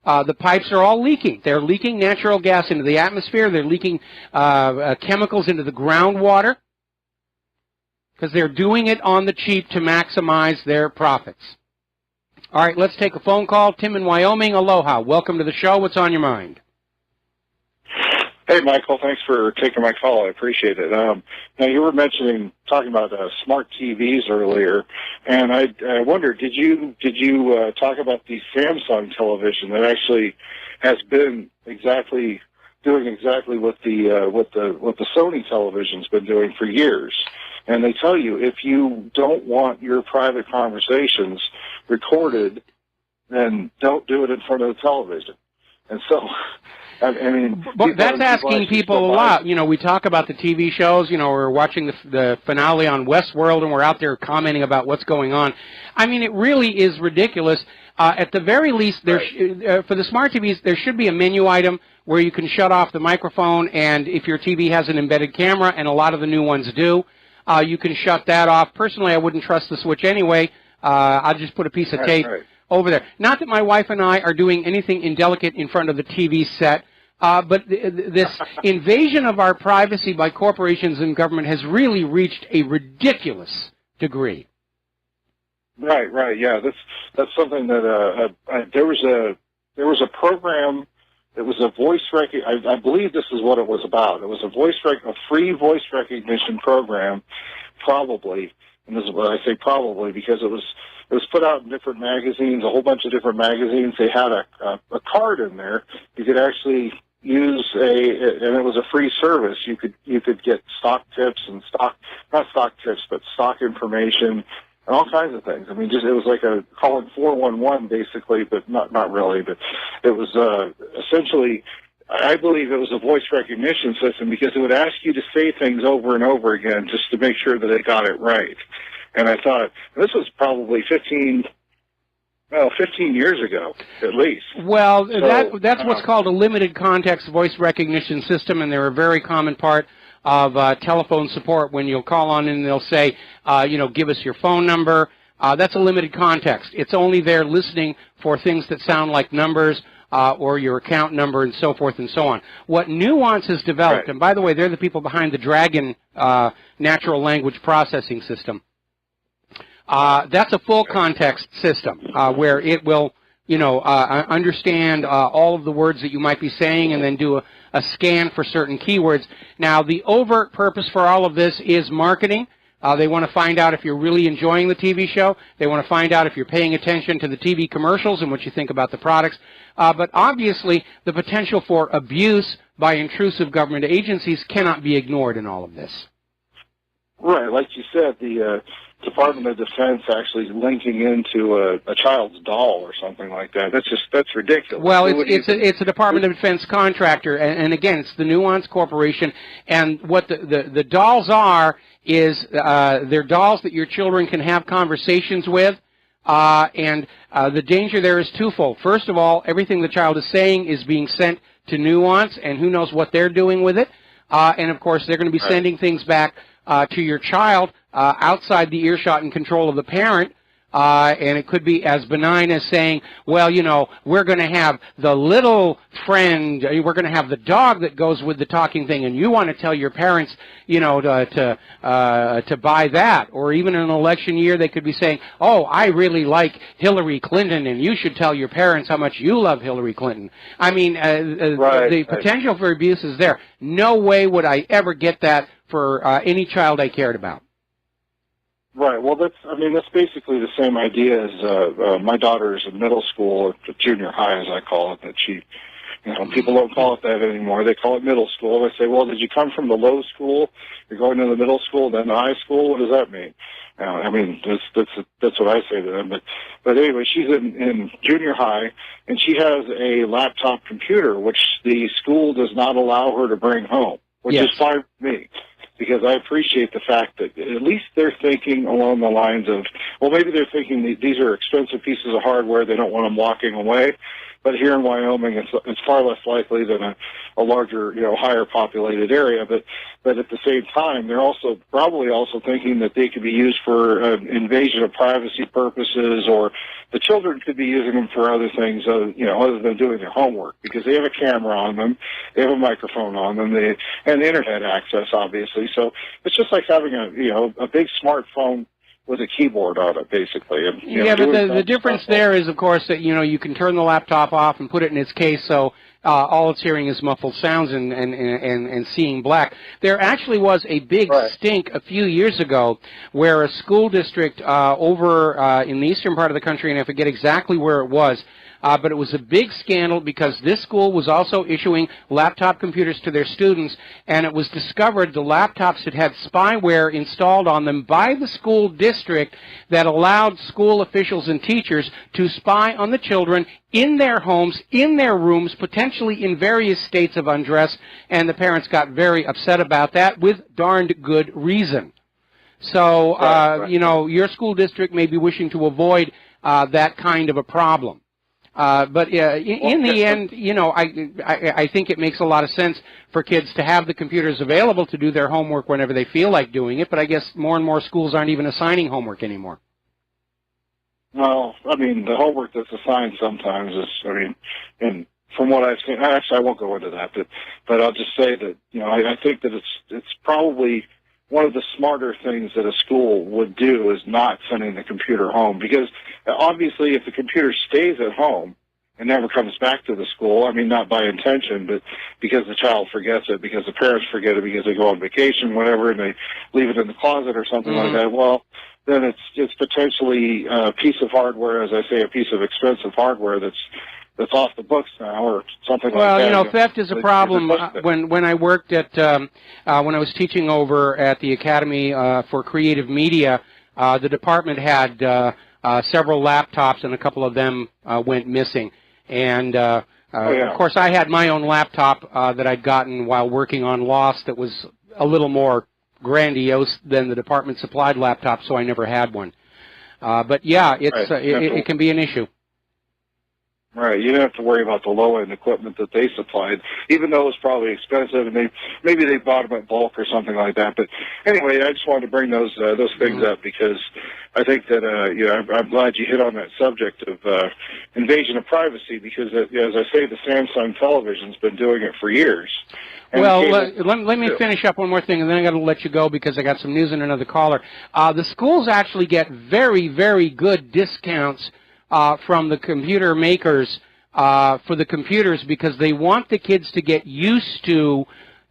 The pipes are all leaking. They're leaking natural gas into the atmosphere. They're leaking chemicals into the groundwater because they're doing it on the cheap to maximize their profits. All right, let's take a phone call. Tim in Wyoming, aloha. Welcome to the show. What's on your mind? Hey, Michael. Thanks for taking my call. I appreciate it. Now, you were talking about smart TVs earlier, and I wondered, did you talk about the Samsung television that actually has been doing exactly what the Sony television's been doing for years? And they tell you if you don't want your private conversations recorded, then don't do it in front of the television. And so, I mean, but that's asking people a lot. You know, we talk about the TV shows. You know, we're watching the finale on Westworld, and we're out there commenting about what's going on. I mean, it really is ridiculous. At the very least, for the smart TVs, there should be a menu item where you can shut off the microphone, and if your TV has an embedded camera, and a lot of the new ones do, you can shut that off. Personally, I wouldn't trust the switch anyway. I'll just put a piece of tape over there. Not that my wife and I are doing anything indelicate in front of the TV set, but this invasion of our privacy by corporations and government has really reached a ridiculous degree. Right, yeah. That's something that there was a program. It was a voice I believe this is what it was about. It was a free voice recognition program, probably. And this is what I say probably because it was put out in different magazines, a whole bunch of different magazines. They had a card in there. You could actually use and it was a free service. You could get stock tips and not stock tips, but stock information and all kinds of things. I mean, it was like calling 411 basically, but not really. But it was essentially, I believe it was a voice recognition system because it would ask you to say things over and over again just to make sure that they got it right. And I thought, this was probably 15 years ago, at least. Well, so, that's what's called a limited context voice recognition system, and they're a very common part of telephone support when you'll call on and they'll say, give us your phone number. That's a limited context. It's only there listening for things that sound like numbers or your account number and so forth and so on. What Nuance has developed, and by the way, they're the people behind the Dragon natural language processing system. That's a full context system where it will, understand all of the words that you might be saying and then do a scan for certain keywords. Now, the overt purpose for all of this is marketing. They want to find out if you're really enjoying the TV show. They want to find out if you're paying attention to the TV commercials and what you think about the products. But obviously, the potential for abuse by intrusive government agencies cannot be ignored in all of this. Right, like you said, the Department of Defense actually linking into a child's doll or something like that. That's ridiculous. Well, it's a Department of Defense contractor, and again, it's the Nuance Corporation. And what the dolls are is they're dolls that your children can have conversations with. And the danger there is twofold. First of all, everything the child is saying is being sent to Nuance, and who knows what they're doing with it. And of course, they're going to be sending things back to your child outside the earshot and control of the parent. And it could be as benign as saying, well, you know, we're going to have the little friend, we're going to have the dog that goes with the talking thing, and you want to tell your parents, you know, to buy that. Or even in an election year, they could be saying, oh, I really like Hillary Clinton, and you should tell your parents how much you love Hillary Clinton. I mean, the potential for abuse is there. No way would I ever get that for any child I cared about. Right. Well, that's basically the same idea as my daughter's in middle school, or junior high, as I call it. That she, you know, people don't call it that anymore. They call it middle school. They say, well, did you come from the low school? You're going to the middle school, then the high school? What does that mean? I mean, that's what I say to them. But anyway, she's in junior high, and she has a laptop computer, which the school does not allow her to bring home, which is fine for me. Because I appreciate the fact that at least they're thinking along the lines of, well, maybe they're thinking these are expensive pieces of hardware, they don't want them walking away. But here in Wyoming, it's far less likely than a larger, you know, higher populated area. But at the same time, they're probably also thinking that they could be used for invasion of privacy purposes, or the children could be using them for other things, you know, other than doing their homework, because they have a camera on them, they have a microphone on them, and internet access, obviously. So it's just like having a big smartphone with a keyboard on it, basically. And, yeah, but the difference there is, of course, that, you know, you can turn the laptop off and put it in its case, so all it's hearing is muffled sounds and seeing black. There actually was a big stink a few years ago where a school district over in the eastern part of the country, and I forget exactly where it was, but it was a big scandal because this school was also issuing laptop computers to their students, and it was discovered the laptops had spyware installed on them by the school district that allowed school officials and teachers to spy on the children in their homes, in their rooms, potentially in various states of undress, and the parents got very upset about that with darned good reason. So, you know, your school district may be wishing to avoid that kind of a problem. But in the end, you know, I think it makes a lot of sense for kids to have the computers available to do their homework whenever they feel like doing it, but I guess more and more schools aren't even assigning homework anymore. Well, I mean, the homework that's assigned sometimes is, I mean, and from what I've seen, actually I won't go into that, but I'll just say that, you know, I think that it's probably one of the smarter things that a school would do is not sending the computer home, because obviously if the computer stays at home and never comes back to the school, I mean, not by intention, but because the child forgets it, because the parents forget it, because they go on vacation, whatever, and they leave it in the closet or something like that, well, then it's potentially a piece of hardware, as I say, a piece of expensive hardware that's off the books now, or something like that. Well, you know, theft is a problem. When I worked at, when I was teaching over at the Academy for Creative Media, the department had several laptops, and a couple of them went missing. And, of course, I had my own laptop that I'd gotten while working on Lost that was a little more grandiose than the department-supplied laptop, so I never had one. But, yeah, it can be an issue. Right, you don't have to worry about the low-end equipment that they supplied, even though it was probably expensive, and maybe they bought them at bulk or something like that. But anyway, I just wanted to bring those things up because I think that you know, I'm glad you hit on that subject of invasion of privacy, because as I say, the Samsung television's been doing it for years. And well, let me finish up one more thing, and then I got to let you go because I got some news and another caller. The schools actually get very, very good discounts from the computer makers for the computers, because they want the kids to get used to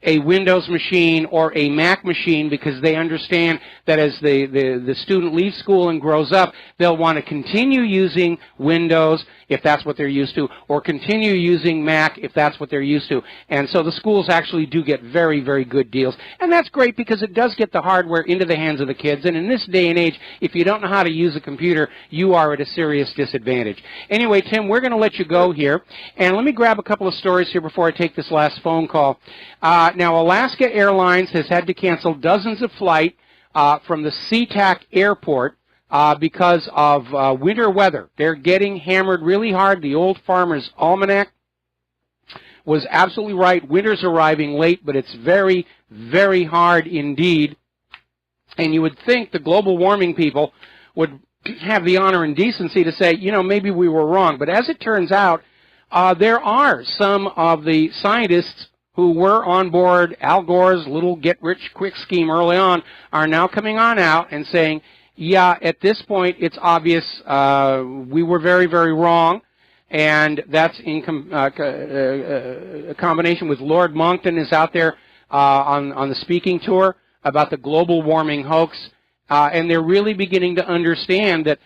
a Windows machine or a Mac machine, because they understand that as the student leaves school and grows up, they'll want to continue using Windows if that's what they're used to, or continue using Mac if that's what they're used to. And so the schools actually do get very, very good deals. And that's great because it does get the hardware into the hands of the kids. And in this day and age, if you don't know how to use a computer, you are at a serious disadvantage. Anyway, Tim, we're going to let you go here. And let me grab a couple of stories here before I take this last phone call. Now, Alaska Airlines has had to cancel dozens of flights from the SeaTac airport because of winter weather. They're getting hammered really hard. The Old Farmer's Almanac was absolutely right. Winter's arriving late, but it's very, very hard indeed. And you would think the global warming people would have the honor and decency to say, you know, maybe we were wrong. But as it turns out, there are some of the scientists who were on board Al Gore's little get-rich-quick scheme early on are now coming on out and saying, yeah, at this point, it's obvious we were very, very wrong. And that's in combination with Lord Monckton is out there on the speaking tour about the global warming hoax. And they're really beginning to understand that,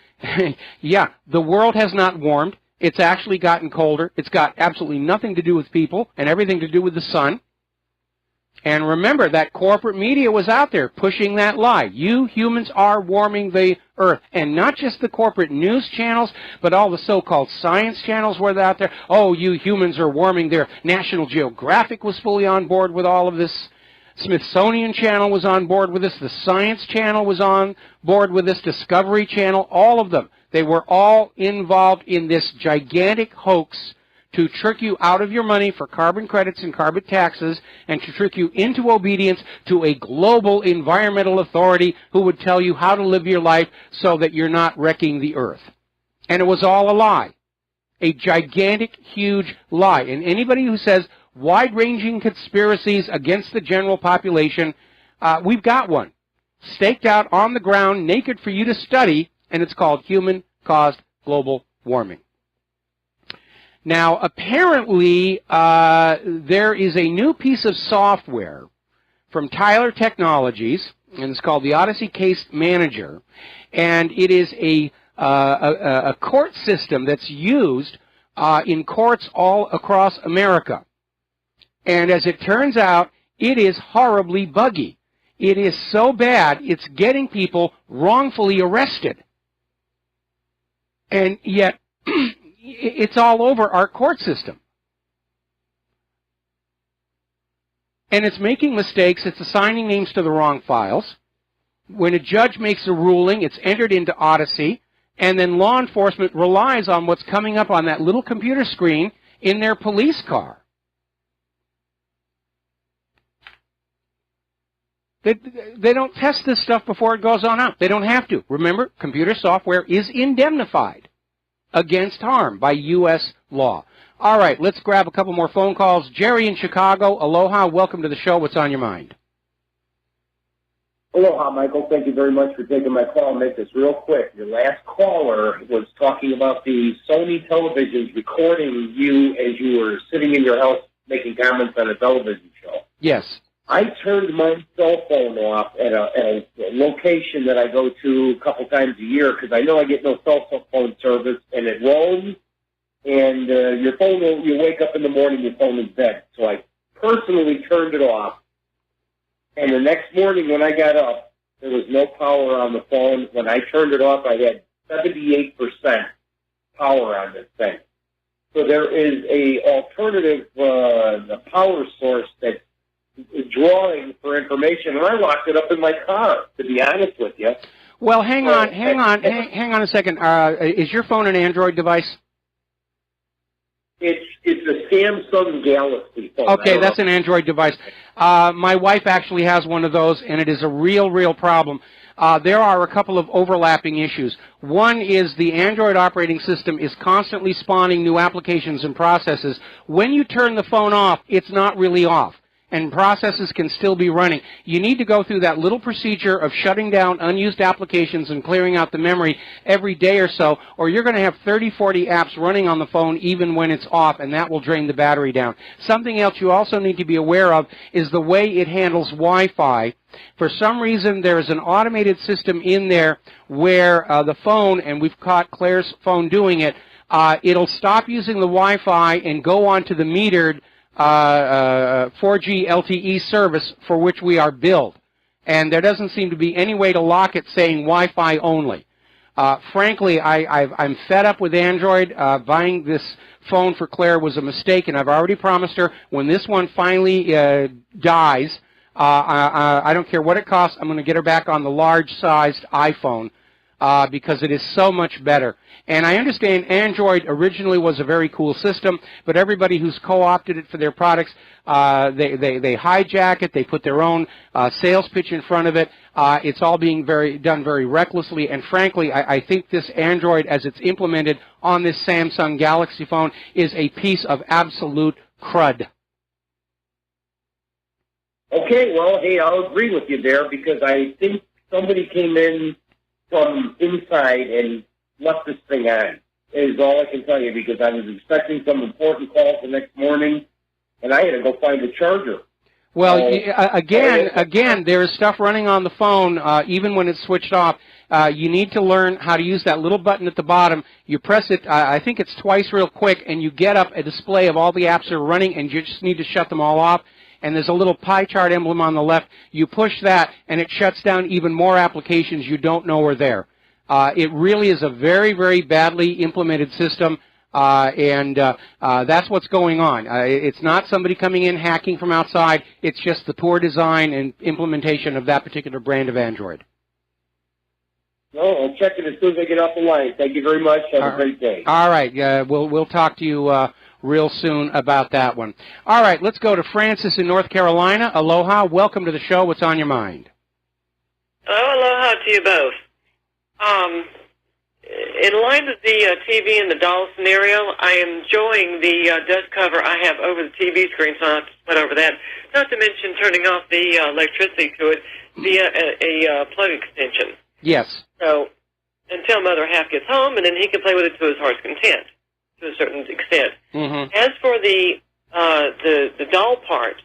yeah, the world has not warmed. It's actually gotten colder. It's got absolutely nothing to do with people and everything to do with the sun. And remember, that corporate media was out there pushing that lie. You humans are warming the earth. And not just the corporate news channels, but all the so-called science channels were out there. Oh, you humans are warming the earth. National Geographic was fully on board with all of this. Smithsonian Channel was on board with this. The Science Channel was on board with this. Discovery Channel, all of them. They were all involved in this gigantic hoax to trick you out of your money for carbon credits and carbon taxes and to trick you into obedience to a global environmental authority who would tell you how to live your life so that you're not wrecking the earth. And it was all a lie. A gigantic, huge lie. And anybody who says wide-ranging conspiracies against the general population, we've got one. Staked out on the ground, naked for you to study, and it's called human-caused global warming. Now, apparently, there is a new piece of software from Tyler Technologies, and it's called the Odyssey Case Manager, and it is a court system that's used in courts all across America. And as it turns out, it is horribly buggy. It is so bad, it's getting people wrongfully arrested. And yet, it's all over our court system. And it's making mistakes. It's assigning names to the wrong files. When a judge makes a ruling, it's entered into Odyssey, and then law enforcement relies on what's coming up on that little computer screen in their police car. They don't test this stuff before it goes on out. They don't have to. Remember, computer software is indemnified against harm by U.S. law. All right, let's grab a couple more phone calls. Jerry in Chicago, aloha, welcome to the show. What's on your mind? Aloha, Michael. Thank you very much for taking my call. I'll make this real quick. Your last caller was talking about the Sony televisions recording you as you were sitting in your house making comments on a television show. Yes. I turned my cell phone off at a location that I go to a couple times a year because I know I get no cell phone service, and it roams, and your phone, you wake up in the morning, your phone is dead. So I personally turned it off, and the next morning when I got up, there was no power on the phone. When I turned it off, I had 78% power on this thing. So there is a alternative power source that's drawing for information, and I locked it up in my car, to be honest with you. Well, hang on a second. Is your phone an Android device? It's a Samsung Galaxy phone. Okay, that's an Android device. My wife actually has one of those, and it is a real problem. There are a couple of overlapping issues. One is the Android operating system is constantly spawning new applications and processes. When you turn the phone off, it's not really off, and processes can still be running. You need to go through that little procedure of shutting down unused applications and clearing out the memory every day or so, or you're going to have 30, 40 apps running on the phone even when it's off, and that will drain the battery down. Something else you also need to be aware of is the way it handles Wi-Fi. For some reason, there is an automated system in there where the phone, and we've caught Claire's phone doing it, it'll stop using the Wi-Fi and go on to the metered 4G LTE service for which we are billed. And there doesn't seem to be any way to lock it saying Wi-Fi only. Frankly, I'm fed up with Android. Buying this phone for Claire was a mistake, and I've already promised her when this one finally dies, I don't care what it costs, I'm going to get her back on the large-sized iPhone. because it is so much better. And I understand Android originally was a very cool system, but everybody who's co-opted it for their products, they hijack it, they put their own sales pitch in front of it. It's all being done very recklessly, and frankly, I think this Android, as it's implemented on this Samsung Galaxy phone, is a piece of absolute crud. Okay, well, hey, I'll agree with you there, because I think somebody came in from inside and left this thing on, is all I can tell you, because I was expecting some important call the next morning, and I had to go find a charger. Well, again, there is stuff running on the phone, even when it's switched off. You need to learn how to use that little button at the bottom. You press it, I think it's twice real quick, and you get up a display of all the apps that are running, and you just need to shut them all off. And there's a little pie chart emblem on the left. You push that, and it shuts down even more applications you don't know are there. It really is a very, very badly implemented system, and that's what's going on. It's not somebody coming in hacking from outside. It's just the poor design and implementation of that particular brand of Android. No, I'll check it as soon as I get off the line. Thank you very much. Have a great day. All right. We'll talk to you real soon about that one. All right. Let's go to Francis in North Carolina. Aloha. Welcome to the show. What's on your mind? Oh, aloha to you both. In light of the TV and the doll scenario, I am enjoying the dust cover I have over the TV screen, so I have to split over that. Not to mention turning off the electricity to it via a plug extension. Yes. So until Mother Half gets home, and then he can play with it to his heart's content, to a certain extent. Mm-hmm. As for the doll part,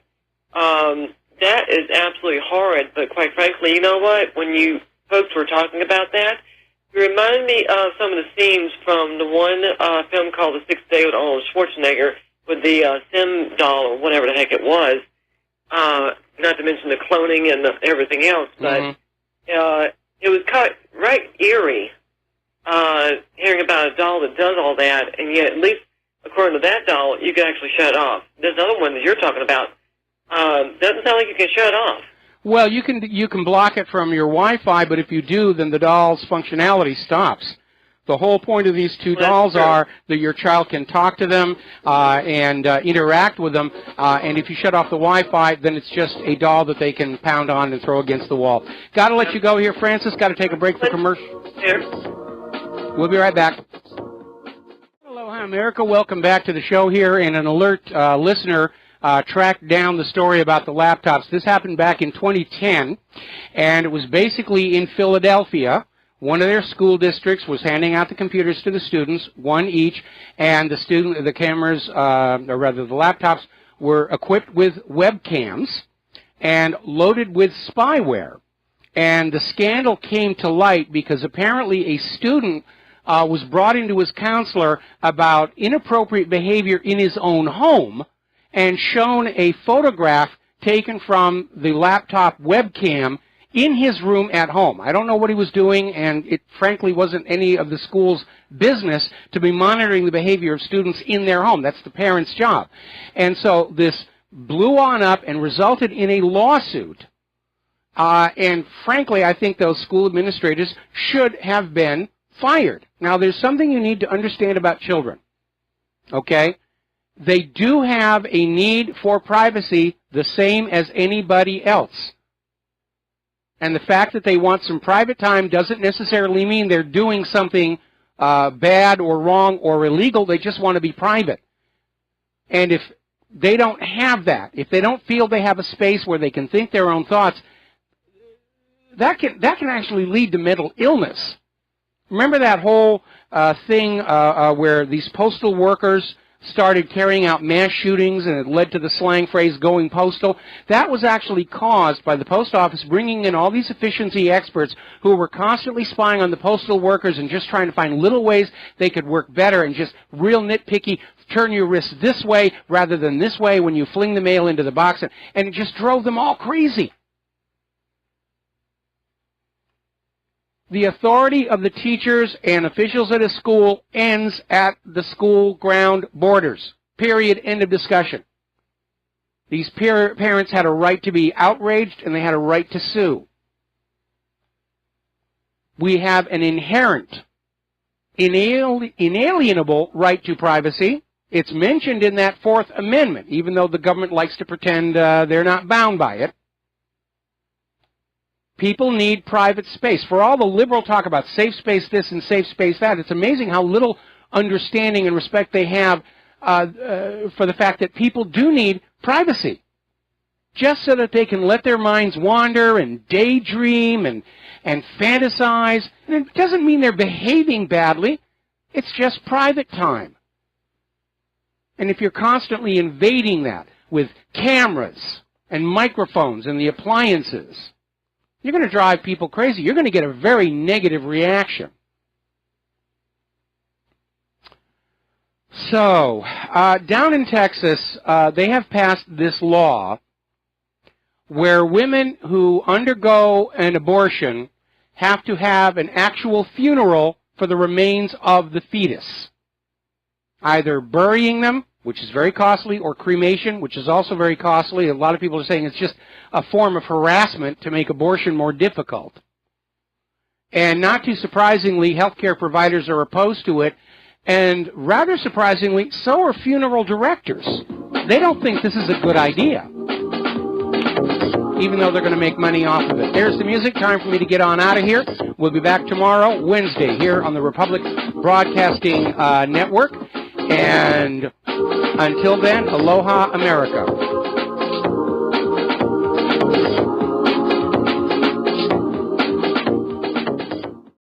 that is absolutely horrid. But quite frankly, you know what? When you folks were talking about that, you remind me of some of the scenes from the one film called The Sixth Day with Arnold Schwarzenegger with the Sim doll or whatever the heck it was. Not to mention the cloning and everything else, but it was kind of right eerie hearing about a doll that does all that, and yet at least according to that doll, you can actually shut it off. This other one that you're talking about doesn't sound like you can shut it off. Well, you can block it from your Wi-Fi, but if you do, then the doll's functionality stops. The whole point of these two dolls are that your child can talk to them and interact with them, and if you shut off the Wi-Fi, then it's just a doll that they can pound on and throw against the wall. Got to let you go here, Francis. Got to take a break for commercial. We'll be right back. Aloha, America. Welcome back to the show here, and an alert listener tracked down the story about the laptops. This happened back in 2010, and it was basically in Philadelphia. One of their school districts was handing out the computers to the students, one each, and the cameras, or rather the laptops, were equipped with webcams and loaded with spyware. And the scandal came to light because apparently a student was brought into his counselor about inappropriate behavior in his own home and shown a photograph taken from the laptop webcam in his room at home. I don't know what he was doing, and it frankly wasn't any of the school's business to be monitoring the behavior of students in their home. That's the parents' job. And so this blew on up and resulted in a lawsuit. And frankly, I think those school administrators should have been fired. Now, there's something you need to understand about children, okay? They do have a need for privacy the same as anybody else. And the fact that they want some private time doesn't necessarily mean they're doing something bad or wrong or illegal. They just want to be private. And if they don't have that, if they don't feel they have a space where they can think their own thoughts, that can actually lead to mental illness. Remember that whole thing where these postal workers started carrying out mass shootings, and it led to the slang phrase going postal? That was actually caused by the post office bringing in all these efficiency experts who were constantly spying on the postal workers and just trying to find little ways they could work better and just real nitpicky, turn your wrist this way rather than this way when you fling the mail into the box, and it just drove them all crazy. The authority of the teachers and officials at a school ends at the school ground borders. Period. End of discussion. These parents had a right to be outraged, and they had a right to sue. We have an inherent, inalienable right to privacy. It's mentioned in that Fourth Amendment, even though the government likes to pretend they're not bound by it. People need private space. For all the liberal talk about safe space this and safe space that, it's amazing how little understanding and respect they have for the fact that people do need privacy, just so that they can let their minds wander and daydream and fantasize. And it doesn't mean they're behaving badly. It's just private time. And if you're constantly invading that with cameras and microphones and the appliances, you're going to drive people crazy. You're going to get a very negative reaction. So, down in Texas, they have passed this law where women who undergo an abortion have to have an actual funeral for the remains of the fetus. Either burying them, which is very costly, or cremation, which is also very costly. A lot of people are saying it's just a form of harassment to make abortion more difficult. And not too surprisingly, healthcare providers are opposed to it. And rather surprisingly, so are funeral directors. They don't think this is a good idea, even though they're going to make money off of it. There's the music. Time for me to get on out of here. We'll be back tomorrow, Wednesday, here on the Republic Broadcasting Network. And until then, aloha, America.